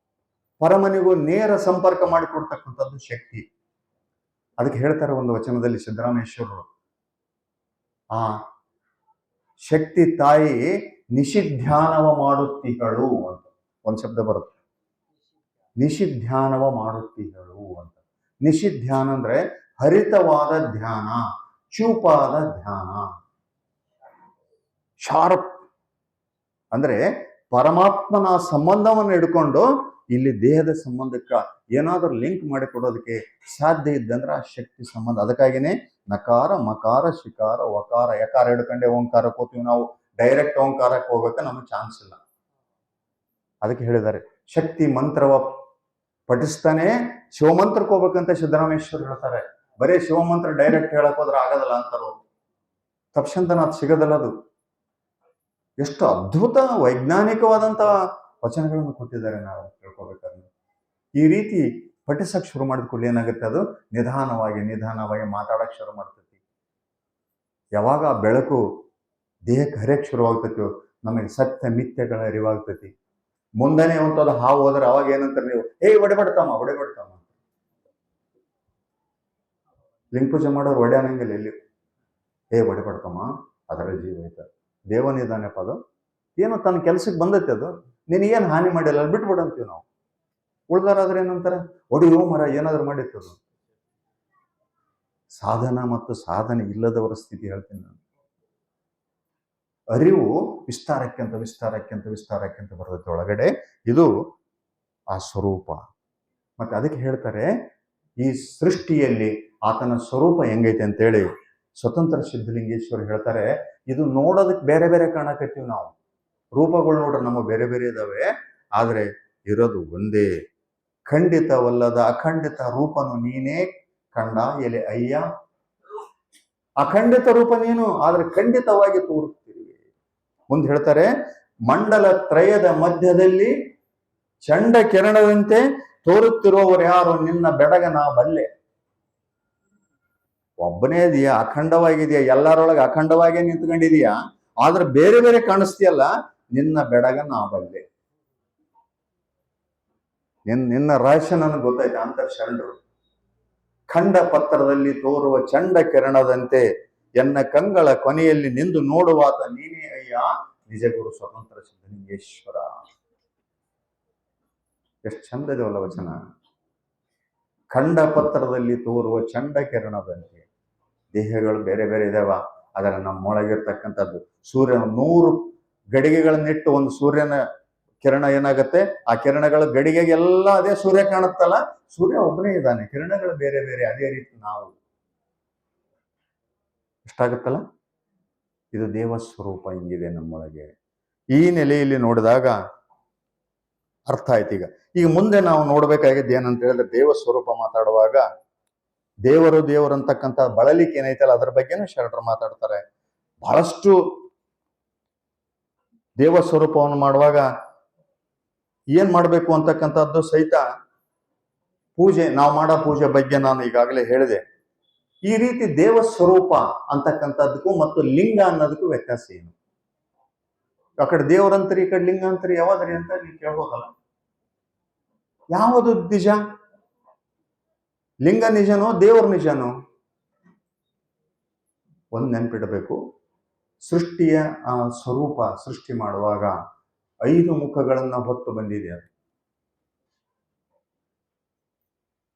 ಪರಮನಿಗೂ ನೇರ ಸಂಪರ್ಕ ಮಾಡಿಕೊಡ್ತಕ್ಕಂಥದ್ದು ಶಕ್ತಿ. ಅದಕ್ಕೆ ಹೇಳ್ತಾರೆ ಒಂದು ವಚನದಲ್ಲಿ ಸಿದ್ದರಾಮೇಶ್ವರರು, ಆ ಶಕ್ತಿ ತಾಯಿ ನಿಷಿಧ್ಯಾನವ ಮಾಡುತ್ತಿಗಳು ಅಂತ ಒಂದು ಶಬ್ದ ಬರುತ್ತೆ. ನಿಷಿಧ್ಯಾನವ ಮಾಡುತ್ತಿಗಳು ಅಂತ. ನಿಷಿಧ್ಯಾನ ಅಂದ್ರೆ ಹರಿತವಾದ ಧ್ಯಾನ, ಚೂಪಾದ ಧ್ಯಾನ. ಶಾರ್ಪ್ ಅಂದ್ರೆ ಪರಮಾತ್ಮನ ಸಂಬಂಧವನ್ನು ಹಿಡ್ಕೊಂಡು ಇಲ್ಲಿ ದೇಹದ ಸಂಬಂಧಕ್ಕ ಏನಾದ್ರೂ ಲಿಂಕ್ ಮಾಡಿಕೊಡೋದಕ್ಕೆ ಸಾಧ್ಯ ಇದ್ದಂದ್ರೆ ಆ ಶಕ್ತಿ ಸಂಬಂಧ. ಅದಕ್ಕಾಗಿನೇ ನಕಾರ, ಮಕಾರ, ಶಿಕಾರ, ವಕಾರ, ಯಕಾರ ಹಿಡ್ಕೊಂಡೆ ಓಂಕಾರಕ್ಕೆ ಹೋಗ್ತೀವಿ ನಾವು. ಡೈರೆಕ್ಟ್ ಓಂಕಾರಕ್ಕೆ ಹೋಗಕ್ಕೆ ನಮಗೆ ಚಾನ್ಸ್ ಇಲ್ಲ. ಅದಕ್ಕೆ ಹೇಳಿದ್ದಾರೆ ಶಕ್ತಿ ಮಂತ್ರವ ಪಠಿಸ್ತಾನೆ ಶಿವಮಂತ್ರಕ್ಕೆ ಹೋಗ್ಬೇಕಂತ ಸಿದ್ದರಾಮೇಶ್ವರ್ ಹೇಳ್ತಾರೆ. ಬರೀ ಶಿವಮಂತ್ರ ಡೈರೆಕ್ಟ್ ಹೇಳಕ್ ಹೋದ್ರೆ ಆಗೋದಲ್ಲ ಅಂತಾರೋ. ತಪ್ಸಂತನ ಅದು ಸಿಗೋದಲ್ಲ. ಅದು ಎಷ್ಟು ಅದ್ಭುತ ವೈಜ್ಞಾನಿಕವಾದಂತ ವಚನಗಳನ್ನು ಕೊಟ್ಟಿದ್ದಾರೆ ನಾವು ತಿಳ್ಕೊಬೇಕಾದ್ರೆ. ಈ ರೀತಿ ಪಠಿಸಕ್ ಶುರು ಮಾಡಿದ ಕೂಡಲೇ ಏನಾಗುತ್ತೆ, ಅದು ನಿಧಾನವಾಗಿ ಮಾತಾಡಕ್ ಶುರು ಮಾಡ್ತೈತಿ. ಯಾವಾಗ ಆ ಬೆಳಕು ದೇಹಕ್ಕೆ ಹರಿಯಕ್ಕೆ ಶುರುವಾಗ್ತೈತಿ, ನಮಗೆ ಸತ್ಯ ಮಿಥ್ಯಗಳ ಅರಿವಾಗ್ತೈತಿ. ಮುಂದೆನೆ ಒಂಥದ್ದು ಹಾವು ಹೋದ್ರೆ ಅವಾಗ ಏನಂತಾರೆ ನೀವು, ಹೊಡೆಬಡ್ತಾಮ. ಲಿಂಗ ಪೂಜೆ ಮಾಡೋರು ಒಡೆ ಅನ್ನಂಗಿಲ್ಲ ಎಲ್ಲಿ. ಹೊಡೆಬಡ್ತಾಮ, ಅದರ ಜೀವ ಐತ, ದೇವನಿದಾನೆಪ್ಪ, ಅದು ಏನೋ ತನ್ನ ಕೆಲ್ಸಕ್ಕೆ ಬಂದೈತೆ, ಅದು ನಿನಗೇನು ಹಾನಿ ಮಾಡಿಲ್ಲ, ಅಲ್ಲಿ ಬಿಟ್ಬಿಡಂತೀವಿ ನಾವು. ಉಳ್ದಾರಾದ್ರೆ ಏನಂತಾರೆ, ಒಡೆಯೋ ಮರ ಏನಾದ್ರು ಮಾಡಿರ್ತದ. ಸಾಧನ ಮತ್ತು ಸಾಧನೆ ಇಲ್ಲದವರ ಸ್ಥಿತಿ ಹೇಳ್ತೀನಿ ನಾನು. ಅರಿವು ವಿಸ್ತಾರಕ್ಕಿಂತ ಬರ್ತೈತೆ ಒಳಗಡೆ. ಇದು ಆ ಸ್ವರೂಪ. ಮತ್ತೆ ಅದಕ್ಕೆ ಹೇಳ್ತಾರೆ, ಈ ಸೃಷ್ಟಿಯಲ್ಲಿ ಆತನ ಸ್ವರೂಪ ಹೆಂಗೈತೆ ಅಂತೇಳಿ ಸ್ವತಂತ್ರ ಸಿದ್ಧಲಿಂಗೇಶ್ವರ ಹೇಳ್ತಾರೆ. ಇದು ನೋಡೋದಕ್ಕೆ ಬೇರೆ ಬೇರೆ ಕಾಣಕತ್ತೀವಿ ನಾವು, ರೂಪಗಳು ನೋಡ್ರೆ ನಮಗೆ ಬೇರೆ ಬೇರೆ ಇದಾವೆ, ಆದ್ರೆ ಇರೋದು ಒಂದೇ. ಖಂಡಿತವಲ್ಲದ ಅಖಂಡಿತ ರೂಪನು ನೀನೇ ಕಂಡ ಎಲೆ ಅಯ್ಯ. ಅಖಂಡಿತ ರೂಪ ನೀನು, ಆದ್ರೆ ಖಂಡಿತವಾಗಿ ತೋರುತ್ತೀವಿ. ಮುಂದೆ ಹೇಳ್ತಾರೆ, ಮಂಡಲ ತ್ರಯದ ಮಧ್ಯದಲ್ಲಿ ಚಂಡ ಕಿರಣದಂತೆ ತೋರುತ್ತಿರುವವರು ಯಾರು, ನಿನ್ನ ಬೆಡಗ ನಾ ಬಲ್ಲೆ. ಒಬ್ಬನೇ ಇದೆಯಾ, ಅಖಂಡವಾಗಿದೆಯಾ, ಎಲ್ಲರೊಳಗೆ ಅಖಂಡವಾಗೇ ನಿಂತ್ಕೊಂಡಿದೀಯಾ, ಆದ್ರೆ ಬೇರೆ ಬೇರೆ ಕಾಣಿಸ್ತೀಯಲ್ಲ, ನಿನ್ನ ಬೆಡಗ ನಾ ಬಲ್ಲೆ. ನಿನ್ನ ರಹಸ್ಯ ನನಗೆ ಗೊತ್ತಾಯ್ತು ಅಂತ ಶರಣರು. ಖಂಡ ಪತ್ರದಲ್ಲಿ ತೋರುವ ಚಂಡ ಕಿರಣದಂತೆ ಎನ್ನ ಕಂಗಳ ಕೊನೆಯಲ್ಲಿ ನಿಂದು ನೋಡುವಾತ ನೀನೇ ಅಯ್ಯ, ನಿಜಗುರು ಸ್ವತಂತ್ರ ಸಿದ್ಧಲಿಂಗೇಶ್ವರ. ಎಷ್ಟು ಚಂದದವಲ್ಲ ವಚನ. ಖಂಡ ಪತ್ರದಲ್ಲಿ ತೋರುವ ಚಂಡ ಕಿರಣದಂತೆ. ದೇಹಗಳು ಬೇರೆ ಬೇರೆ ಇದಾವ, ಅದರ ನಮ್ಮೊಳಗಿರ್ತಕ್ಕಂಥದ್ದು ಸೂರ್ಯನ 100 ಗಡಿಗೆಗಳನ್ನಿಟ್ಟು ಒಂದು ಸೂರ್ಯನ ಕಿರಣ ಏನಾಗುತ್ತೆ, ಆ ಕಿರಣಗಳ ಗಡಿಗೆಗೆಲ್ಲ ಅದೇ ಸೂರ್ಯ ಕಾಣುತ್ತಲ್ಲ, ಸೂರ್ಯ ಒಬ್ಬನೇ ಇದ್ದಾನೆ, ಕಿರಣಗಳು ಬೇರೆ ಬೇರೆ. ಅದೇ ರೀತಿ ನಾವು. ಎಷ್ಟಾಗುತ್ತಲ್ಲ, ಇದು ದೇವಸ್ವರೂಪ ಹಿಂಗಿದೆ ನಮ್ಮೊಳಗೆ. ಈ ನೆಲೆಯಲ್ಲಿ ನೋಡಿದಾಗ ಅರ್ಥ ಆಯ್ತು. ಈಗ ಮುಂದೆ ನಾವು ನೋಡ್ಬೇಕಾಗಿದ್ದು ಏನಂತ ಹೇಳಿದ್ರೆ, ದೇವಸ್ವರೂಪ ಮಾತಾಡುವಾಗ ದೇವರು ಅಂತಕ್ಕಂಥ ಬಳಲಿಕೆ ಏನೈತಲ್ಲ, ಅದ್ರ ಬಗ್ಗೆನೂ ಶರಣರು ಮಾತಾಡ್ತಾರೆ. ಬಹಳಷ್ಟು ದೇವಸ್ವರೂಪವನ್ನು ಮಾಡುವಾಗ ಏನ್ ಮಾಡ್ಬೇಕು ಅಂತಕ್ಕಂಥದ್ದು ಸಹಿತ ಪೂಜೆ, ನಾವು ಮಾಡೋ ಪೂಜೆ ಬಗ್ಗೆ ನಾನು ಈಗಾಗಲೇ ಹೇಳಿದೆ. ಈ ರೀತಿ ದೇವಸ್ವರೂಪ ಅಂತಕ್ಕಂಥದ್ದಕ್ಕೂ ಮತ್ತು ಲಿಂಗ ಅನ್ನೋದಕ್ಕೂ ವ್ಯತ್ಯಾಸ ಏನು? ಆ ಕಡೆ ದೇವರಂತರಿ, ಈ ಕಡೆ ಲಿಂಗಾಂತರಿ ಯಾವಾದ್ರಿ ಅಂತ ನೀವು ಕೇಳ್ಬೋದಲ್ಲ. ಯಾವುದು ನಿಜ? ಲಿಂಗ ನಿಜನೋ, ದೇವರು ನಿಜನೋ? ಒಂದ್ ನೆನ್ಪಿಡಬೇಕು, ಸೃಷ್ಟಿಯ ಆ ಸ್ವರೂಪ ಸೃಷ್ಟಿ ಮಾಡುವಾಗ 5 ಮುಖಗಳನ್ನ ಹೊತ್ತು ಬಂದಿದೆ. ಅದು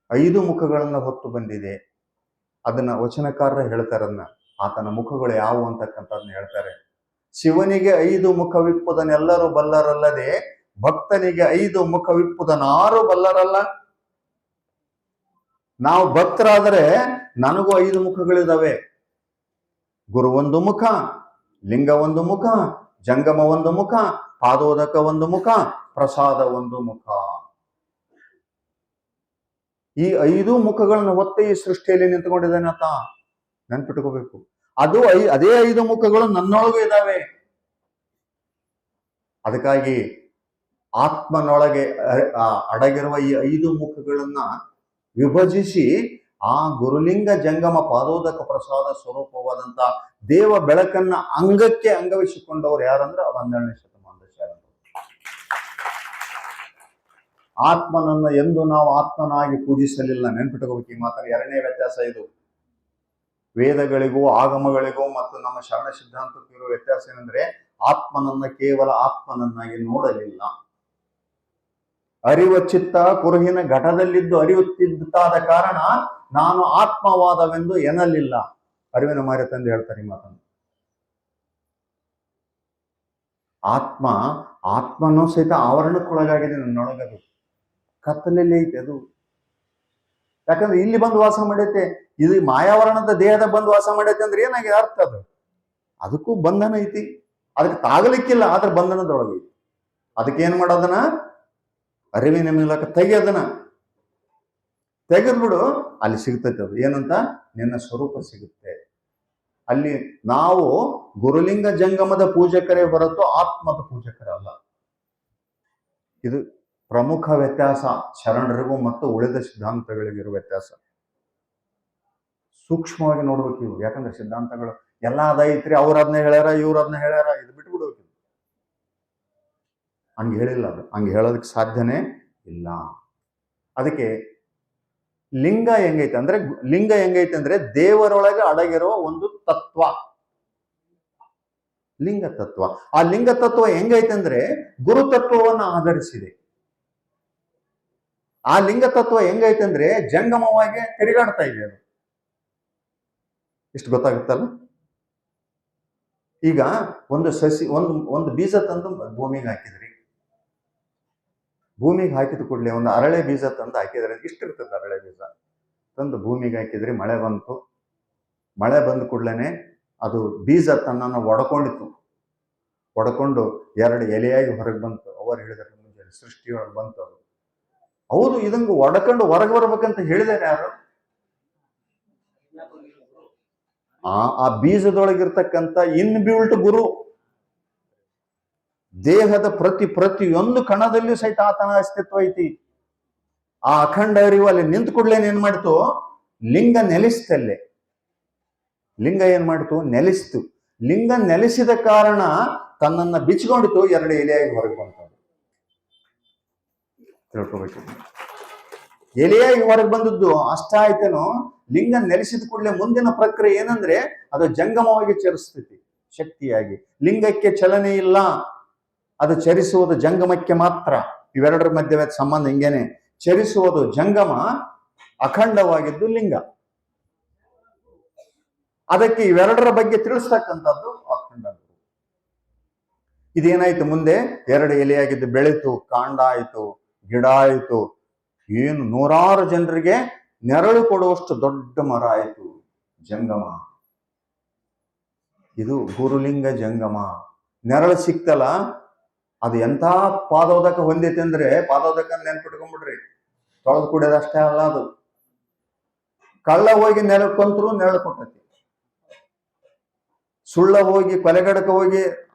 5 ಮುಖಗಳನ್ನ ಹೊತ್ತು ಬಂದಿದೆ. ಅದನ್ನ ವಚನಕಾರರ ಹೇಳ್ತಾರನ್ನ, ಆತನ ಮುಖಗಳು ಯಾವುವು ಅಂತಕ್ಕಂಥದ್ದನ್ನ ಹೇಳ್ತಾರೆ. ಶಿವನಿಗೆ 5 ಮುಖವಿಪ್ಪುದನ್ನೆಲ್ಲರೂ ಬಲ್ಲರಲ್ಲದೆ, ಭಕ್ತನಿಗೆ 5 ಮುಖವಿಪ್ಪುದನ್ನಾರು ಬಲ್ಲರಲ್ಲ. ನಾವು ಭಕ್ತರಾದರೆ ನನಗೂ 5 ಮುಖಗಳಿದಾವೆ. ಗುರು ಒಂದು ಮುಖ, ಲಿಂಗ ಒಂದು ಮುಖ, ಜಂಗಮ ಒಂದು ಮುಖ, ಪಾದೋದಕ ಒಂದು ಮುಖ, ಪ್ರಸಾದ ಒಂದು ಮುಖ. ಈ 5 ಮುಖಗಳನ್ನ ಹೊತ್ತ ಈ ಸೃಷ್ಟಿಯಲ್ಲಿ ನಿಂತ್ಕೊಂಡಿದ್ದಾನೆ ಆತ. ನೆನ್ಪಿಟ್ಕೋಬೇಕು. ಅದೇ 5 ಮುಖಗಳು ನನ್ನೊಳಗೂ ಇದ್ದಾವೆ. ಅದಕ್ಕಾಗಿ ಆತ್ಮನೊಳಗೆ ಅಡಗಿರುವ ಈ 5 ಮುಖಗಳನ್ನ ವಿಭಜಿಸಿ ಆ ಗುರುಲಿಂಗ ಜಂಗಮ ಪಾದೋದಕ ಪ್ರಸಾದ ಸ್ವರೂಪವಾದಂತ ದೇವ ಬೆಳಕನ್ನ ಅಂಗಕ್ಕೆ ಅಂಗವಿಸಿಕೊಂಡವ್ರು ಯಾರಂದ್ರೆ 12ನೇ ಶತಮಾನದ ಶರಣರು. ಆತ್ಮನನ್ನ ಎಂದು ನಾವು ಆತ್ಮನಾಗಿ ಪೂಜಿಸಲಿಲ್ಲ. ನೆನ್ಪಿಟ್ಕೋಬೇಕು ಈ ಮಾತನ್ನು. 2ನೇ ವ್ಯತ್ಯಾಸ ಇದು. ವೇದಗಳಿಗೂ ಆಗಮಗಳಿಗೂ ಮತ್ತು ನಮ್ಮ ಶರಣ ಸಿದ್ಧಾಂತಕ್ಕೂ ಇರುವ ವ್ಯತ್ಯಾಸ ಏನಂದ್ರೆ, ಆತ್ಮನನ್ನ ಕೇವಲ ಆತ್ಮನನ್ನಾಗಿ ನೋಡಲಿಲ್ಲ. ಅರಿವ ಚಿತ್ತ ಕುರುಹಿನ ಘಟದಲ್ಲಿದ್ದು ಅರಿಯುತ್ತಿದ್ದಾದ ಕಾರಣ ನಾನು ಆತ್ಮವಾದವೆಂದು ಎನ್ನಲಿಲ್ಲ. ಅರಿವಿನ ಮಾರೆ ತಂದು ಹೇಳ್ತಾರೆ ಈ ಮಾತನ್ನು. ಆತ್ಮನೂ ಸಹಿತ ಆವರಣಕ್ಕೊಳಗಾಗಿದೆ ನನ್ನೊಳಗದು. ಕತ್ತಲಲ್ಲಿ ಐತೆ ಅದು. ಯಾಕಂದ್ರೆ ಇಲ್ಲಿ ಬಂದು ವಾಸ ಮಾಡೈತೆ. ಇದು ಮಾಯಾವರಣದ ದೇಹದ ಬಂದು ವಾಸ ಮಾಡೈತೆ ಅಂದ್ರೆ ಏನಾಗಿದೆ ಅರ್ಥ? ಅದಕ್ಕೂ ಬಂಧನ ಐತಿ. ಅದಕ್ಕೆ ತಾಗಲಿಕ್ಕಿಲ್ಲ, ಆದ್ರೆ ಬಂಧನದೊಳಗೈತಿ. ಅದಕ್ಕೆ ಏನ್ ಮಾಡೋದನ್ನ, ಅರಿವಿನ ಮೂಲಕ ತೆಗೆಯೋದನ್ನ ತೆಗೆದ್ಬಿಡು, ಅಲ್ಲಿ ಸಿಗ್ತೈತೆ. ಅದು ಏನಂತ, ನಿನ್ನ ಸ್ವರೂಪ ಸಿಗುತ್ತೆ ಅಲ್ಲಿ. ನಾವು ಗುರುಲಿಂಗ ಜಂಗಮದ ಪೂಜಕರೇ ಹೊರತು ಆತ್ಮದ ಪೂಜಕರಲ್ಲ. ಇದು ಪ್ರಮುಖ ವ್ಯತ್ಯಾಸ ಶರಣರಿಗೂ ಮತ್ತು ಉಳಿದ ಸಿದ್ಧಾಂತಗಳಿಗಿರುವ ವ್ಯತ್ಯಾಸ. ಸೂಕ್ಷ್ಮವಾಗಿ ನೋಡ್ಬೇಕು ಇವು. ಯಾಕಂದ್ರೆ ಸಿದ್ಧಾಂತಗಳು ಎಲ್ಲ ಅದೈತ್ರಿ, ಅವ್ರ ಅದನ್ನ ಹೇಳ್ಯಾರ, ಇವ್ರ ಅದನ್ನ ಹೇಳ್ಯಾರ, ಇದು ಬಿಟ್ಬಿಡ್ಬೇಕು. ಹಂಗೆ ಹೇಳಿಲ್ಲ, ಅದು ಹಂಗೆ ಹೇಳೋದಕ್ಕೆ ಸಾಧ್ಯನೇ ಇಲ್ಲ. ಅದಕ್ಕೆ ಲಿಂಗ ಹೆಂಗೈತೆ ಅಂದ್ರೆ ದೇವರೊಳಗೆ ಅಡಗಿರೋ ಒಂದು ತತ್ವ, ಲಿಂಗ ತತ್ವ. ಆ ಲಿಂಗ ತತ್ವ ಹೆಂಗೈತೆ ಅಂದ್ರೆ ಗುರುತತ್ವವನ್ನು ಆಧರಿಸಿದೆ. ಆ ಲಿಂಗ ತತ್ವ ಹೆಂಗೈತೆ ಅಂದ್ರೆ ಜಂಗಮವಾಗಿ ತಿರುಗಾಡ್ತಾ ಇದೆ ಅದು. ಇಷ್ಟು ಗೊತ್ತಾಗುತ್ತಲ್ಲ. ಈಗ ಒಂದು ಸಸಿ, ಒಂದು ಬೀಜ ತಂದು ಭೂಮಿಗೆ ಹಾಕಿದ್ರಿ. ಭೂಮಿಗೆ ಹಾಕಿದ ಕೂಡಲೇ ಒಂದು ಅರಳೆ ಬೀಜ ತಂದು ಹಾಕಿದ್ರೆ ಇಷ್ಟಿರ್ತದೆ. ಅರಳೆ ಬೀಜ ತಂದು ಭೂಮಿಗೆ ಹಾಕಿದ್ರಿ, ಮಳೆ ಬಂತು. ಮಳೆ ಬಂದ ಕೂಡಲೇ ಅದು ಬೀಜ ತನ್ನನ್ನು ಒಡ್ಕೊಂಡು 2 ಎಲೆಯಾಗಿ ಹೊರಗೆ ಬಂತು. ಅವರು ಹೇಳಿದಾರೆ ಮುಂಜಾನೆ ಸೃಷ್ಟಿಯೊಳಗೆ ಬಂತು ಅದು. ಹೌದು, ಇದಂಗ ಒಡ್ಕೊಂಡು ಹೊರಗೆ ಬರ್ಬೇಕಂತ ಹೇಳಿದಾರೆ ಯಾರು? ಆ ಬೀಜದೊಳಗಿರ್ತಕ್ಕಂಥ ಇನ್ಬಿಲ್ಟ್ ಗುರು. ದೇಹದ ಪ್ರತಿಯೊಂದು ಕಣದಲ್ಲಿಯೂ ಸಹಿತ ಆತನ ಅಸ್ತಿತ್ವ ಐತಿ. ಆ ಅಖಂಡ ಅರಿವು ಅಲ್ಲಿ ನಿಂತು ಕೂಡಲೇ ಏನ್ ಮಾಡ್ತು? ಲಿಂಗ ನೆಲೆಸ್ತಲ್ಲೇ. ಲಿಂಗ ಏನ್ ಮಾಡ್ತು? ನೆಲೆಸ್ತು. ಲಿಂಗ ನೆಲೆಸಿದ ಕಾರಣ ತನ್ನನ್ನ ಬಿಚ್ಕೊಂಡಿತು, 2 ಎಲೆಯಾಗಿ ಹೊರಗೆ ಬಂತು. ತಿಳ್ಕೊಬೇಕು. ಎಲೆಯಾಗಿ ಹೊರಗೆ ಬಂದದ್ದು ಅಷ್ಟ ಆಯ್ತೇನೋ. ಲಿಂಗ ನೆಲೆಸಿದ ಕೂಡಲೇ ಮುಂದಿನ ಪ್ರಕ್ರಿಯೆ ಏನಂದ್ರೆ ಅದು ಜಂಗಮವಾಗಿ ಚರಿಸ್ತೈತಿ ಶಕ್ತಿಯಾಗಿ. ಲಿಂಗಕ್ಕೆ ಚಲನೆ ಇಲ್ಲ, ಅದು ಚರಿಸುವುದು ಜಂಗಮಕ್ಕೆ ಮಾತ್ರ. ಇವೆರಡರ ಮಧ್ಯೆ ಸಂಬಂಧ ಹಿಂಗೇನೆ. ಚರಿಸುವುದು ಜಂಗಮ, ಅಖಂಡವಾಗಿದ್ದು ಲಿಂಗ. ಅದಕ್ಕೆ ಇವೆರಡರ ಬಗ್ಗೆ ತಿಳಿಸ್ತಕ್ಕಂಥದ್ದು ಅಖಂಡ. ಇದೇನಾಯ್ತು? ಮುಂದೆ 2 ಎಲೆಯಾಗಿದ್ದು ಬೆಳೀತು, ಕಾಂಡ ಆಯ್ತು, ಗಿಡ ಆಯ್ತು, ಏನು 100 ಜನರಿಗೆ ನೆರಳು ಕೊಡುವಷ್ಟು ದೊಡ್ಡ ಮರ ಆಯ್ತು. ಜಂಗಮ. ಇದು ಗುರುಲಿಂಗ ಜಂಗಮ. ನೆರಳು ಸಿಕ್ತಲ್ಲ, ಅದು ಎಂಥ ಪಾದೋದಕ ಹೊಂದೈತೆ ಅಂದ್ರೆ, ಪಾದೋದಕ ನೆನ್ಪಿಟ್ಕೊಂಡ್ಬಿಡ್ರಿ, ತೊಳೆದು ಕುಡಿಯೋದಷ್ಟೇ ಅಲ್ಲ ಅದು. ಕಳ್ಳ ಹೋಗಿ ನೆರಳು ಕೊಂತರು ನೆರಳು ಕೊಟ್ಟೈತಿ. ಸುಳ್ಳ ಹೋಗಿ ಕೊಲೆಗಡಕ ಹೋಗಿ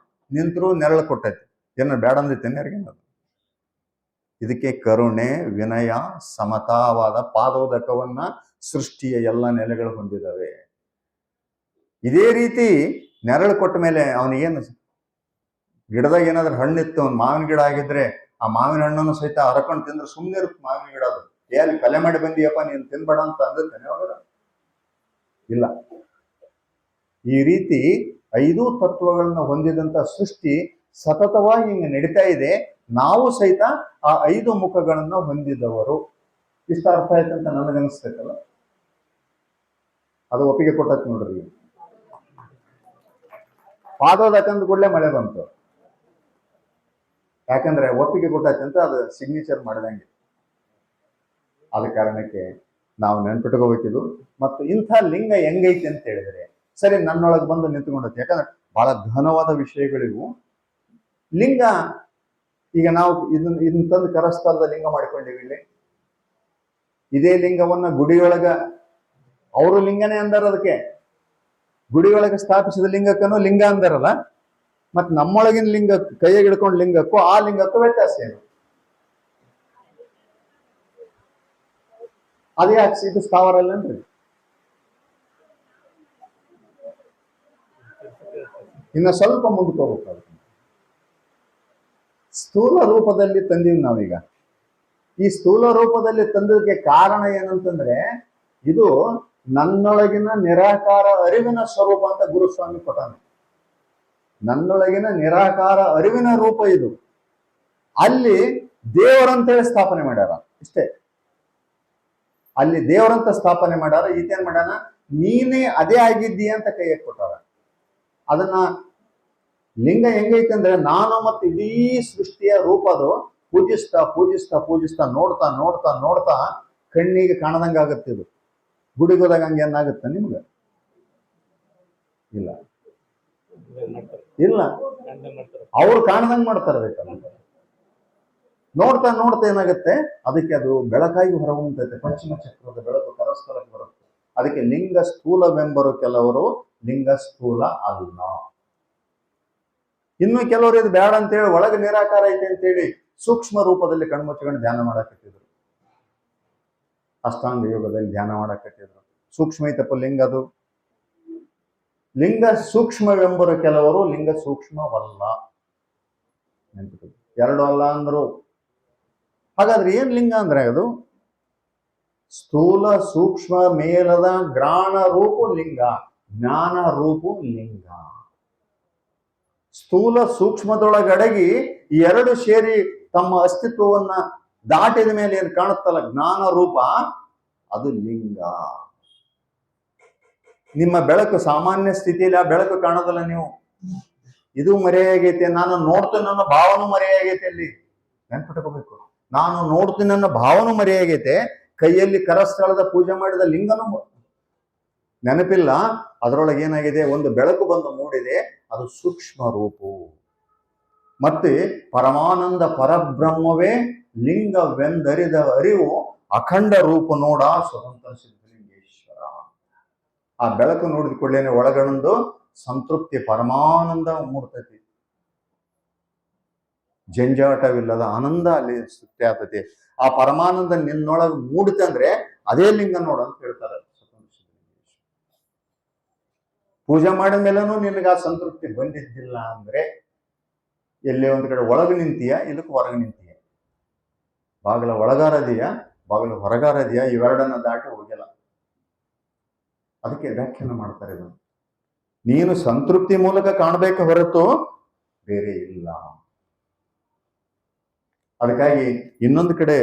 ನಿಂತರು ನೆರಳು ಕೊಟ್ಟೈತಿ. ಏನ ಬೇಡ ಅಂದೈತೇನೆ ಯಾರಿಗೇನದು? ಇದಕ್ಕೆ ಕರುಣೆ, ವಿನಯ, ಸಮತಾವಾದ ಪಾದೋದಕವನ್ನ ಸೃಷ್ಟಿಯ ಎಲ್ಲ ನೆಲೆಗಳು ಹೊಂದಿದವೆ. ಇದೇ ರೀತಿ ನೆರಳು ಕೊಟ್ಟ ಮೇಲೆ ಅವನಿಗೇನು, ಗಿಡದಾಗ ಏನಾದ್ರೂ ಹಣ್ಣಿತ್ತು, ಒಂದು ಮಾವಿನ ಗಿಡ ಆಗಿದ್ರೆ ಆ ಮಾವಿನ ಹಣ್ಣನ್ನು ಸಹಿತ ಹರಕೊಂಡು ತಿಂದ್ರೆ ಸುಮ್ಮನೆ ಇರುತ್ತೆ ಮಾವಿನ ಗಿಡ. ಅದು ಎಲ್ಲಿ ಕಲೆ ಮಾಡಿ ಬಂದಿಯಪ್ಪ ನೀನು ತಿನ್ಬೇಡ ಅಂತ ಅಂದಿರ್ತಾನೆ ಅವಾಗ? ಇಲ್ಲ. ಈ ರೀತಿ 5 ತತ್ವಗಳನ್ನ ಹೊಂದಿದಂತ ಸೃಷ್ಟಿ ಸತತವಾಗಿ ಹಿಂಗೆ ನಡೀತಾ ಇದೆ. ನಾವು ಸಹಿತ ಆ 5 ಮುಖಗಳನ್ನ ಹೊಂದಿದವರು. ಇಷ್ಟ ಅರ್ಥ ಆಯ್ತಂತ ನನಗನ್ನಿಸ್ತೈತಲ್ಲ. ಅದು ಒಪ್ಪಿಗೆ ಕೊಟ್ಟೈತಿ ನೋಡ್ರಿ. ಪಾದೋದಕಂದ ಕೂಡಲೇ ಮಳೆ ಬಂತು. ಯಾಕಂದ್ರೆ ಒಪ್ಪಿಗೆ ಕೊಟ್ಟೈತೆ ಅಂತ ಅದು ಸಿಗ್ನೇಚರ್ ಮಾಡಿದಂಗೆ. ಆದ ಕಾರಣಕ್ಕೆ ನಾವು ನೆನ್ಪಿಟ್ಕೋಬೇಕಿದು. ಮತ್ತು ಇಂಥ ಲಿಂಗ ಹೆಂಗೈತಿ ಅಂತ ಹೇಳಿದ್ರೆ, ಸರಿ ನನ್ನೊಳಗೆ ಬಂದು ನಿಂತ್ಕೊಂಡೈತಿ. ಯಾಕಂದ್ರೆ ಬಹಳ ಘನವಾದ ವಿಷಯಗಳಿವು. ಲಿಂಗ ಈಗ ನಾವು ಇದನ್ನ ತಂದು ಕರಸ್ಥಳದ ಲಿಂಗ ಮಾಡಿಕೊಂಡಿವಿ. ಇಲ್ಲಿ ಇದೇ ಲಿಂಗವನ್ನ ಗುಡಿಯೊಳಗ ಅವರು ಲಿಂಗನೇ ಅಂದಾರ. ಅದಕ್ಕೆ ಗುಡಿಯೊಳಗೆ ಸ್ಥಾಪಿಸಿದ ಲಿಂಗಕ್ಕೂ ಲಿಂಗ ಅಂದಾರಲ್ಲ. ಮತ್ ನಮ್ಮೊಳಗಿನ ಲಿಂಗ ಕೈಯಾಗಿ ಹಿಡ್ಕೊಂಡು ಲಿಂಗಕ್ಕೂ ಆ ಲಿಂಗಕ್ಕೂ ವ್ಯತ್ಯಾಸ ಏನು? ಅದೇ ಹಾಕ್ಸಿ ಇದು ಸ್ಥಾವರ ಅಲ್ಲನ್ರಿ. ಇನ್ನು ಸ್ವಲ್ಪ ಮುಂದಕ್ಕೆ ಹೋಗ್ಬೇಕು. ಸ್ಥೂಲ ರೂಪದಲ್ಲಿ ತಂದೀವಿ ನಾವೀಗ. ಈ ಸ್ಥೂಲ ರೂಪದಲ್ಲಿ ತಂದದಕ್ಕೆ ಕಾರಣ ಏನಂತಂದ್ರೆ, ಇದು ನನ್ನೊಳಗಿನ ನಿರಾಕಾರ ಅರಿವಿನ ಸ್ವರೂಪ ಅಂತ ಗುರುಸ್ವಾಮಿ ಕೊಟ್ಟಾನೆ. ನನ್ನೊಳಗಿನ ನಿರಾಕಾರ ಅರಿವಿನ ರೂಪ ಇದು. ಅಲ್ಲಿ ದೇವರಂತೇಳಿ ಸ್ಥಾಪನೆ ಮಾಡ್ಯಾರ. ಇಷ್ಟೇ. ಅಲ್ಲಿ ದೇವರಂತ ಸ್ಥಾಪನೆ ಮಾಡ್ಯಾರ. ಈತೇನ್ ಮಾಡ್ಯಾನ? ನೀನೇ ಅದೇ ಆಗಿದ್ದೀಯ ಅಂತ ಕೈಗೆ ಕೊಟ್ಟಾರ. ಅದನ್ನ ಲಿಂಗ ಹೆಂಗೈತೆ ಅಂದ್ರೆ, ನಾನು ಮತ್ತು ಇಡೀ ಸೃಷ್ಟಿಯ ರೂಪ ಅದು ಪೂಜಿಸ್ತಾ ಪೂಜಿಸ್ತಾ ಪೂಜಿಸ್ತಾ ನೋಡ್ತಾ ನೋಡ್ತಾ ನೋಡ್ತಾ ಕಣ್ಣಿಗೆ ಕಾಣದಂಗ ಆಗುತ್ತೆ. ಇದು ಗುಡಿಗೆ ಹೋದಾಗ ಹಂಗೆ ಏನಾಗುತ್ತೆ ನಿಮ್ಗೆ? ಇಲ್ಲ ಇಲ್ಲ, ಅವ್ರು ಕಾಣದಂಗ್ ಮಾಡ್ತಾರೆ. ಬೇಕಂತ ನೋಡ್ತಾ ನೋಡ್ತಾ ಏನಾಗುತ್ತೆ, ಅದಕ್ಕೆ ಅದು ಬೆಳಕಾಗಿ ಹೊರಹೊಮ್ಮತೈತೆ. ಪಶ್ಚಿಮ ಚಕ್ರದ ಬೆಳಕು ಕರಸ್ಥಳಕ್ಕೆ ಬರುತ್ತೆ. ಅದಕ್ಕೆ ಲಿಂಗ ಸ್ಥೂಲವೆಂಬರು ಕೆಲವರು, ಲಿಂಗ ಸ್ಥೂಲ ಅಲ್ಲ. ಇನ್ನು ಕೆಲವರು ಇದು ಬೇಡ ಅಂತೇಳಿ ಒಳಗೆ ನಿರಾಕಾರ ಐತೆ ಅಂತೇಳಿ ಸೂಕ್ಷ್ಮ ರೂಪದಲ್ಲಿ ಕಣ್ಮುಚ್ಚಿಕೊಂಡು ಧ್ಯಾನ ಮಾಡಕತ್ತಿದ್ರು. ಅಷ್ಟಾಂಗ ಯೋಗದಲ್ಲಿ ಧ್ಯಾನ ಮಾಡಕತ್ತಿದ್ರು. ಸೂಕ್ಷ್ಮ ಐತಪ್ಪ ಲಿಂಗ ಅದು. ಲಿಂಗ ಸೂಕ್ಷ್ಮವೆಂಬರು ಕೆಲವರು, ಲಿಂಗ ಸೂಕ್ಷ್ಮವಲ್ಲ. ಎರಡು ಅಲ್ಲ ಅಂದ್ರು. ಹಾಗಾದ್ರೆ ಏನ್ ಲಿಂಗ ಅಂದ್ರೆ ಅದು? ಸ್ಥೂಲ ಸೂಕ್ಷ್ಮ ಮೇಲದ ಗ್ರಾಣ ರೂಪು ಲಿಂಗ, ಜ್ಞಾನ ರೂಪು ಲಿಂಗ. ಸ್ಥೂಲ ಸೂಕ್ಷ್ಮದೊಳಗಡಗಿ ಈ ಎರಡು ಸೇರಿ ತಮ್ಮ ಅಸ್ತಿತ್ವವನ್ನ ದಾಟಿದ ಮೇಲೆ ಏನ್ ಕಾಣುತ್ತಲ್ಲ ಜ್ಞಾನ ರೂಪ, ಅದು ಲಿಂಗ. ನಿಮ್ಮ ಬೆಳಕು ಸಾಮಾನ್ಯ ಸ್ಥಿತಿಯಲ್ಲಿ ಆ ಬೆಳಕು ಕಾಣೋದಲ್ಲ ನೀವು. ಇದು ಮರೆಯಾಗೈತೆ, ನಾನು ನೋಡ್ತೀನಿ ಅನ್ನೋ ಭಾವನೂ ಮರೆಯಾಗೈತೆ. ಅಲ್ಲಿ ನೆನ್ಪಿಟ್ಕೋಬೇಕು, ನಾನು ನೋಡ್ತೀನಿ ಅನ್ನೋ ಭಾವನೂ ಮರೆಯಾಗೈತೆ. ಕೈಯಲ್ಲಿ ಕರಸ್ಥಳದ ಪೂಜೆ ಮಾಡಿದ ಲಿಂಗನೂ ನೆನಪಿಲ್ಲ. ಅದರೊಳಗೆ ಏನಾಗಿದೆ, ಒಂದು ಬೆಳಕು ಬಂದು ಮೂಡಿದೆ, ಅದು ಸೂಕ್ಷ್ಮ ರೂಪು. ಮತ್ತೆ ಪರಮಾನಂದ ಪರಬ್ರಹ್ಮವೇ ಲಿಂಗವೆಂದರಿದ ಅರಿವು ಅಖಂಡ ರೂಪ ನೋಡ ಸ್ವತಂತ್ರ ಸಿದ್ಧಲಿಂಗೇಶ್ವರ. ಆ ಬೆಳಕು ನೋಡಿದ ಕೂಡಲೇನೆ ಒಳಗಣಂದು ಸಂತೃಪ್ತಿ ಪರಮಾನಂದ ಮೂಡ್ತೈತಿ. ಜಂಜಾಟವಿಲ್ಲದ ಆನಂದ ಅಲ್ಲಿ ಸೃಷ್ಟಿ ಆಗ್ತೈತಿ. ಆ ಪರಮಾನಂದ ನಿನ್ನೊಳಗೆ ಮೂಡಿತಂದ್ರೆ ಅದೇ ಲಿಂಗ ನೋಡ ಅಂತ ಹೇಳ್ತಾರೆ. ಪೂಜೆ ಮಾಡಿದ ಮೇಲೂ ನಿನಗೆ ಆ ಸಂತೃಪ್ತಿ ಬಂದಿದ್ದಿಲ್ಲ ಅಂದ್ರೆ ಎಲ್ಲೇ ಒಂದು ಕಡೆ ಒಳಗೆ ನಿಂತೀಯ, ಇದಕ್ಕೆ ಹೊರಗೆ ನಿಂತೀಯ. ಬಾಗಿಲ ಒಳಗಾರದೀಯ, ಬಾಗಿಲ ಹೊರಗಾರದೀಯ, ಇವೆರಡನ್ನ ದಾಟಿ ಹೋಗಿಲ್ಲ. ಅದಕ್ಕೆ ವ್ಯಾಖ್ಯಾನ ಮಾಡ್ತಾರೆ ಇದು. ನೀನು ಸಂತೃಪ್ತಿ ಮೂಲಕ ಕಾಣಬೇಕು ಹೊರತು ಬೇರೆ ಇಲ್ಲ. ಅದಕ್ಕಾಗಿ ಇನ್ನೊಂದು ಕಡೆ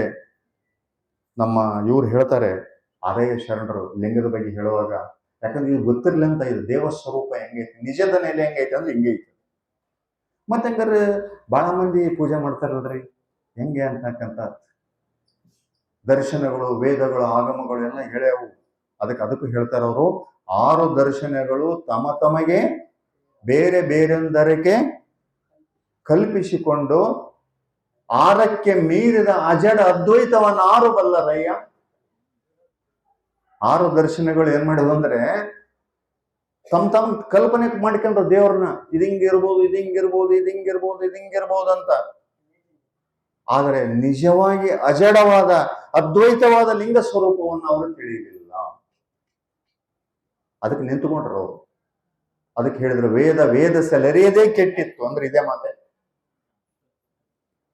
ನಮ್ಮ ಇವ್ರು ಹೇಳ್ತಾರೆ, ಆದಾಯ ಶರಣರು ಲಿಂಗದ ಬಗ್ಗೆ ಹೇಳುವಾಗ, ಯಾಕಂದ್ರೆ ಇವ್ರು ಗೊತ್ತಿರ್ಲಿ ಅಂತ, ಇದು ದೇವ ಸ್ವರೂಪ ಹೆಂಗೈತಿ, ನಿಜದ ನೆಲೆ ಹೆಂಗೈತೆ ಅಂದ್ರೆ ಹಿಂಗೈತಿ. ಮತ್ತೆ ಹಂಗಾರೆ ಬಹಳ ಮಂದಿ ಪೂಜೆ ಮಾಡ್ತಾರಲ್ರಿ, ಹೆಂಗೆ ಅಂತಕ್ಕಂಥ ದರ್ಶನಗಳು, ವೇದಗಳು, ಆಗಮಗಳು ಎಲ್ಲ ಹೇಳ್ಯಾವು. ಅದಕ್ಕೂ ಹೇಳ್ತಾರೆ ಅವರು, 6 ದರ್ಶನಗಳು ತಮಗೆ ಬೇರೆ ಬೇರೆಂದರಕ್ಕೆ ಕಲ್ಪಿಸಿಕೊಂಡು 6ಕ್ಕೆ ಮೀರಿದ ಅಜಡ ಅದ್ವೈತವನ್ನ 6 ಬಲ್ಲರಯ್ಯ. 6 ದರ್ಶನಗಳು ಏನ್ ಮಾಡಿದ್ವು ಅಂದ್ರೆ ತಮ್ಮ ಕಲ್ಪನೆ ಮಾಡ್ಕೊಂಡ್ರು ದೇವ್ರನ್ನ, ಇದಿಂಗಿರ್ಬೋದು, ಇದಿಂಗಿರ್ಬೋದು, ಇದಿಂಗಿರ್ಬೋದು, ಇದಿಂಗಿರ್ಬೋದು ಅಂತ. ಆದರೆ ನಿಜವಾಗಿ ಅಜಡವಾದ ಅದ್ವೈತವಾದ ಲಿಂಗ ಸ್ವರೂಪವನ್ನು ಅವರು ತಿಳಿಯಲಿಲ್ಲ. ಅದಕ್ಕೆ ನಿಂತುಕೊಂಡ್ರು ಅವರು. ಅದಕ್ಕೆ ಹೇಳಿದ್ರು, ವೇದ ಸೆಲೆರಿಯದೇ ಕೆಟ್ಟಿತ್ತು ಅಂದ್ರೆ ಇದೇ ಮಾತೆ.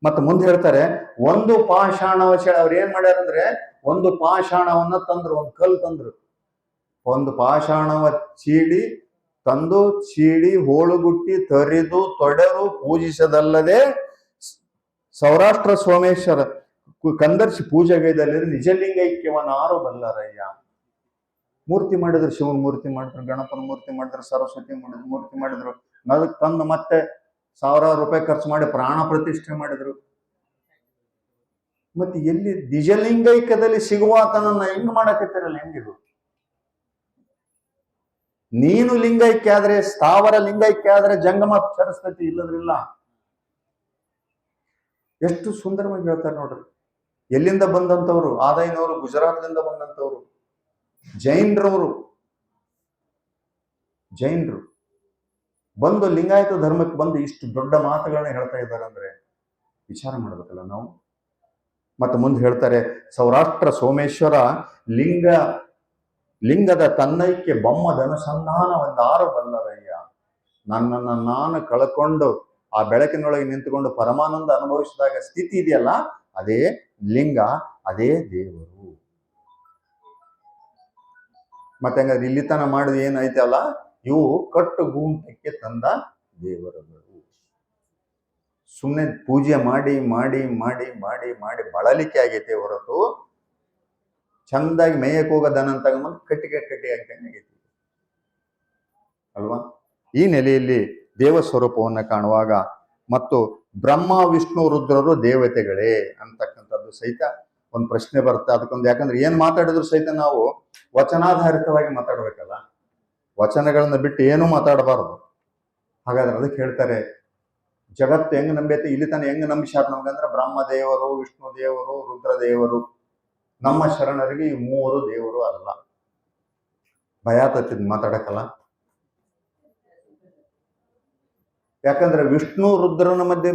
ಮತ್ತೆ ಮುಂದೆ ಹೇಳ್ತಾರೆ, ಒಂದು ಪಾಷಾಣವಶ ಅವ್ರು ಏನ್ ಮಾಡ್ಯಾರಂದ್ರೆ, ಒಂದು ಪಾಷಾಣವನ್ನ ತಂದ್ರು, ಒಂದು ಕಲ್ಲು ತಂದ್ರು. ಒಂದು ಪಾಷಾಣವ ಚೀಡಿ ಹೋಳುಗುಟ್ಟಿ ತರಿದು ತೊಡೆರು ಪೂಜಿಸದಲ್ಲದೆ ಸೌರಾಷ್ಟ್ರ ಸೋಮೇಶ್ವರ ಕಂದರ್ಶಿ ಪೂಜೆಗೈದಲ್ಲಿ ನಿಜಲಿಂಗೈಕ್ಯವನ್ನ 6 ಬಲ್ಲರಯ್ಯ. ಮೂರ್ತಿ ಮಾಡಿದ್ರು, ಶಿವನ ಮೂರ್ತಿ ಮಾಡಿದ್ರು, ಗಣಪನ ಮೂರ್ತಿ ಮಾಡಿದ್ರು, ಸರಸ್ವತಿ ಮೂರ್ತಿ ಮಾಡಿದ್ರು. ಅದಕ್ಕೆ ತಂದು ಮತ್ತೆ 1000 ರೂಪಾಯಿ ಖರ್ಚು ಮಾಡಿ ಪ್ರಾಣ ಪ್ರತಿಷ್ಠೆ ಮಾಡಿದ್ರು. ಮತ್ತೆ ಎಲ್ಲಿ ನಿಜಲಿಂಗೈಕ್ಯದಲ್ಲಿ ಸಿಗುವಾತನನ್ನ ಹೆಂಗ್ ಮಾಡಕತ್ತಿರಲ್ಲ, ಹೆಂಗಿದು? ನೀನು ಲಿಂಗೈಕ್ಯ ಆದ್ರೆ, ಸ್ಥಾವರ ಲಿಂಗೈಕ್ಯ ಆದ್ರೆ ಜಂಗಮ ಸರಸ್ವತಿ ಇಲ್ಲದ್ರಿಲ್ಲ. ಎಷ್ಟು ಸುಂದರವಾಗಿ ಹೇಳ್ತಾರೆ ನೋಡ್ರಿ. ಎಲ್ಲಿಂದ ಬಂದಂತವ್ರು? ಆದಾಯನವರು, ಗುಜರಾತ್ನಿಂದ ಬಂದಂತವ್ರು, ಜೈನರು ಬಂದು ಲಿಂಗಾಯತ ಧರ್ಮಕ್ಕೆ ಬಂದು ಇಷ್ಟು ದೊಡ್ಡ ಮಾತುಗಳನ್ನ ಹೇಳ್ತಾ ಇದ್ದಾರೆ ಅಂದ್ರೆ ವಿಚಾರ ಮಾಡ್ಬೇಕಲ್ಲ ನಾವು. ಮತ್ತೆ ಮುಂದೆ ಹೇಳ್ತಾರೆ, ಸೌರಾಷ್ಟ್ರ ಸೋಮೇಶ್ವರ ಲಿಂಗದ ತನ್ನೈಕ್ಯ ಬೊಮ್ಮದ ಅನುಸಂಧಾನ ಒಂದು 6 ಬಲ್ಲರಯ್ಯ. ನನ್ನನ್ನು ನಾನು ಕಳ್ಕೊಂಡು ಆ ಬೆಳಕಿನೊಳಗೆ ನಿಂತುಕೊಂಡು ಪರಮಾನಂದ ಅನುಭವಿಸಿದಾಗ ಸ್ಥಿತಿ ಇದೆಯಲ್ಲ, ಅದೇ ಲಿಂಗ, ಅದೇ ದೇವರು. ಮತ್ತೆ ಹಂಗಾದ್ರೆ ಇಲ್ಲಿ ತನ ಮಾಡಿದ ಏನೈತೆ ಅಲ್ಲ, ಇವು ಕಟ್ಟು ಗೂಂಟಕ್ಕೆ ತಂದ ದೇವರುಗಳು. ಸುಮ್ಮನೆ ಪೂಜೆ ಮಾಡಿ ಮಾಡಿ ಮಾಡಿ ಮಾಡಿ ಮಾಡಿ ಬಳಲಿಕೆ ಆಗೈತೆ ಹೊರತು ಚಂದಾಗಿ ಮೇಯಕ್ಕೆ ಹೋಗೋ ದನ ತಗೊಂಬಂದು ಕಟ್ಟಿ ಆಗೈತಿ ಅಲ್ವಾ? ಈ ನೆಲೆಯಲ್ಲಿ ದೇವ ಸ್ವರೂಪವನ್ನು ಕಾಣುವಾಗ ಮತ್ತು ಬ್ರಹ್ಮ ವಿಷ್ಣು ರುದ್ರರು ದೇವತೆಗಳೇ ಅಂತಕ್ಕಂಥದ್ದು ಸಹಿತ ಒಂದು ಪ್ರಶ್ನೆ ಬರುತ್ತೆ. ಅದಕ್ಕೊಂದು, ಯಾಕಂದ್ರೆ ಏನ್ ಮಾತಾಡಿದ್ರು ಸಹಿತ ನಾವು ವಚನಾಧಾರಿತವಾಗಿ ಮಾತಾಡ್ಬೇಕಲ್ಲ, ವಚನಗಳನ್ನ ಬಿಟ್ಟು ಏನೂ ಮಾತಾಡಬಾರದು. ಹಾಗಾದ್ರೆ ಅದಕ್ಕೆ ಹೇಳ್ತಾರೆ, ಜಗತ್ತು ಹೆಂಗ್ ನಂಬೈತೆ, ಇಲ್ಲಿ ತಾನೆ ಹೆಂಗ್ ನಂಬಿಸಾರ ನಮ್ಗಂದ್ರೆ ಬ್ರಹ್ಮ ದೇವರು, ವಿಷ್ಣು ದೇವರು, ರುದ್ರ ದೇವರು. ನಮ್ಮ ಶರಣರಿಗೆ ಈ 3 ದೇವರು ಅಲ್ಲ. ಭಯ ತತ್ತಿದ್ ಮಾತಾಡಕಲ್ಲ. ಯಾಕಂದ್ರೆ ವಿಷ್ಣು ರುದ್ರನ ಮಧ್ಯೆ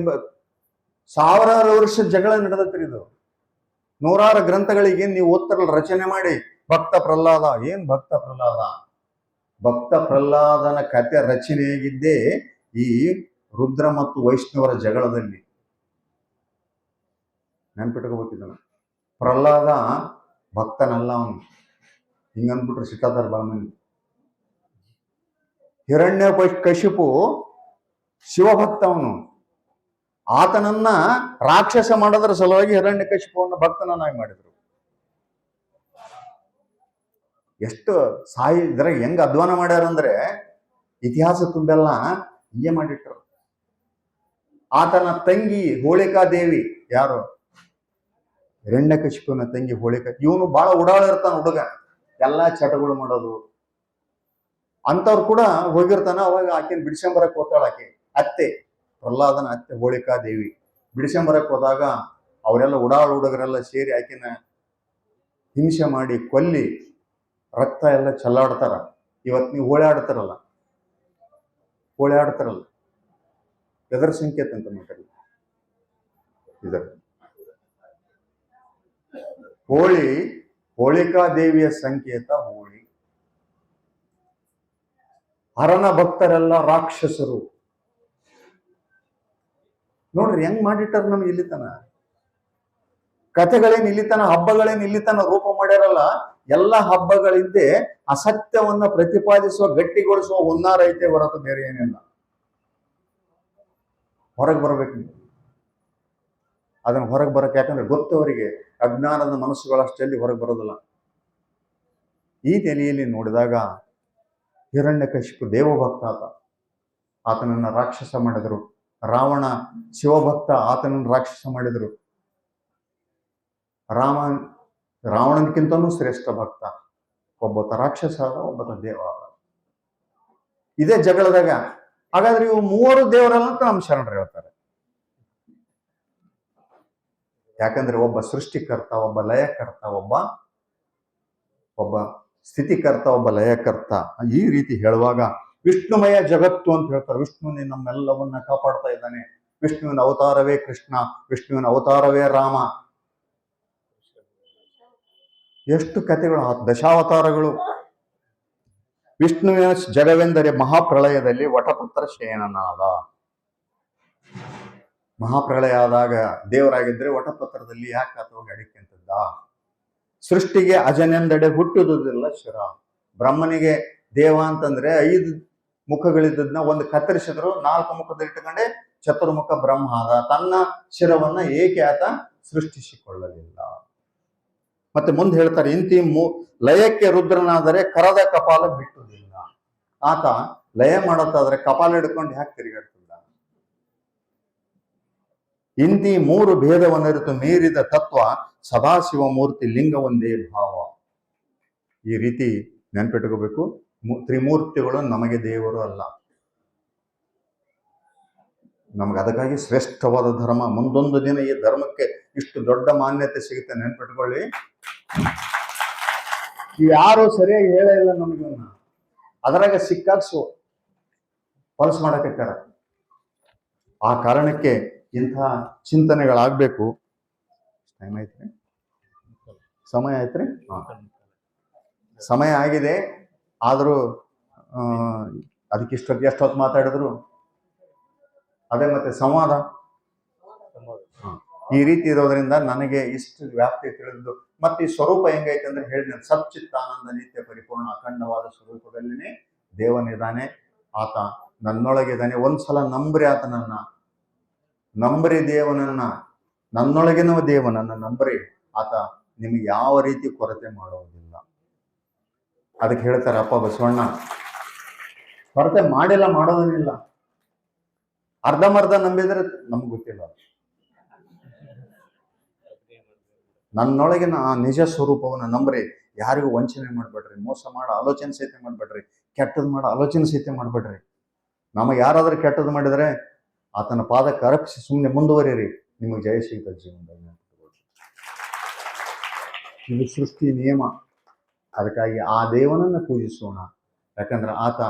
ಸಾವಿರಾರು ವರ್ಷ ಜಗಳ ನಡೆದತ್ರಿ. ಇದು 100 ಗ್ರಂಥಗಳಿಗೆ ನೀವು ಓದ್ತಾರಲ್ಲ, ರಚನೆ ಮಾಡಿ ಭಕ್ತ ಪ್ರಹ್ಲಾದ. ಏನ್ ಭಕ್ತ ಪ್ರಹ್ಲಾದ? ಭಕ್ತ ಪ್ರಹ್ಲಾದನ ಕಥೆ ರಚನೆಯಾಗಿದ್ದೇ ಈ ರುದ್ರ ಮತ್ತು ವೈಷ್ಣವರ ಜಗಳದಲ್ಲಿ. ನೆನ್ಪಿಟ್ಕೋಬೇಕಿದ್ದನು. ಪ್ರಹ್ಲಾದ ಭಕ್ತನಲ್ಲ ಅವನು, ಹಿಂಗಂದ್ಬಿಟ್ರೆ ಸಿಕ್ಕಾತಾರ ಬಾಮನಿ. ಹಿರಣ್ಯ ಕಶಿಪು ಶಿವಭಕ್ತ ಅವನು. ಆತನನ್ನ ರಾಕ್ಷಸ ಮಾಡೋದ್ರ ಸಲುವಾಗಿ ಹಿರಣ್ಯ ಕಶಿಪುವನ್ನ ಭಕ್ತನನ್ನಾಗಿ ಮಾಡಿದ್ರು. ಎಷ್ಟು ಇದ್ರಾಗ ಹೆಂಗ ಅಧ್ವಾನ ಮಾಡ್ಯಾರಂದ್ರೆ ಇತಿಹಾಸ ತುಂಬೆಲ್ಲ ಹೀಗೆ ಮಾಡಿಟ್ರು. ಆತನ ತಂಗಿ ಹೋಳಿಕಾದೇವಿ, ಯಾರು? ಹಿರಣ್ಯಕಶಿಪುವಿನ ತಂಗಿ ಹೋಳಿಕಾ. ಇವನು ಬಹಳ ಉಡಾಳ ಇರ್ತಾನ ಹುಡುಗ, ಎಲ್ಲಾ ಚಟಗಳು ಮಾಡೋದು. ಅಂತವ್ರು ಕೂಡ ಹೋಗಿರ್ತಾನ. ಅವಾಗ ಆಕೆನ ಬಿಡಿಸ್ಕೊಂಬರಕ್ ಹೋಗ್ತಾಳ. ಆಕೆ ಅತ್ತೆ, ಪ್ರಹ್ಲಾದನ ಅತ್ತೆ ಹೋಳಿಕಾದೇವಿ ಬಿಡಿಸ್ಕೊಂಬರಕ್ ಹೋದಾಗ ಅವರೆಲ್ಲ ಉಡಾಳ ಹುಡುಗರೆಲ್ಲ ಸೇರಿ ಆಕೆನ ಹಿಂಸೆ ಮಾಡಿ ಕೊಲ್ಲಿ ರಕ್ತ ಎಲ್ಲ ಚೆಲ್ಲಾಡ್ತಾರ. ಇವತ್ತು ನೀವು ಹೋಳಿ ಆಡ್ತಾರಲ್ಲ, ಎದರ ಸಂಕೇತ ಅಂತ ಮಾತಾಡಿ. ಇದರ ಹೋಳಿಕಾದೇವಿಯ ಸಂಕೇತ ಹೋಳಿ. ಹರನ ಭಕ್ತರೆಲ್ಲ ರಾಕ್ಷಸರು. ನೋಡ್ರಿ ಹೆಂಗ್ ಮಾಡಿಟ್ಟಾರ ನಮ್ಗೆ ಇಲ್ಲಿತನ. ಕಥೆಗಳೇನ್ ಇಲ್ಲಿತನ, ಹಬ್ಬಗಳೇನ್ ಇಲ್ಲಿತನ ರೂಪ ಮಾಡ್ಯಾರಲ್ಲ. ಎಲ್ಲ ಹಬ್ಬಗಳಿದ್ದೆ ಅಸತ್ಯವನ್ನ ಪ್ರತಿಪಾದಿಸುವ, ಗಟ್ಟಿಗೊಳಿಸುವ ಹುನ್ನಾರ ಐತೆ ಹೊರತು ಬೇರೆ ಏನಿಲ್ಲ. ಹೊರಗೆ ಬರ್ಬೇಕು ನೀವು ಅದನ್ನ ಹೊರಗೆ ಬರಕ್ಕೆ. ಯಾಕಂದ್ರೆ ಗೊತ್ತವರಿಗೆ ಅಜ್ಞಾನದ ಮನಸ್ಸುಗಳಷ್ಟಲ್ಲಿ ಹೊರಗೆ ಬರೋದಿಲ್ಲ. ಈ ನೆಲೆಯಲ್ಲಿ ನೋಡಿದಾಗ ಹಿರಣ್ಯಕಶಿಪು ದೇವಭಕ್ತ ಆತ, ಆತನನ್ನ ರಾಕ್ಷಸ ಮಾಡಿದರು. ರಾವಣ ಶಿವಭಕ್ತ, ಆತನನ್ನು ರಾಕ್ಷಸ ಮಾಡಿದರು. ರಾವಣನ್ಕಿಂತನೂ ಶ್ರೇಷ್ಠ ಭಕ್ತ. ಒಬ್ಬತ ರಾಕ್ಷಸ ಆದ, ಒಬ್ಬತ ದೇವ ಆದ. ಇದೇ ಜಗಳದಾಗ. ಹಾಗಾದ್ರೆ ಇವು ಮೂವರು ದೇವರಲ್ಲ ಅಂತ ನಮ್ಮ ಶರಣರು ಹೇಳ್ತಾರೆ. ಯಾಕಂದ್ರೆ ಒಬ್ಬ ಸೃಷ್ಟಿಕರ್ತ, ಒಬ್ಬ ಲಯಕರ್ತ, ಒಬ್ಬ ಸ್ಥಿತಿಕರ್ತ, ಒಬ್ಬ ಲಯಕರ್ತ. ಈ ರೀತಿ ಹೇಳುವಾಗ ವಿಷ್ಣುಮಯ ಜಗತ್ತು ಅಂತ ಹೇಳ್ತಾರೆ. ವಿಷ್ಣುವಿನ ನಮ್ಮೆಲ್ಲವನ್ನ ಕಾಪಾಡ್ತಾ ಇದ್ದಾನೆ. ವಿಷ್ಣುವಿನ ಅವತಾರವೇ ಕೃಷ್ಣ, ವಿಷ್ಣುವಿನ ಅವತಾರವೇ ರಾಮ. ಎಷ್ಟು ಕಥೆಗಳು, ದಶಾವತಾರಗಳು. ವಿಷ್ಣುವಿನ ಜಗವೆಂದರೆ ಮಹಾಪ್ರಳಯದಲ್ಲಿ ವಟಪತ್ರ ಶಯನನಾದ. ಮಹಾಪ್ರಳಯ ಆದಾಗ ದೇವರಾಗಿದ್ರೆ ವಟಪತ್ರದಲ್ಲಿ ಯಾಕೆ ಅಥವಾ ಅಡಿಕೆ ಅಂತದ್ದ. ಸೃಷ್ಟಿಗೆ ಅಜನೆಂದೆಡೆ ಹುಟ್ಟುವುದಿಲ್ಲ ಶಿರ. ಬ್ರಹ್ಮನಿಗೆ ದೇವ ಅಂತಂದ್ರೆ 5 ಮುಖಗಳಿದ್ದದ್ನ ಒಂದು ಕತ್ತರಿಸಿದ್ರು 4 ಮುಖದಲ್ಲಿ ಇಟ್ಟುಕೊಂಡೆ ಚತುರ್ಮುಖ ಬ್ರಹ್ಮ ಆದ. ತನ್ನ ಶಿರವನ್ನ ಏಕೆ ಆತ ಸೃಷ್ಟಿಸಿಕೊಳ್ಳಲಿಲ್ಲ. ಮತ್ತೆ ಮುಂದೆ ಹೇಳ್ತಾರೆ, ಇಂತಿ ಲಯಕ್ಕೆ ರುದ್ರನಾದರೆ ಕರದ ಕಪಾಲ ಬಿಟ್ಟುವುದಿಲ್ಲ. ಆತ ಲಯ ಮಾಡತ್ತಾದ್ರೆ ಕಪಾಲ ಹಿಡ್ಕೊಂಡು ಯಾಕೆ ತಿರುಗಾಡ್ತಿಲ್ಲ. ಇಂತಿ 3 ಭೇದವನ್ನರಿತು ಮೀರಿದ ತತ್ವ ಸದಾಶಿವ ಮೂರ್ತಿ ಲಿಂಗ ಒಂದೇ ಭಾವ. ಈ ರೀತಿ ನೆನ್ಪಿಟ್ಕೋಬೇಕು. ತ್ರಿಮೂರ್ತಿಗಳು ನಮಗೆ ದೇವರು ಅಲ್ಲ. ನಮ್ಗೆ ಅದಕ್ಕಾಗಿ ಶ್ರೇಷ್ಠವಾದ ಧರ್ಮ. ಮುಂದೊಂದು ದಿನ ಈ ಧರ್ಮಕ್ಕೆ ಇಷ್ಟು ದೊಡ್ಡ ಮಾನ್ಯತೆ ಸಿಗುತ್ತೆ, ನೆನ್ಪಿಟ್ಕೊಳ್ಳಿ. ಯಾರು ಸರಿಯಾಗಿ ಹೇಳೇ ಇಲ್ಲ ನಮಗನ್ನ. ಅದರಾಗ ಸಿಕ್ಕಾಕ್ಸು ಹೊಲಸು ಮಾಡಕತ್ತಾರ. ಆ ಕಾರಣಕ್ಕೆ ಇಂಥ ಚಿಂತನೆಗಳಾಗಬೇಕು. ಟೈಮ್ ಆಯ್ತ್ರಿ? ಸಮಯ ಆಯ್ತ್ರಿ? ಸಮಯ ಆಗಿದೆ. ಆದರೂ ಅದಕ್ಕೆ ಎಷ್ಟೊತ್ತು ಮಾತಾಡಿದ್ರು ಅದೇ. ಮತ್ತೆ ಸಂವಾದ ಈ ರೀತಿ ಇರೋದ್ರಿಂದ ನನಗೆ ಇಷ್ಟು ವ್ಯಾಪ್ತಿ ತಿಳಿದು. ಮತ್ತೆ ಈ ಸ್ವರೂಪ ಹೆಂಗೈತೆ ಅಂದ್ರೆ ಹೇಳಿದ ಸಚ್ಚಿತ್ತಾನಂದ ನಿತ್ಯ ಪರಿಪೂರ್ಣ ಅಖಂಡವಾದ ಸ್ವರೂಪದಲ್ಲಿನೇ ದೇವನಿದ್ದಾನೆ. ಆತ ನನ್ನೊಳಗಿದ್ದಾನೆ. ಒಂದ್ಸಲ ನಂಬ್ರಿ ಆತನನ್ನ, ನಂಬ್ರಿ ದೇವನನ್ನ, ನನ್ನೊಳಗಿನ ದೇವನನ್ನ ನಂಬ್ರಿ. ಆತ ನಿಮ್ಗೆ ಯಾವ ರೀತಿ ಕೊರತೆ ಮಾಡೋದಿಲ್ಲ. ಅದಕ್ಕೆ ಹೇಳ್ತಾರೆ ಅಪ್ಪ ಬಸವಣ್ಣ, ಕೊರತೆ ಮಾಡಿಲ್ಲ, ಮಾಡೋದನ್ನಿಲ್ಲ. ಅರ್ಧಮರ್ಧ ನಂಬಿದ್ರೆ ನಮ್ಗೆ ಗೊತ್ತಿಲ್ಲ. ನನ್ನೊಳಗಿನ ಆ ನಿಜ ಸ್ವರೂಪವನ್ನ ನಂಬ್ರಿ. ಯಾರಿಗೂ ವಂಚನೆ ಮಾಡ್ಬೇಡ್ರಿ, ಮೋಸ ಮಾಡೋ ಆಲೋಚನೆ ಸಹಿತ ಮಾಡ್ಬೇಡ್ರಿ, ಕೆಟ್ಟದ್ ಮಾಡೋ ಆಲೋಚನೆ ಸಹಿತ ಮಾಡ್ಬೇಡ್ರಿ. ನಮಗೆ ಯಾರಾದ್ರೂ ಕೆಟ್ಟದ್ದು ಮಾಡಿದ್ರೆ ಆತನ ಪಾದಕ್ಕೆ ಅರ್ಪಿಸಿ ಸುಮ್ಮನೆ ಮುಂದುವರಿರಿ. ನಿಮಗೆ ಜಯ ಸಿಗ್ತದೆ ಜೀವನದಲ್ಲಿ. ಇದು ಸೃಷ್ಟಿ ನಿಯಮ. ಅದಕ್ಕಾಗಿ ಆ ದೇವನನ್ನು ಪೂಜಿಸೋಣ. ಯಾಕಂದ್ರೆ ಆತ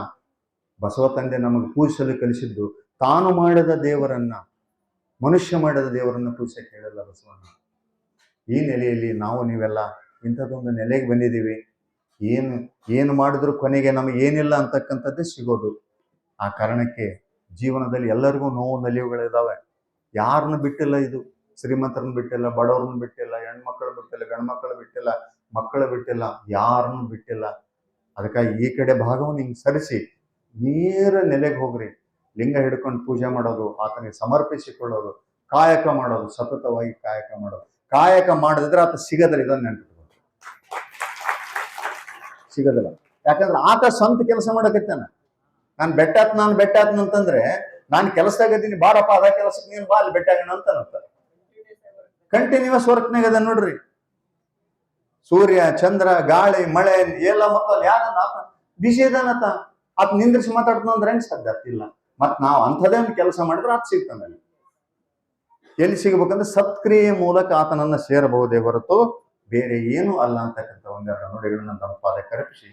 ಬಸವ ತಂದೆ ನಮಗೆ ಪೂಜಿಸಲು ಕಲಿಸಿದ್ದು ತಾನು ಮಾಡಿದ ದೇವರನ್ನ, ಮನುಷ್ಯ ಮಾಡಿದ ದೇವರನ್ನ ಪೂಜಿಸಕ್ಕೆ ಹೇಳಲ್ಲ ಬಸವಣ್ಣ. ಈ ನೆಲೆಯಲ್ಲಿ ನಾವು ನೀವೆಲ್ಲ ಇಂಥದ್ದೊಂದು ನೆಲೆಗೆ ಬಂದಿದ್ದೀವಿ. ಏನು ಮಾಡಿದ್ರು ಕೊನೆಗೆ ನಮಗೆ ಏನಿಲ್ಲ ಅಂತಕ್ಕಂಥದ್ದೇ ಸಿಗೋದು. ಆ ಕಾರಣಕ್ಕೆ ಜೀವನದಲ್ಲಿ ಎಲ್ಲರಿಗೂ ನೋವು ನಲಿವುಗಳಿದಾವೆ. ಯಾರನ್ನು ಬಿಟ್ಟಿಲ್ಲ ಇದು. ಶ್ರೀಮಂತರನ್ನು ಬಿಟ್ಟಿಲ್ಲ, ಬಡವ್ರನ್ನ ಬಿಟ್ಟಿಲ್ಲ, ಹೆಣ್ಮಕ್ಳು ಬಿಟ್ಟಿಲ್ಲ, ಗಂಡ್ಮಕ್ಳು ಬಿಟ್ಟಿಲ್ಲ, ಮಕ್ಕಳು ಬಿಟ್ಟಿಲ್ಲ, ಯಾರನ್ನು ಬಿಟ್ಟಿಲ್ಲ. ಅದಕ್ಕಾಗಿ ಈ ಕಡೆ ಭಾಗವನ್ನು ಹಿಂಗೆ ಸರಿಸಿ ನೇರ ನೆಲೆಗೆ ಹೋಗ್ರಿ. ಲಿಂಗ ಹಿಡ್ಕೊಂಡು ಪೂಜೆ ಮಾಡೋದು, ಆತನಿಗೆ ಸಮರ್ಪಿಸಿಕೊಳ್ಳೋದು, ಕಾಯಕ ಮಾಡೋದು, ಸತತವಾಗಿ ಕಾಯಕ ಮಾಡೋದು. ಕಾಯಕ ಮಾಡದಿದ್ರೆ ಆತ ಸಿಗದಿಲ್ಲ. ಇದನ್ನು ನೆನಪಿಟ್ಕೊಂಡು ಸಿಗದಿಲ್ಲ. ಯಾಕಂದ್ರೆ ಆತ ಸ್ವಂತ ಕೆಲಸ ಮಾಡಕತ್ತಾನ. ನಾನು ಬೆಟ್ಟಾತ್ನ ಅಂತಂದ್ರೆ ನಾನು ಕೆಲಸದಾಗದೀನಿ, ಬಾರಪ್ಪ ಅದ ಕೆಲಸಕ್ಕೆ ನೀನು ಬಾ, ಅಲ್ಲಿ ಬೆಟ್ಟಾಗಣ ಅಂತ ಕಂಟಿನ್ಯೂಸ್ ವರ್ಕ್ನಾಗ ಅದ ನೋಡ್ರಿ. ಸೂರ್ಯ, ಚಂದ್ರ, ಗಾಳಿ, ಮಳೆ ಎಲ್ಲ ಮಕ್ಕಳು ಯಾರನ್ನ ಆತ ಬಿಸಿ ಇದಾನತ. ಆತ ನಿಂದ್ರಿಸಿ ಮಾತಾಡ್ತಾನಂದ್ರೆ ಹೆಂಗ್ ಸಾಧ್ಯ ಆಗ್ತಿಲ್ಲ. ಮತ್ ನಾವು ಅಂಥದೇ ಒಂದು ಕೆಲಸ ಮಾಡಿದ್ರೆ ಆತ ಸಿಗ್ತಾನೆ. ಎಲ್ಲಿ ಸಿಗ್ಬೇಕಂದ್ರೆ ಸತ್ಕ್ರಿಯೆ ಮೂಲಕ ಆತನನ್ನ ಸೇರಬಹುದೇ ಹೊರತು ಬೇರೆ ಏನು ಅಲ್ಲ ಅಂತಕ್ಕಂಥ ಒಂದೆರಡು ನುಡಿಗಳನ್ನ ನಮ್ಮ ಪಾದ ಕರಪಿಸಿ